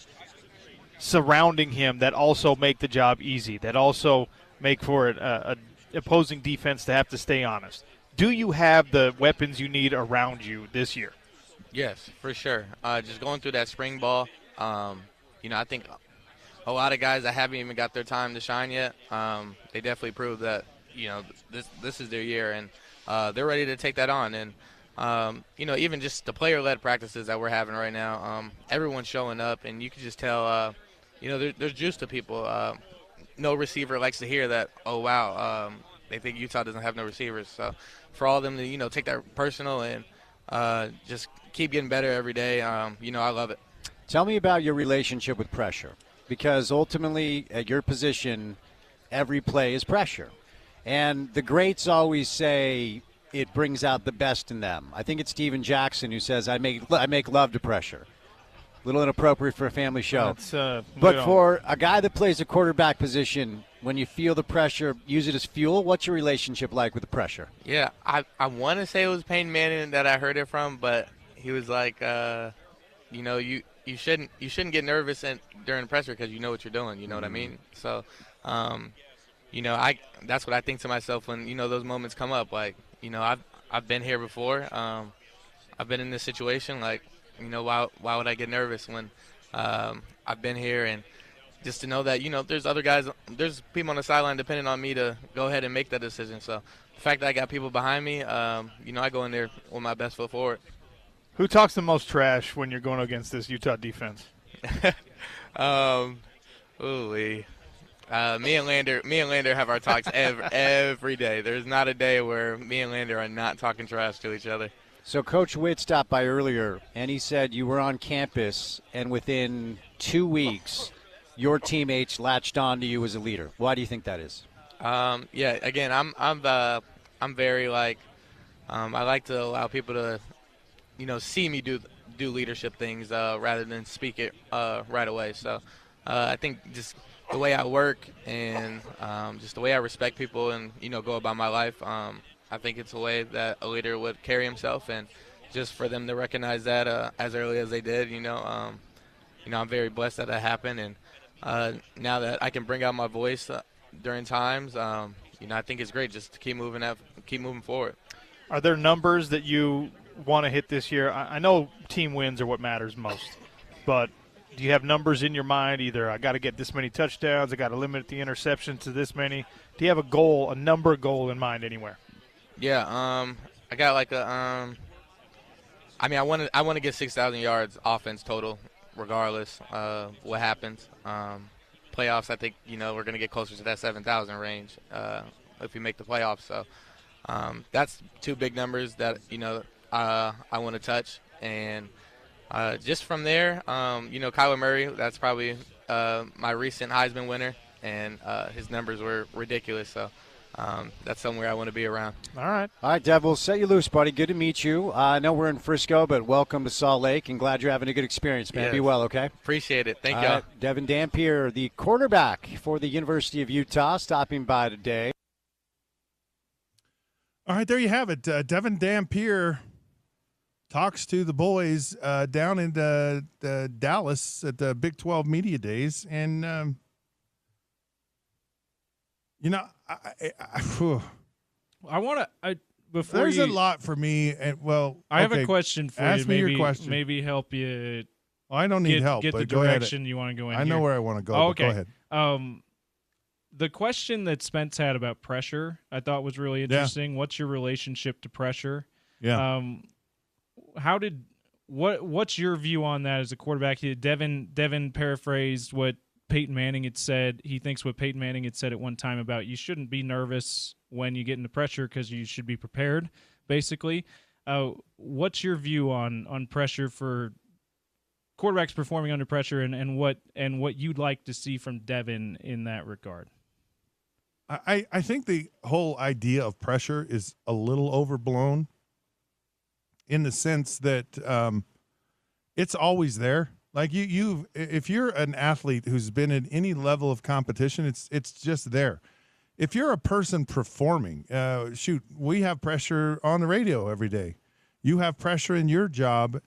surrounding him that also make the job easy, that also make for a opposing defense to have to stay honest. Do you have the weapons you need around you this year? Yes, for sure. Just going through that spring ball, I think a lot of guys that haven't even got their time to shine yet, they definitely proved that, this is their year, and they're ready to take that on. And, even just the player-led practices that we're having right now, everyone's showing up, and you can just tell, there's juice to people. No receiver likes to hear that, oh, wow, they think Utah doesn't have no receivers. So for all of them to, take that personal and just keep getting better every day. I love it. Tell me about your relationship with pressure, because ultimately at your position, every play is pressure. And the greats always say it brings out the best in them. I think it's Steven Jackson who says, I make love to pressure. A little inappropriate for a family show. But for a guy that plays a quarterback position, when you feel the pressure, use it as fuel. What's your relationship like with the pressure? Yeah, I want to say it was Peyton Manning that I heard it from, but he was like, you shouldn't get nervous during pressure because you know what you're doing. You know what I mean? So, that's what I think to myself when those moments come up. Like, I've been here before. I've been in this situation. Like, why would I get nervous when I've been here? And just to know that, there's other guys, there's people on the sideline depending on me to go ahead and make that decision. So the fact that I got people behind me, I go in there with my best foot forward. Who talks the most trash when you're going against this Utah defense? Me and Lander have our talks every day. There's not a day where me and Lander are not talking trash to each other. So Coach Witt stopped by earlier, and he said you were on campus, and within 2 weeks, your teammates latched on to you as a leader. Why do you think that is? Again, I'm very I like to allow people to, see me do leadership things rather than speak it right away. So I think just the way I work and just the way I respect people and go about my life. I think it's a way that a leader would carry himself, and just for them to recognize that as early as they did, I'm very blessed that happened, and now that I can bring out my voice during times, I think it's great just to keep moving forward. Are there numbers that you want to hit this year? I know team wins are what matters most, but do you have numbers in your mind? Either I got to get this many touchdowns, I got to limit the interceptions to this many. Do you have a number goal in mind anywhere? Yeah, I got I want to get 6,000 yards offense total, regardless of what happens. Playoffs, I think we're going to get closer to that 7,000 range if we make the playoffs. So that's two big numbers that I want to touch, and just from there, Kyler Murray, that's probably my recent Heisman winner. and his numbers were ridiculous. So that's somewhere I want to be around. All right. All right, Dev, we'll set you loose, buddy. Good to meet you. I know we're in Frisco, but welcome to Salt Lake, and glad you're having a good experience, man. Yes. Be well, okay? Appreciate it. Thank y'all. Devin Dampier, the quarterback for the University of Utah, stopping by today. All right, there you have it. Devin Dampier talks to the boys down in Dallas at the Big 12 Media Days. And, I want to before there's you, a lot for me. And I have a question for ask you. me Maybe, your question. Maybe help you. I don't need help. Get but the go ahead. direction you want to go in. I know here. where I want to go. Oh, but okay. Go ahead. The question that Spence had about pressure, I thought was really interesting. What's your relationship to pressure? Yeah. What's your view on that as a quarterback? Devin paraphrased what Peyton Manning had said. He thinks what Peyton Manning had said at one time about you shouldn't be nervous when you get into pressure because you should be prepared, basically. What's your view on pressure for quarterbacks performing under pressure and what you'd like to see from Devin in that regard? I think the whole idea of pressure is a little overblown in the sense that it's always there. Like if you're an athlete who's been in any level of competition, it's just there. If you're a person performing, we have pressure on the radio every day. You have pressure in your job.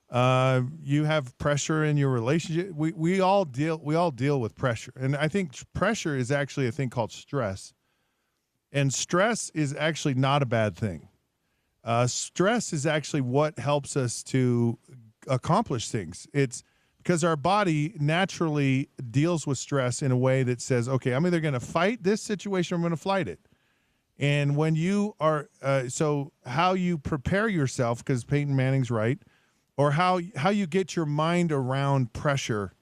You have pressure in your relationship. We all deal with pressure. And I think pressure is actually a thing called stress. And stress is actually not a bad thing. Stress is actually what helps us to accomplish things. It's because our body naturally deals with stress in a way that says, okay, I'm either going to fight this situation or I'm going to flight it. And when you are, so how you prepare yourself, because Peyton Manning's right, or how you get your mind around pressure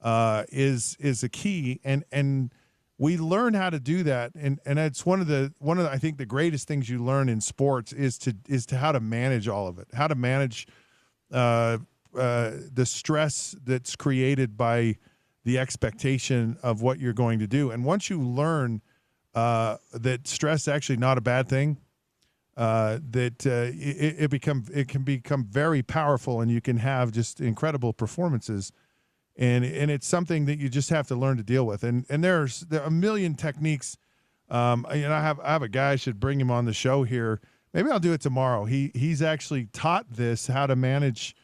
is a key, and we learn how to do that, and it's one of the I think the greatest things you learn in sports is to how to manage all of it, how to manage the stress that's created by the expectation of what you're going to do, and once you learn that stress is actually not a bad thing. It can become very powerful, and you can have just incredible performances, and it's something that you just have to learn to deal with. And there are a million techniques. I have a guy, I should bring him on the show here. Maybe I'll do it tomorrow. He's actually taught this, how to manage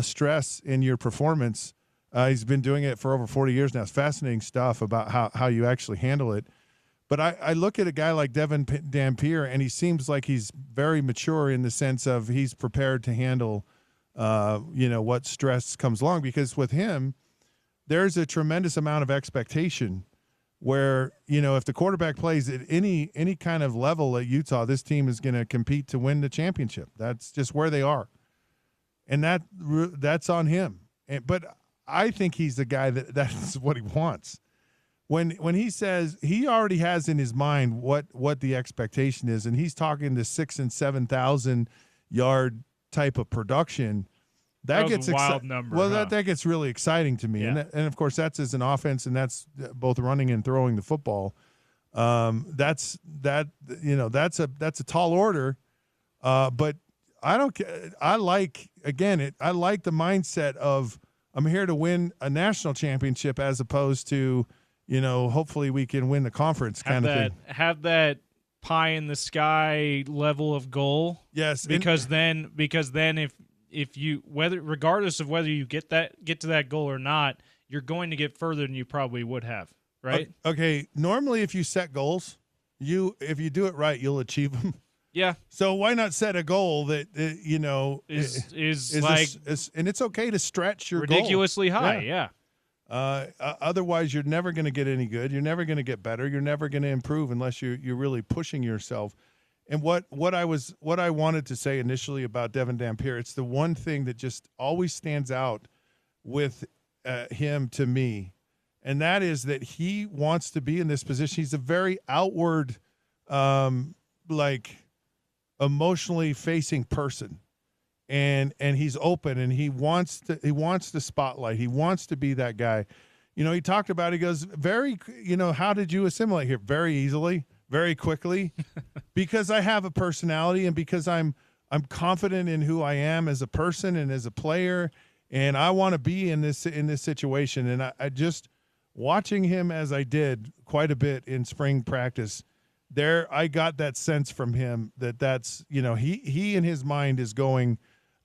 stress in your performance. He's been doing it for over 40 years now. It's fascinating stuff about how you actually handle it. But I look at a guy like Devin Dampier, and he seems like he's very mature in the sense of he's prepared to handle, what stress comes along. Because with him, there's a tremendous amount of expectation where, if the quarterback plays at any kind of level at Utah, this team is going to compete to win the championship. That's just where they are. And that's on him. But I think he's the guy that's what he wants. When he says he already has in his mind what the expectation is, and he's talking the 6,000 and 7,000 yard type of production, that gets a wild number. Well, that gets really exciting to me, yeah. and of course that's as an offense, and that's both running and throwing the football. That's a tall order, but I don't. I like the mindset of I'm here to win a national championship as opposed to, hopefully we can win the conference kind of thing. Have that pie in the sky level of goal. Yes, because then if you regardless of whether you get to that goal or not, you're going to get further than you probably would have, right? Okay. Normally, if you set goals, if you do it right, you'll achieve them. Yeah. So why not set a goal that is and it's okay to stretch your ridiculously goal. high. Yeah. Otherwise, you're never going to get any good. You're never going to get better. You're never going to improve unless you're really pushing yourself. And what I wanted to say initially about Devin Dampier, it's the one thing that just always stands out with him to me, and that is that he wants to be in this position. He's a very outward, emotionally facing person. And he's open, and he wants the spotlight. He wants to be that guy. he talked about, he goes, how did you assimilate here? Very easily, very quickly, because I have a personality and because I'm confident in who I am as a person and as a player, and I want to be in this situation. And I just watching him as I did quite a bit in spring practice, I got that sense from him that's he in his mind is going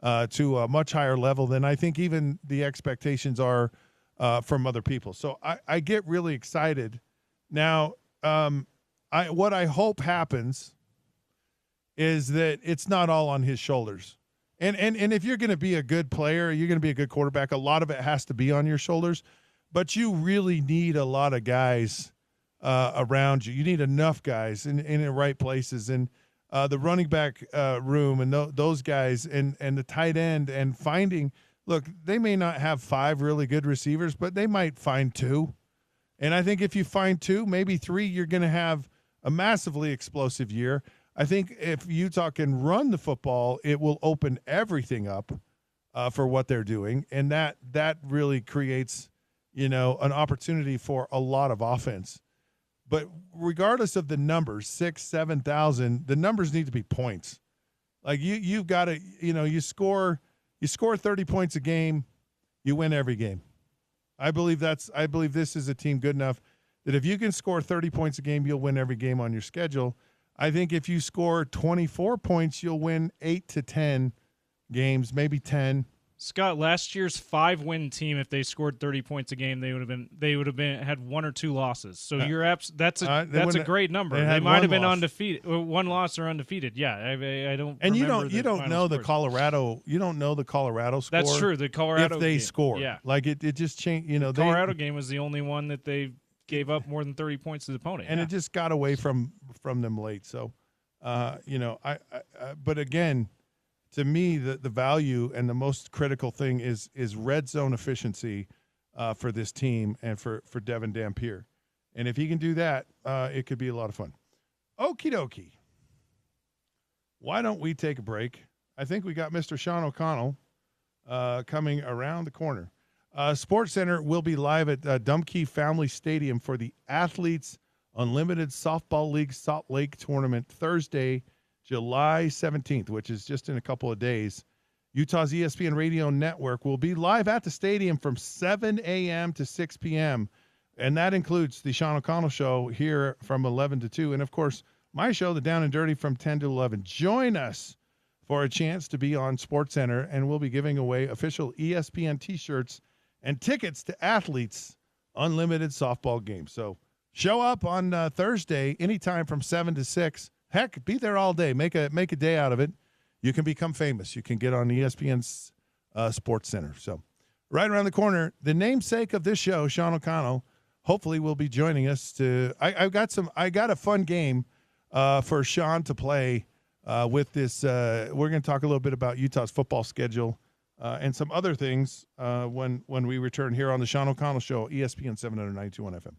to a much higher level than I think even the expectations are from other people. So I get really excited. Now, what I hope happens is that it's not all on his shoulders. And if you're going to be a good player, you're going to be a good quarterback, a lot of it has to be on your shoulders. But you really need a lot of guys around you. You need enough guys in the right places. And the running back room and those guys and the tight end and finding – look, they may not have 5 really good receivers, but they might find 2. And I think if you find 2, maybe 3, you're going to have a massively explosive year. I think if Utah can run the football, it will open everything up for what they're doing. And that really creates, an opportunity for a lot of offense. But regardless of the numbers, 6,000, 7,000, the numbers need to be points. Like you've got to, you score 30 points a game, you win every game. I believe this is a team good enough that if you can score 30 points a game, you'll win every game on your schedule. I think if you score 24 points, you'll win 8 to 10 games, maybe 10. Scott, last year's 5-win team, if they scored 30 points a game, they would have had 1 or 2 losses. So that's a great number. They might have been undefeated, 1 loss or undefeated. Yeah, I don't. And you don't know the Colorado. You don't know the Colorado score. That's true. The Colorado if they game. score, yeah, like it just changed. The Colorado game was the only one that they gave up more than 30 points to the opponent, and it just got away from them late. So, but again. To me, the value and the most critical thing is red zone efficiency for this team and for Devin Dampier. And if he can do that, it could be a lot of fun. Okie dokie. Why don't we take a break? I think we got Mr. Sean O'Connell coming around the corner. Sports Center will be live at Dumke Family Stadium for the Athletes Unlimited Softball League Salt Lake Tournament Thursday, July 17th, which is just in a couple of days. Utah's ESPN Radio Network will be live at the stadium from 7 a.m. to 6 p.m., and that includes the Sean O'Connell Show here from 11 to 2, and, of course, my show, The Down and Dirty, from 10 to 11. Join us for a chance to be on SportsCenter, and we'll be giving away official ESPN T-shirts and tickets to Athletes Unlimited Softball games. So show up on Thursday anytime from 7 to 6. Heck, be there all day. Make a day out of it. You can become famous. You can get on ESPN's Sports Center. So right around the corner, the namesake of this show, Sean O'Connell, hopefully will be joining us to I got a fun game for Sean to play with this. We're going to talk a little bit about Utah's football schedule and some other things when we return here on the Sean O'Connell Show, ESPN 792 FM.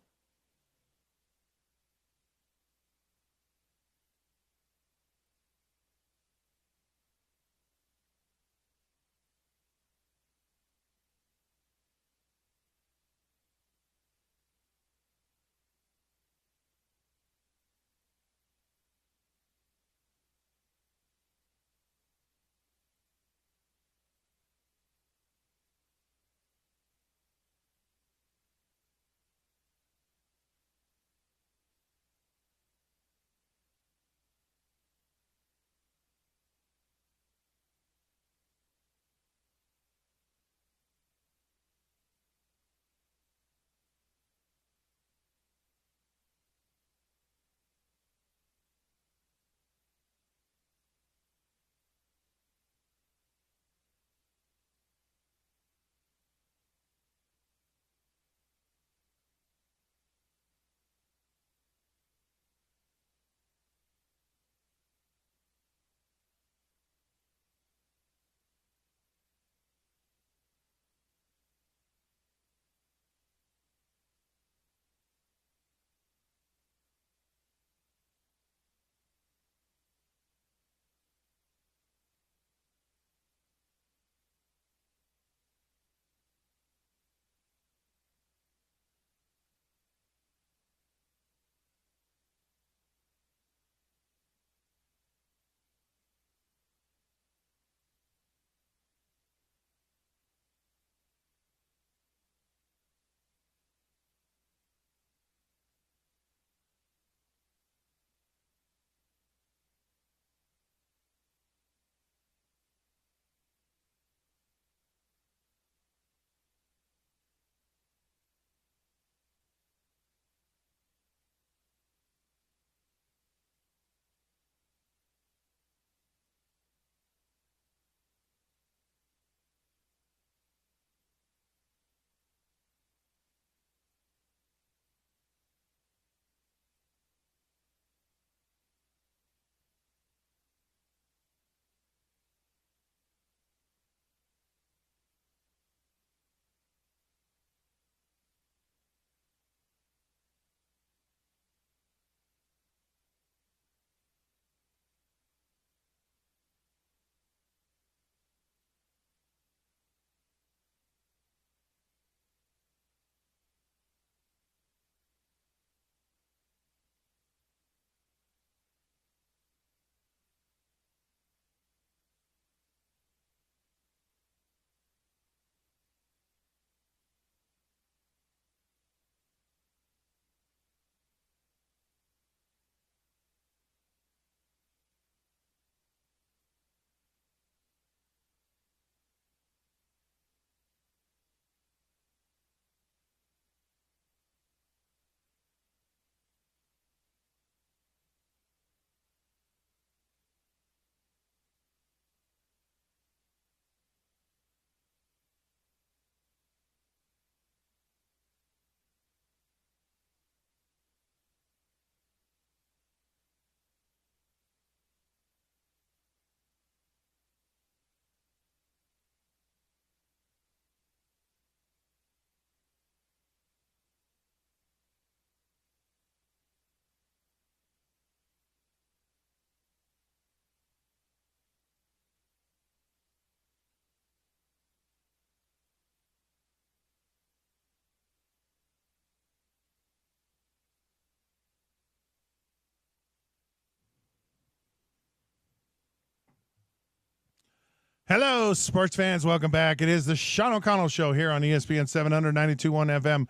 Hello, sports fans. Welcome back. It is the Sean O'Connell Show here on ESPN 792.1 FM.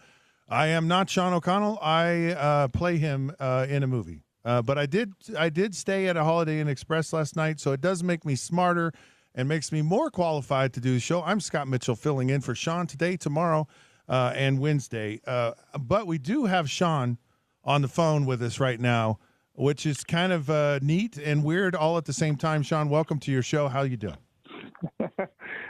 I am not Sean O'Connell. I play him in a movie. But I did stay at a Holiday Inn Express last night, so it does make me smarter and makes me more qualified to do the show. I'm Scott Mitchell filling in for Sean today, tomorrow, and Wednesday. But we do have Sean on the phone with us right now, which is kind of neat and weird all at the same time. Sean, welcome to your show. How you doing?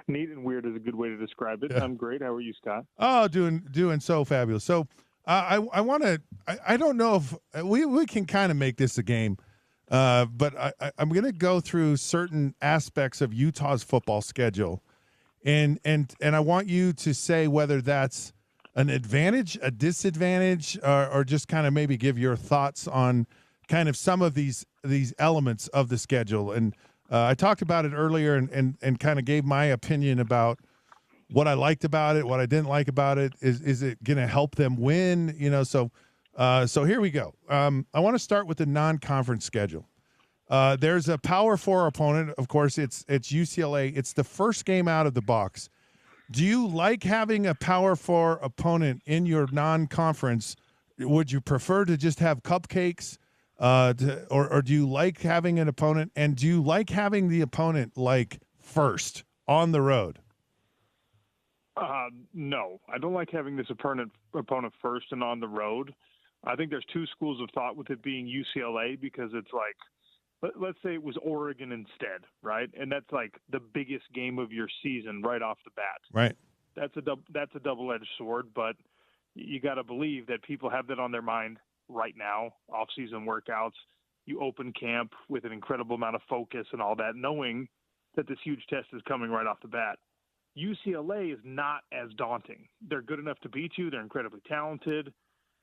Neat and weird is a good way to describe it. Yeah. I'm great. How are you, Scott? Oh, doing so fabulous. So I want to. I don't know if we can kind of make this a game, but I'm going to go through certain aspects of Utah's football schedule, and I want you to say whether that's an advantage, a disadvantage, or just kind of maybe give your thoughts on kind of some of these elements of the schedule. And I talked about it earlier and kind of gave my opinion about what I liked about it, what I didn't like about it. Is it going to help them win? So here we go. I want to start with the non-conference schedule. There's a Power 4 opponent. Of course, it's UCLA. It's the first game out of the box. Do you like having a Power 4 opponent in your non-conference? Would you prefer to just have cupcakes? Or do you like having an opponent, and do you like having the opponent like first on the road? No, I don't like having this opponent first and on the road. I think there's two schools of thought with it being UCLA, because it's like, let's say it was Oregon instead, right? And that's like the biggest game of your season right off the bat. Right. That's a double-edged sword, but you got to believe that people have that on their mind right now. Off-season workouts, you open camp with an incredible amount of focus and all that, knowing that this huge test is coming right off the bat. UCLA is not as daunting. They're good enough to beat you. They're incredibly talented,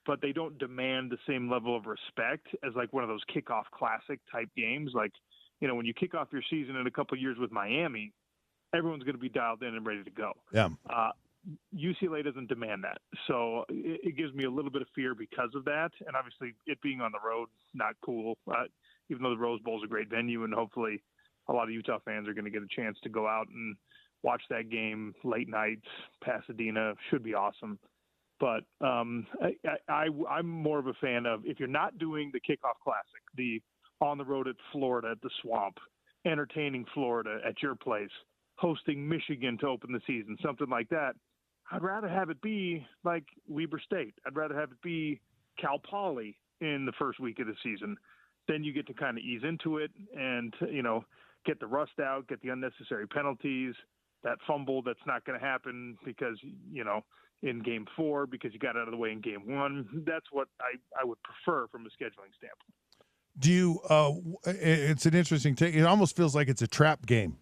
but they don't demand the same level of respect as like one of those kickoff classic type games. Like, when you kick off your season in a couple of years with Miami, everyone's going to be dialed in and ready to go. Yeah. UCLA doesn't demand that. So it gives me a little bit of fear because of that. And obviously it being on the road, not cool, even though the Rose Bowl is a great venue, and hopefully a lot of Utah fans are going to get a chance to go out and watch that game late nights. Pasadena should be awesome. But I'm more of a fan of, if you're not doing the kickoff classic, the on the road at Florida at the Swamp, entertaining Florida at your place, hosting Michigan to open the season, something like that, I'd rather have it be like Weber State. I'd rather have it be Cal Poly in the first week of the season. Then you get to kind of ease into it and, get the rust out, get the unnecessary penalties, that fumble that's not going to happen because, in game 4, because you got out of the way in game 1. That's what I would prefer from a scheduling standpoint. Do you it's an interesting take. It almost feels like it's a trap game.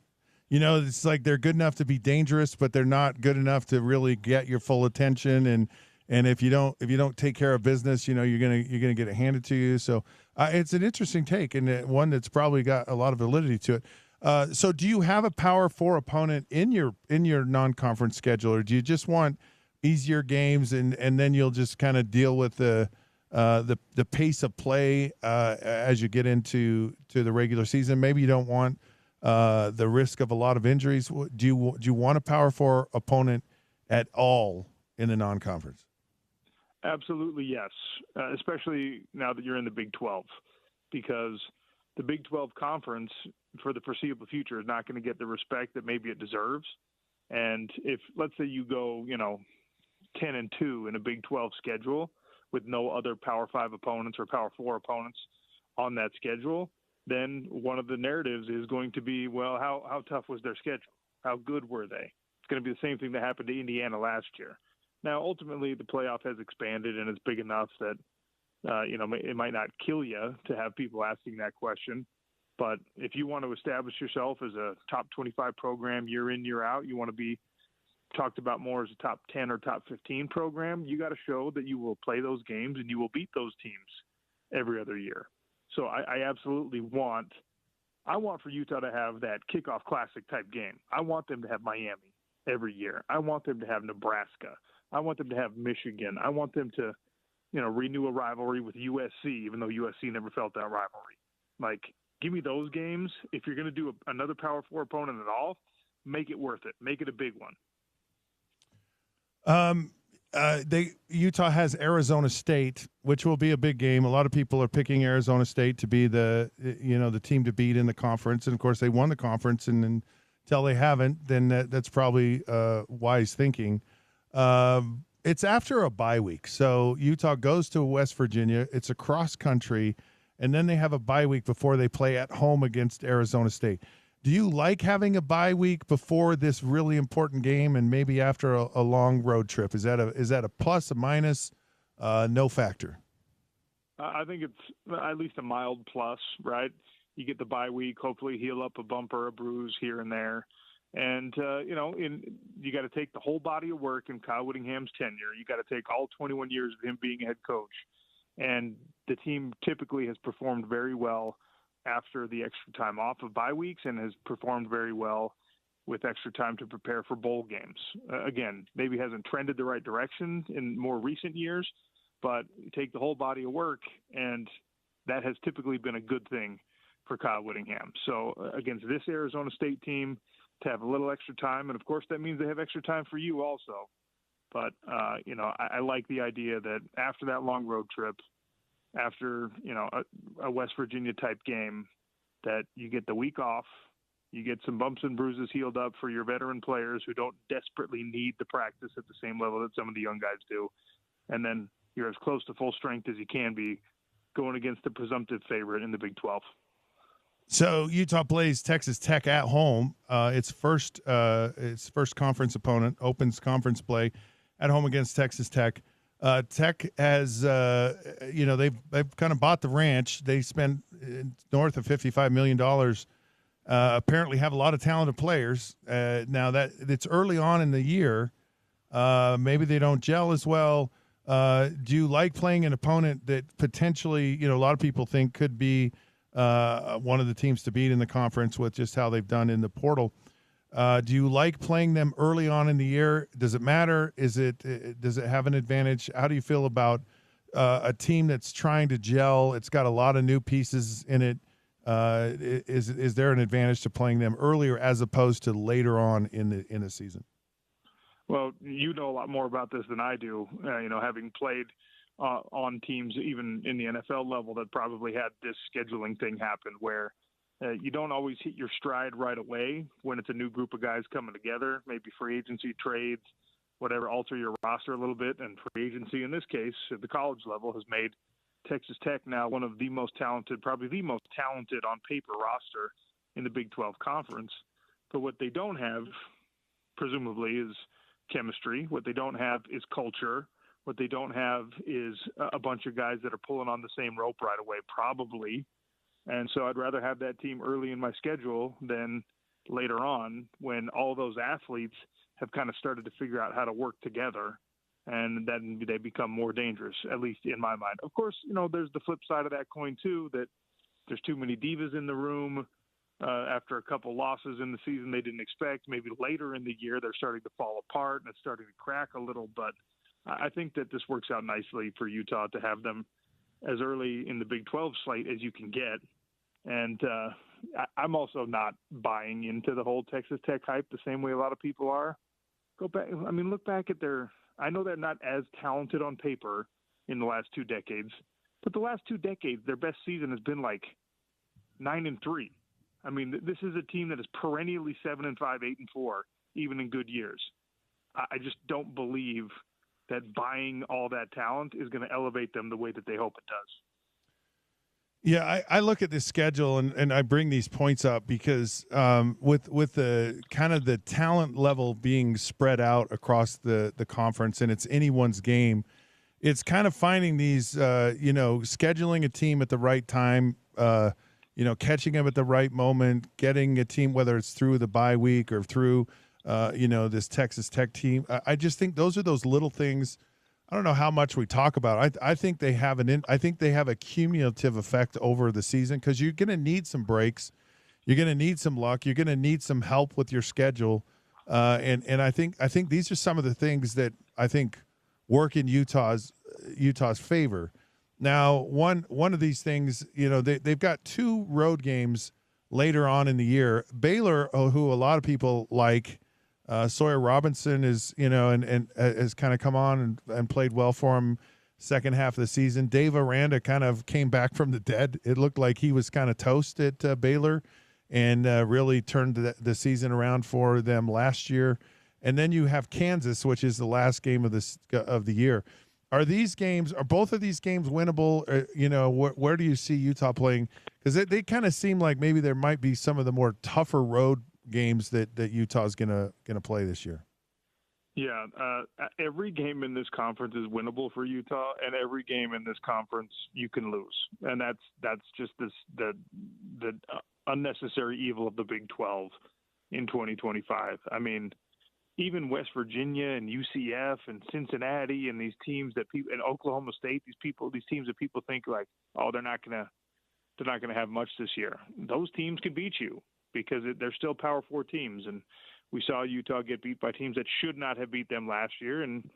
It's like they're good enough to be dangerous, but they're not good enough to really get your full attention. And if you don't take care of business, you're gonna get it handed to you. So it's an interesting take, and one that's probably got a lot of validity to it. So do you have a Power 4 opponent in your non-conference schedule, or do you just want easier games and then you'll just kind of deal with the pace of play as you get into the regular season? Maybe you don't want the risk of a lot of injuries. Do you want a Power 4 opponent at all in the non-conference? Absolutely, yes. Especially now that you're in the Big 12, because the Big 12 conference for the foreseeable future is not going to get the respect that maybe it deserves. And if, let's say, you go, 10-2 in a Big 12 schedule with no other Power 5 opponents or Power 4 opponents on that schedule, then one of the narratives is going to be, well, how tough was their schedule? How good were they? It's going to be the same thing that happened to Indiana last year. Now, ultimately, the playoff has expanded, and it's big enough that, it might not kill you to have people asking that question. But if you want to establish yourself as a top 25 program year in, year out, you want to be talked about more as a top 10 or top 15 program, you got to show that you will play those games and you will beat those teams every other year. So I absolutely want for Utah to have that kickoff classic type game. I want them to have Miami every year. I want them to have Nebraska. I want them to have Michigan. I want them to, renew a rivalry with USC, even though USC never felt that rivalry. Like, give me those games. If you're going to do another Power 4 opponent at all, make it worth it. Make it a big one. Utah has Arizona State, which will be a big game. A lot of people are picking Arizona State to be the team to beat in the conference, and of course they won the conference. And until they haven't, then that's probably wise thinking. It's after a bye week, so Utah goes to West Virginia. It's a cross country, and then they have a bye week before they play at home against Arizona State. Do you like having a bye week before this really important game, and maybe after a long road trip? Is that a plus, a minus, no factor? I think it's at least a mild plus, right? You get the bye week, hopefully heal up a bump or a bruise here and there. And, you got to take the whole body of work in Kyle Whittingham's tenure. You got to take all 21 years of him being a head coach. And the team typically has performed very well after the extra time off of bye weeks and has performed very well with extra time to prepare for bowl games. Again, maybe hasn't trended the right direction in more recent years, but you take the whole body of work, and that has typically been a good thing for Kyle Whittingham. So against this Arizona State team, to have a little extra time, and of course that means they have extra time for you also. But, I like the idea that after that long road trip, after, a West Virginia type game, that you get the week off, you get some bumps and bruises healed up for your veteran players who don't desperately need the practice at the same level that some of the young guys do. And then you're as close to full strength as you can be going against the presumptive favorite in the Big 12. So Utah plays Texas Tech at home. Its first conference opponent, opens conference play at home against Texas Tech. Tech has, they've kind of bought the ranch. They spent north of $55 million. Apparently have a lot of talented players. Now that it's early on in the year, maybe they don't gel as well. Do you like playing an opponent that potentially, a lot of people think could be one of the teams to beat in the conference with just how they've done in the portal? Do you like playing them early on in the year? Does it matter? Does it have an advantage? How do you feel about a team that's trying to gel? It's got a lot of new pieces in it. Is there an advantage to playing them earlier as opposed to later on in the season? Well, you know a lot more about this than I do. Having played on teams even in the NFL level that probably had this scheduling thing happen where you don't always hit your stride right away when it's a new group of guys coming together, maybe free agency, trades, whatever, alter your roster a little bit. And free agency in this case at the college level has made Texas Tech now one of the most talented, probably the most talented on paper roster in the Big 12 conference. But what they don't have, presumably, is chemistry. What they don't have is culture. What they don't have is a bunch of guys that are pulling on the same rope right away, probably. And so I'd rather have that team early in my schedule than later on when all those athletes have kind of started to figure out how to work together, and then they become more dangerous, at least in my mind. Of course, there's the flip side of that coin too, that there's too many divas in the room after a couple losses in the season they didn't expect. Maybe later in the year they're starting to fall apart and it's starting to crack a little, but I think that this works out nicely for Utah to have them as early in the Big 12 slate as you can get. And I'm also not buying into the whole Texas Tech hype the same way a lot of people are. Look back at I know they're not as talented on paper in the last 2 decades, but the last 2 decades, their best season has been like 9-3. I mean, this is a team that is perennially 7-5, 8-4, even in good years. I just don't believe that buying all that talent is going to elevate them the way that they hope it does. Yeah, I look at this schedule and I bring these points up because with the kind of the talent level being spread out across the conference and it's anyone's game, it's kind of finding these, scheduling a team at the right time, catching them at the right moment, getting a team, whether it's through the bye week or through, this Texas Tech team. I just think those are those little things. I don't know how much we talk about it. I think they have a cumulative effect over the season because you're going to need some breaks. You're going to need some luck. You're going to need some help with your schedule. And I think these are some of the things that I think work in Utah's favor. Now, one of these things, they've got 2 road games later on in the year. Baylor, who a lot of people like, Sawyer Robinson is, and has kind of come on and played well for him second half of the season. Dave Aranda kind of came back from the dead. It looked like he was kind of toast at Baylor and really turned the season around for them last year. And then you have Kansas, which is the last game of the year. Are both of these games winnable? Where do you see Utah playing? Because they kind of seem like maybe there might be some of the more tougher road games that Utah's gonna play this year. Yeah, every game in this conference is winnable for Utah, and every game in this conference you can lose, and that's just the unnecessary evil of the Big 12 in 2025. I mean, even West Virginia and UCF and Cincinnati and these teams and Oklahoma State, these teams that people think like, oh, they're not gonna have much this year. Those teams can beat you because they're still Power 4 teams, and we saw Utah get beat by teams that should not have beat them last year. And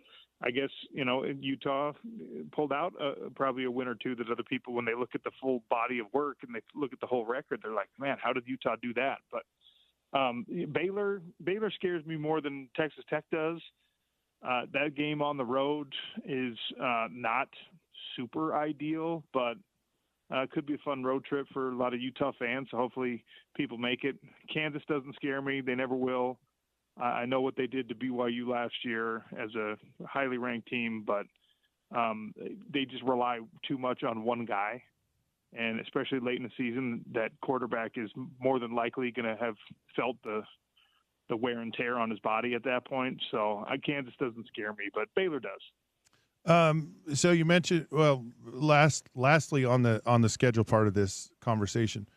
I guess, Utah pulled out probably a win or two that other people, when they look at the full body of work and they look at the whole record, they're like, man, how did Utah do that? But Baylor scares me more than Texas Tech does. That game on the road is not super ideal, but could be a fun road trip for a lot of Utah fans. So hopefully people make it. Kansas doesn't scare me. They never will. I know what they did to BYU last year as a highly ranked team, but they just rely too much on one guy. And especially late in the season, that quarterback is more than likely going to have felt the wear and tear on his body at that point. So Kansas doesn't scare me, but Baylor does. So you mentioned, lastly on the schedule part of this conversation,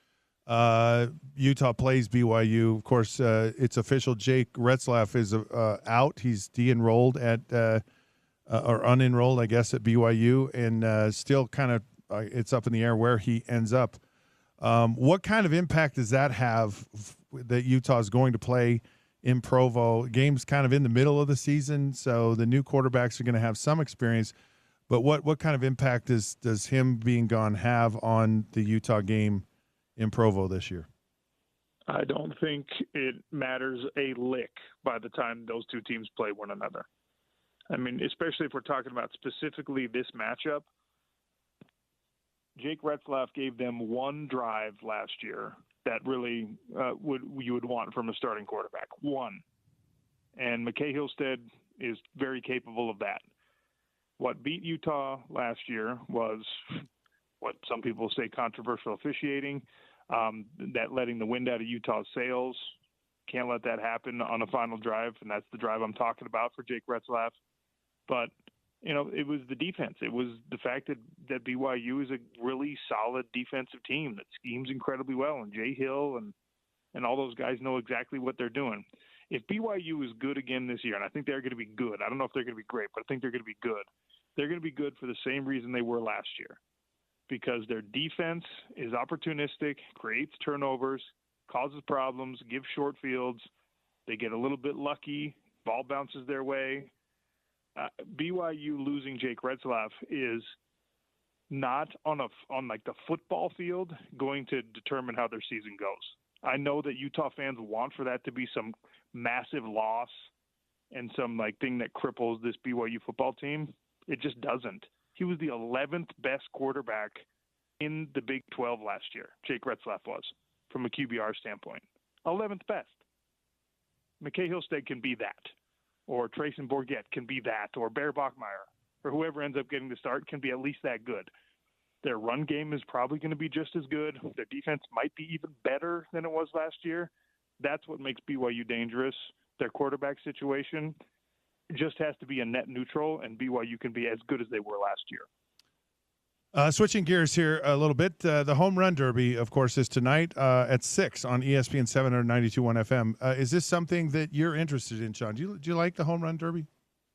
Utah plays BYU. Of course, it's official. Jake Retzlaff is out. He's de-enrolled or unenrolled, I guess, at BYU, and still kind of it's up in the air where he ends up. What kind of impact does that have that Utah is going to play in Provo? Game's kind of in the middle of the season, so the new quarterbacks are going to have some experience. But what kind of impact does him being gone have on the Utah game in Provo this year? I don't think it matters a lick by the time those two teams play one another. I mean, especially if we're talking about specifically this matchup. Jake Retzlaff gave them one drive last year that really you would want from a starting quarterback. One. And McKay Hillstead is very capable of that. What beat Utah last year was what some people say controversial officiating, that letting the wind out of Utah's sails. Can't let that happen on a final drive, and that's the drive I'm talking about for Jake Retzlaff. But it was the defense. It was the fact that BYU is a really solid defensive team that schemes incredibly well, and Jay Hill and all those guys know exactly what they're doing. If BYU is good again this year, and I think they're going to be good. I don't know if they're going to be great, but I think they're going to be good. They're going to be good for the same reason they were last year, because their defense is opportunistic, creates turnovers, causes problems, gives short fields. They get a little bit lucky, ball bounces their way. BYU losing Jake Retzlaff is not on like the football field going to determine how their season goes. I know that Utah fans want for that to be some massive loss and some like thing that cripples this BYU football team. It just doesn't. He was the 11th best quarterback in the Big 12 last year. Jake Retzlaff was, from a QBR standpoint, 11th best. McKay Hillstead can be that. Or Trayson Bourget can be that, or Bear Bachmeier, or whoever ends up getting the start can be at least that good. Their run game is probably going to be just as good. Their defense might be even better than it was last year. That's what makes BYU dangerous. Their quarterback situation just has to be a net neutral, and BYU can be as good as they were last year. Switching gears here a little bit, the Home Run Derby, of course, is tonight at 6 on ESPN 792.1 FM. Is this something that you're interested in, Sean? Do you like the Home Run Derby?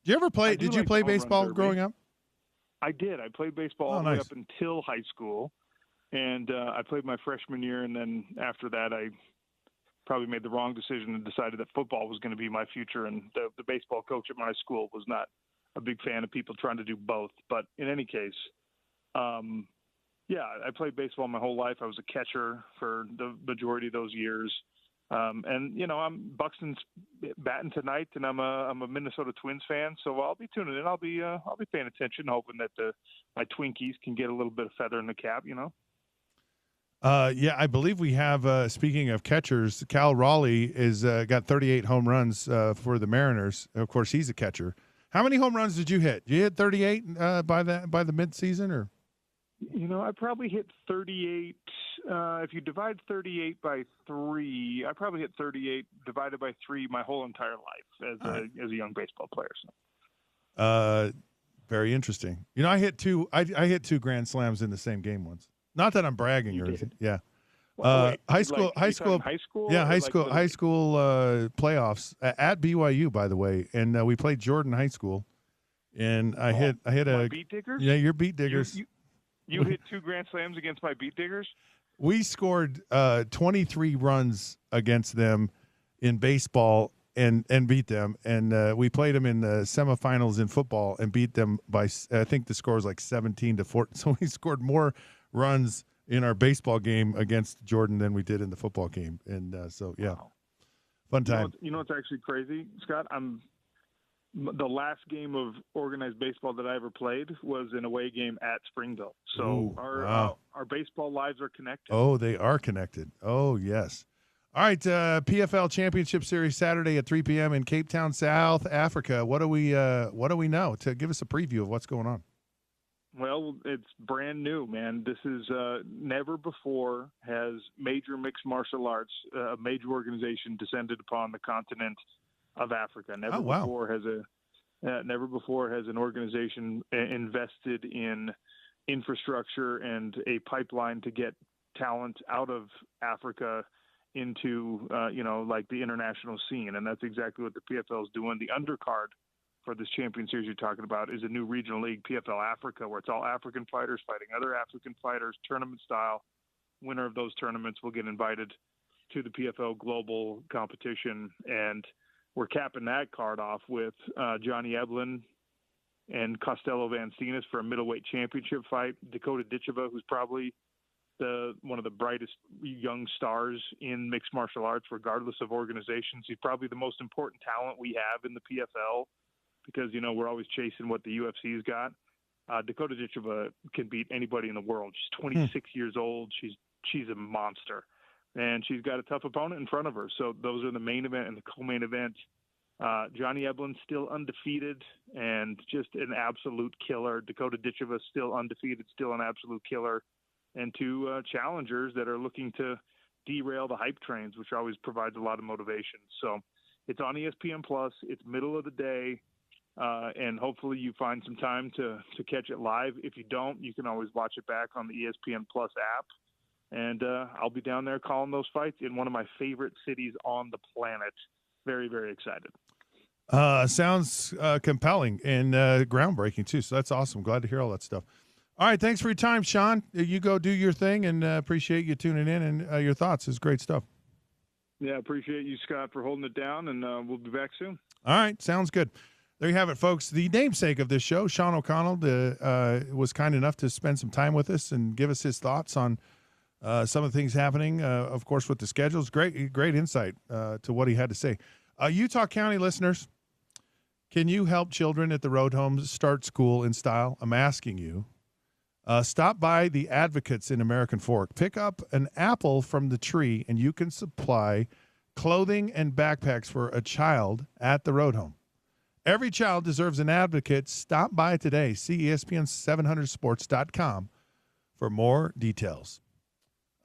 Did you ever play? Did you play baseball growing up? I did. I played baseball all the way up until high school, and I played my freshman year, and then after that, I probably made the wrong decision and decided that football was going to be my future, and the baseball coach at my school was not a big fan of people trying to do both. But in any case, Yeah, I played baseball my whole life. I was a catcher for the majority of those years. And I'm Buxton's batting tonight, and I'm a Minnesota Twins fan, so I'll be tuning in. I'll be paying attention, hoping that my Twinkies can get a little bit of feather in the cap. Yeah, I believe we have. Speaking of catchers, Cal Raleigh is got 38 home runs for the Mariners. Of course, he's a catcher. How many home runs did you hit? Did you hit 38 by the midseason, or? I probably hit 38. If you divide 38 by 3, I probably hit 38 divided by 3 my whole entire life as a young baseball player. So. Very interesting. I hit two. I hit 2 grand slams in the same game once. Not that I'm bragging or anything. Yeah. Well, high school. High school Playoffs at BYU, by the way, and we played Jordan High School, and I hit a beat diggers. Yeah, your beat diggers. You hit 2 grand slams against my beat diggers? We scored 23 runs against them in baseball and beat them. And we played them in the semifinals in football and beat them by, I think the score was like 17-14. So we scored more runs in our baseball game against Jordan than we did in the football game. And Wow. Fun time. You know what's actually crazy, Scott? The last game of organized baseball that I ever played was an away game at Springville. So our baseball lives are connected. Oh, they are connected. Oh, yes. All right, PFL Championship Series Saturday at 3 p.m. in Cape Town, South Africa. What do we know? To give us a preview of what's going on. Well, it's brand new, man. This is never before has major mixed martial arts, a major organization, descended upon the continent of Africa. Never before has an organization invested in infrastructure and a pipeline to get talent out of Africa into like the international scene, and that's exactly what the PFL is doing. The undercard for this champion series you're talking about is a new regional league, PFL Africa, where it's all African fighters fighting other African fighters, tournament style. Winner of those tournaments will get invited to the PFL Global competition, and we're capping that card off with Johnny Eblin and Costello Vancinas for a middleweight championship fight. Dakota Ditcheva, who's probably one of the brightest young stars in mixed martial arts, regardless of organizations. He's probably the most important talent we have in the PFL because, we're always chasing what the UFC's got. Dakota Ditcheva can beat anybody in the world. She's 26 years old. She's a monster. And she's got a tough opponent in front of her. So those are the main event and the co-main event. Johnny Eblin's still undefeated and just an absolute killer. Dakota Ditcheva still undefeated, still an absolute killer. And 2 challengers that are looking to derail the hype trains, which always provides a lot of motivation. So it's on ESPN Plus. It's middle of the day. And hopefully you find some time to catch it live. If you don't, you can always watch it back on the ESPN Plus app. And I'll be down there calling those fights in one of my favorite cities on the planet. Very, very excited. Sounds compelling and groundbreaking, too. So that's awesome. Glad to hear all that stuff. All right, thanks for your time, Sean. You go do your thing, and appreciate you tuning in and your thoughts. It's great stuff. Yeah, appreciate you, Scott, for holding it down, and we'll be back soon. All right, sounds good. There you have it, folks. The namesake of this show, Sean O'Connell, was kind enough to spend some time with us and give us his thoughts on some of the things happening, of course, with the schedules. Great insight to what he had to say. Utah County listeners, can you help children at the road homes start school in style? I'm asking you. Stop by the Advocates in American Fork. Pick up an apple from the tree, and you can supply clothing and backpacks for a child at the road home. Every child deserves an advocate. Stop by today. See ESPN700sports.com for more details.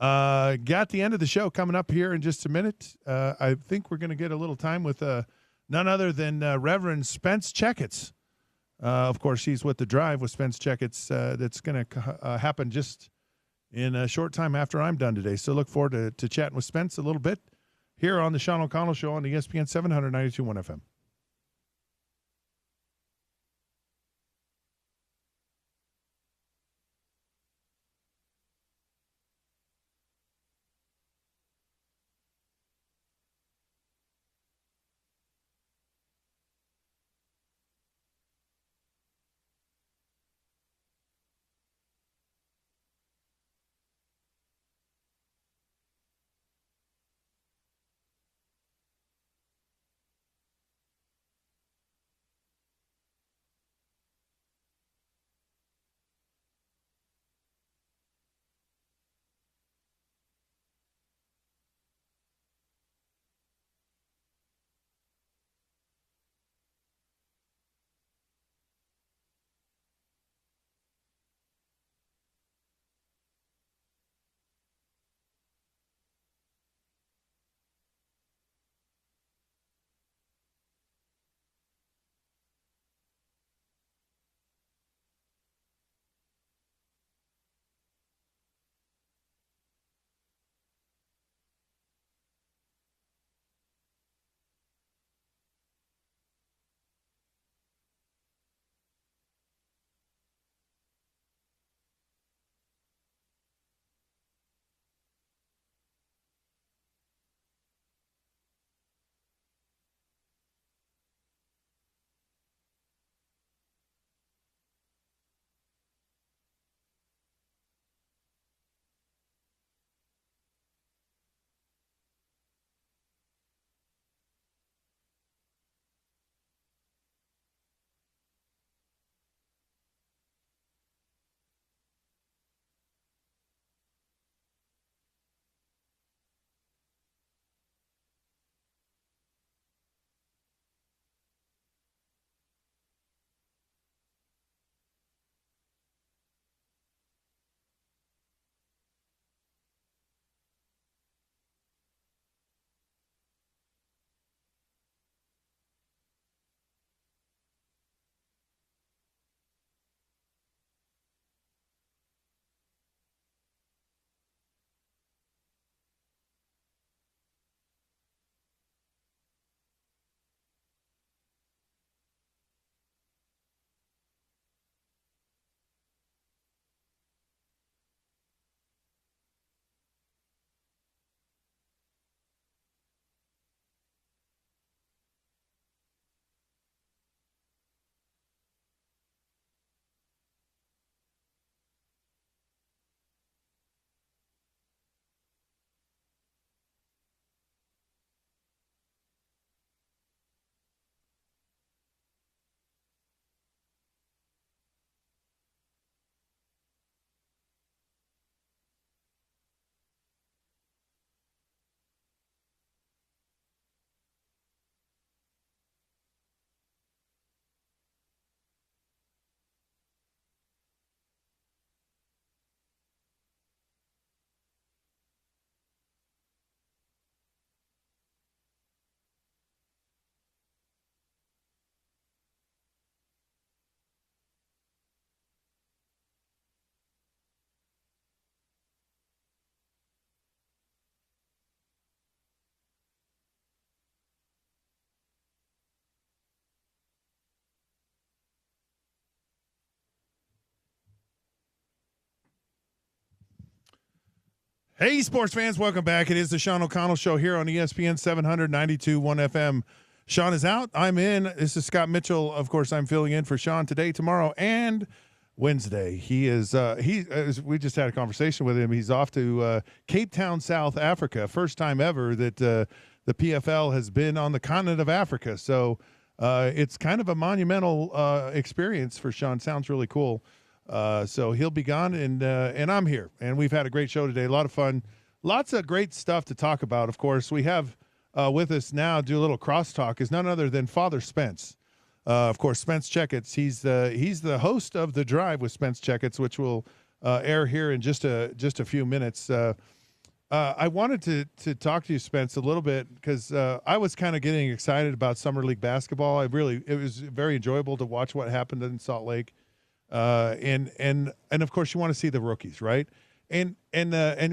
Got the end of the show coming up here in just a minute. I think we're going to get a little time with none other than Reverend Spence Checketts. Of course, he's with The Drive with Spence Checketts. That's going to happen just in a short time after I'm done today. So look forward to chatting with Spence a little bit here on the Sean O'Connell Show on the ESPN 792.1 FM. Hey, sports fans, welcome back. It is the Sean O'Connell Show here on ESPN 792.1 FM. Sean is out. I'm in. This is Scott Mitchell. Of course, I'm filling in for Sean today, tomorrow, and Wednesday. He is. We just had a conversation with him. He's off to Cape Town, South Africa. First time ever that the PFL has been on the continent of Africa. So it's kind of a monumental experience for Sean. Sounds really cool. So he'll be gone, and I'm here. And we've had a great show today. A lot of fun. Lots of great stuff to talk about, of course. We have with us now, do a little crosstalk, is none other than Father Spence. Of course, Spence Checketts. He's the host of The Drive with Spence Checketts, which will air here in just a few minutes. I wanted to talk to you, Spence, a little bit because I was kind of getting excited about Summer League basketball. It was very enjoyable to watch what happened in Salt Lake. And of course you want to see the rookies, right? And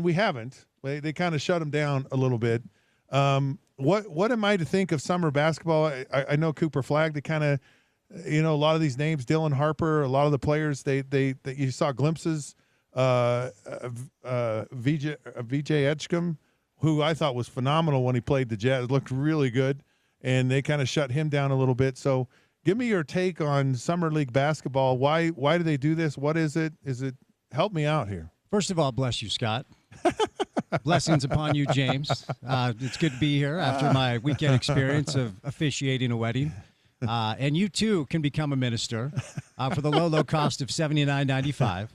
we haven't. They kind of shut them down a little bit. What am I to think of summer basketball? I know Cooper Flagg. They kind of, a lot of these names, Dylan Harper, a lot of the players. They you saw glimpses. VJ Edgecombe, who I thought was phenomenal when he played the Jazz, looked really good, and they kind of shut him down a little bit. So give me your take on Summer League basketball. Why do they do this? What is it? Help me out here? First of all, bless you, Scott. Blessings upon you, James. It's good to be here after my weekend experience of officiating a wedding. And you, too, can become a minister for the low cost of $79.95.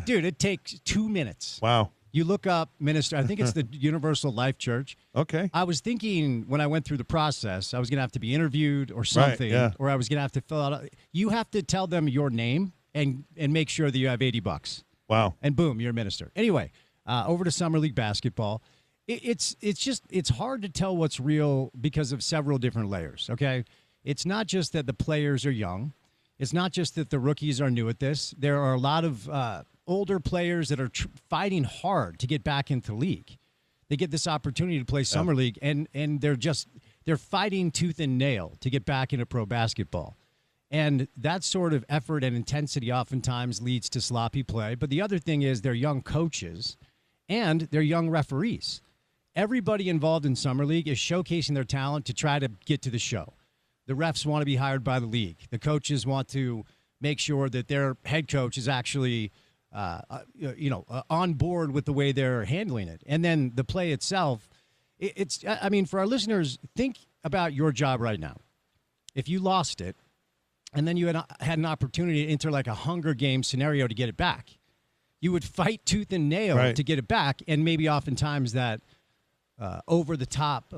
Dude, it takes 2 minutes. Wow. You look up minister. I think it's the Universal Life Church. Okay. I was thinking when I went through the process, I was going to have to be interviewed or something, right, yeah. or I was going to have to fill out. You have to tell them your name and make sure that you have $80. Wow. And boom, you're a minister. Anyway, over to Summer League basketball. It's hard to tell what's real because of several different layers, okay? It's not just that the players are young. It's not just that the rookies are new at this. There are a lot of older players that are fighting hard to get back into the league. They get this opportunity to play Summer League, and they're fighting tooth and nail to get back into pro basketball. And that sort of effort and intensity oftentimes leads to sloppy play. But the other thing is they're young coaches and they're young referees. Everybody involved in Summer League is showcasing their talent to try to get to the show. The refs want to be hired by the league. The coaches want to make sure that their head coach is actually, on board with the way they're handling it. And then the play itself, for our listeners, think about your job right now. If you lost it, and then you had an opportunity to enter like a Hunger Games scenario to get it back, you would fight tooth and nail to get it back, and maybe oftentimes that over-the-top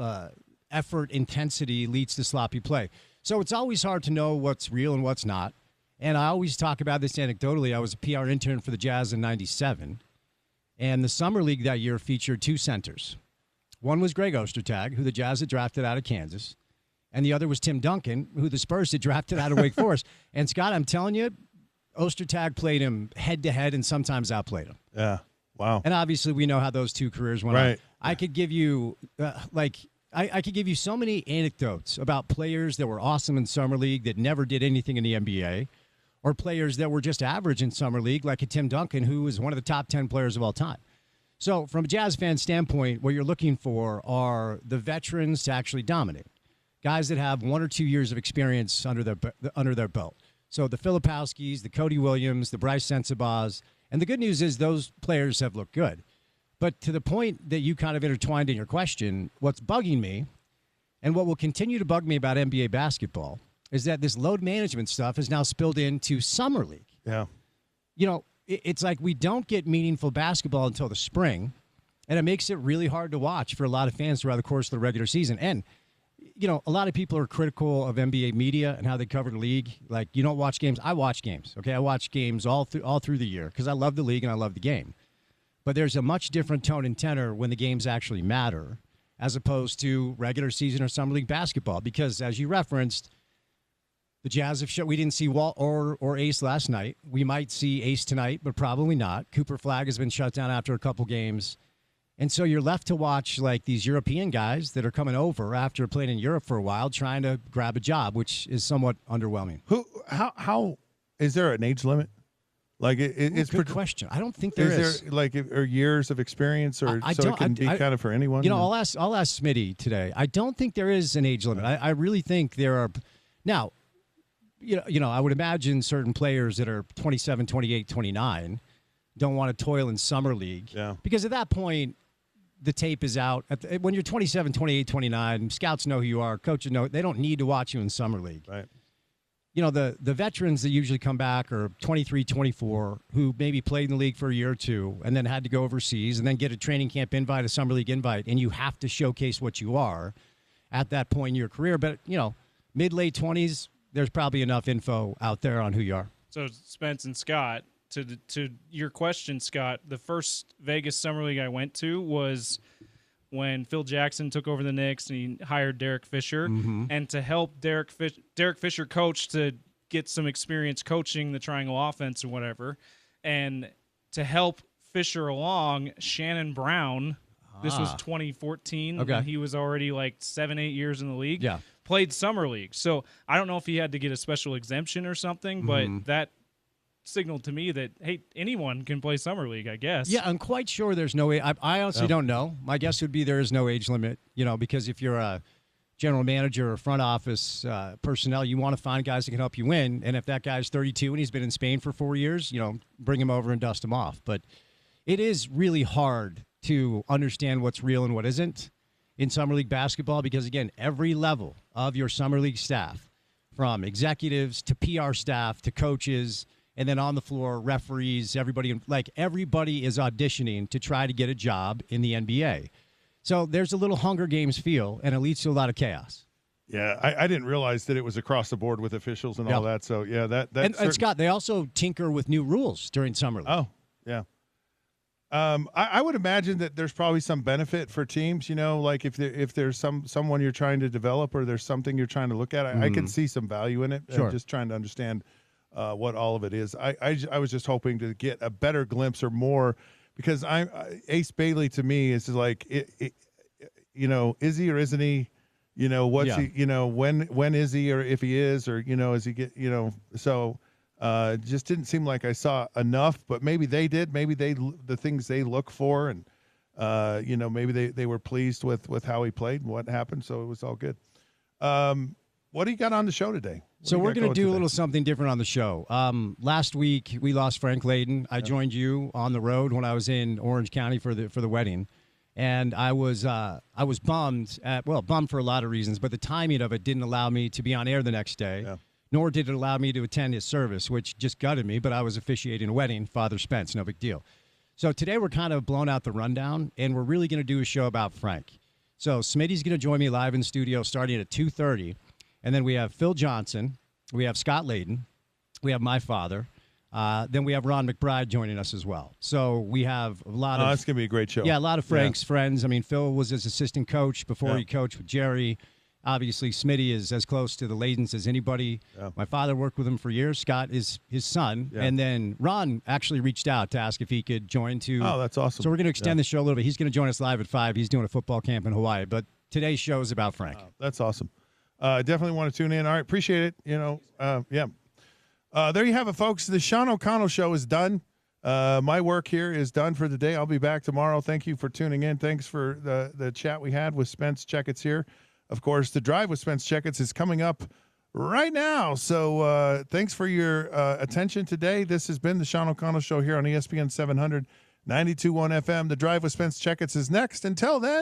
effort intensity leads to sloppy play. So it's always hard to know what's real and what's not. And I always talk about this anecdotally. I was a PR intern for the Jazz in '97, and the Summer League that year featured two centers. One was Greg Ostertag, who the Jazz had drafted out of Kansas, and the other was Tim Duncan, who the Spurs had drafted out of Wake Forest. And, Scott, I'm telling you, Ostertag played him head-to-head and sometimes outplayed him. Yeah, wow. And obviously we know how those two careers went on. I could give you, I could give you so many anecdotes about players that were awesome in Summer League that never did anything in the NBA, or players that were just average in Summer League, like a Tim Duncan, who was one of the top 10 players of all time. So from a Jazz fan standpoint, what you're looking for are the veterans to actually dominate. Guys that have 1 or 2 years of experience under their belt. So the Filipowskis, the Cody Williams, the Bryce Sensabas, and the good news is those players have looked good. But to the point that you kind of intertwined in your question, what's bugging me, and what will continue to bug me about NBA basketball, is that this load management stuff is now spilled into Summer League. Yeah. It's like we don't get meaningful basketball until the spring, and it makes it really hard to watch for a lot of fans throughout the course of the regular season. And a lot of people are critical of NBA media and how they cover the league. Like, you don't watch games. I watch games. Okay, I watch games all through the year because I love the league and I love the game. But there's a much different tone and tenor when the games actually matter, as opposed to regular season or Summer League basketball. Because as you referenced, the Jazz have shown we didn't see Walt or Ace last night. We might see Ace tonight, but probably not. Cooper Flagg has been shut down after a couple games. And so you're left to watch like these European guys that are coming over after playing in Europe for a while, trying to grab a job, which is somewhat underwhelming. How is there an age limit? Like it's good question. I don't think there is. There like or years of experience, or so it can be kind of for anyone? You know, I'll ask Smitty today. I don't think there is an age limit. I really think there are. Now, you know, I would imagine certain players that are 27, 28, 29 don't want to toil in summer league. Yeah. Because at that point, the tape is out. When you're 27, 28, 29, scouts know who you are. Coaches know. They don't need to watch you in summer league. Right. You know, the veterans that usually come back are 23, 24, who maybe played in the league for a year or two and then had to go overseas and then get a training camp invite, a summer league invite, and you have to showcase what you are at that point in your career. But, you know, mid-late 20s, there's probably enough info out there on who you are. So, Spence and Scott, to your question, Scott, the first Vegas Summer League I went to was when Phil Jackson took over the Knicks and he hired Derek Fisher. Mm-hmm. And to help Derek Fisher coach to get some experience coaching the triangle offense or whatever, and to help Fisher along, Shannon Brown, this was 2014, okay. and he was already like 7-8 years in the league, yeah. played Summer League. So I don't know if he had to get a special exemption or something, but that signaled to me that, hey, anyone can play Summer League, I guess. Yeah, I'm quite sure there's no age. I honestly don't know. My guess would be there is no age limit, you know, because if you're a general manager or front office personnel, you want to find guys that can help you win. And if that guy's 32 and he's been in Spain for 4 years, you know, bring him over and dust him off. But it is really hard to understand what's real and what isn't in Summer League basketball because, again, every level of your Summer League staff, from executives to PR staff to coaches, and then on the floor, referees, everybody is auditioning to try to get a job in the NBA. So there's a little Hunger Games feel, and it leads to a lot of chaos. Yeah, I didn't realize that it was across the board with officials and all that. So, yeah, and Scott, they also tinker with new rules during Summer League. Oh, yeah. I would imagine that there's probably some benefit for teams, you know, like if there's someone you're trying to develop or there's something you're trying to look at, I can see some value in it. Sure. Just trying to understand what all of it is. I was just hoping to get a better glimpse or more because Ace Bailey to me is like, you know, is he or isn't he? You know, what's he? You know, when is he or if he is or you know, is he get? You know, so. Just didn't seem like I saw enough, but maybe they did. Maybe the things they look for, and you know, maybe they were pleased with how he played and what happened. So it was all good. What do you got on the show today? So we're going to do a little something different on the show. Last week we lost Frank Layden. I joined you on the road when I was in Orange County for the wedding, and I was bummed bummed for a lot of reasons, but the timing of it didn't allow me to be on air the next day. Yeah. Nor did it allow me to attend his service, which just gutted me, but I was officiating a wedding, Father Spence, no big deal. So today we're kind of blown out the rundown, and we're really going to do a show about Frank. So Smitty's going to join me live in the studio starting at 2:30, and then we have Phil Johnson, we have Scott Layden, we have my father, then we have Ron McBride joining us as well. So we have a lot of... it's going to be a great show. Yeah, a lot of Frank's friends. I mean, Phil was his assistant coach before he coached with Jerry. Obviously, Smitty is as close to the Laydens as anybody. Yeah. My father worked with him for years. Scott is his son. Yeah. And then Ron actually reached out to ask if he could join too. Oh, that's awesome. So we're going to extend the show a little bit. He's going to join us live at 5. He's doing a football camp in Hawaii. But today's show is about Frank. That's awesome. Definitely want to tune in. All right, appreciate it. You know, there you have it, folks. The Sean O'Connell Show is done. My work here is done for the day. I'll be back tomorrow. Thank you for tuning in. Thanks for the chat we had with Spence Checketts here. Of course, the Drive with Spence Checketts is coming up right now. So thanks for your attention today. This has been the Sean O'Connell Show here on ESPN 700, 92.1 FM. The Drive with Spence Checketts is next. Until then.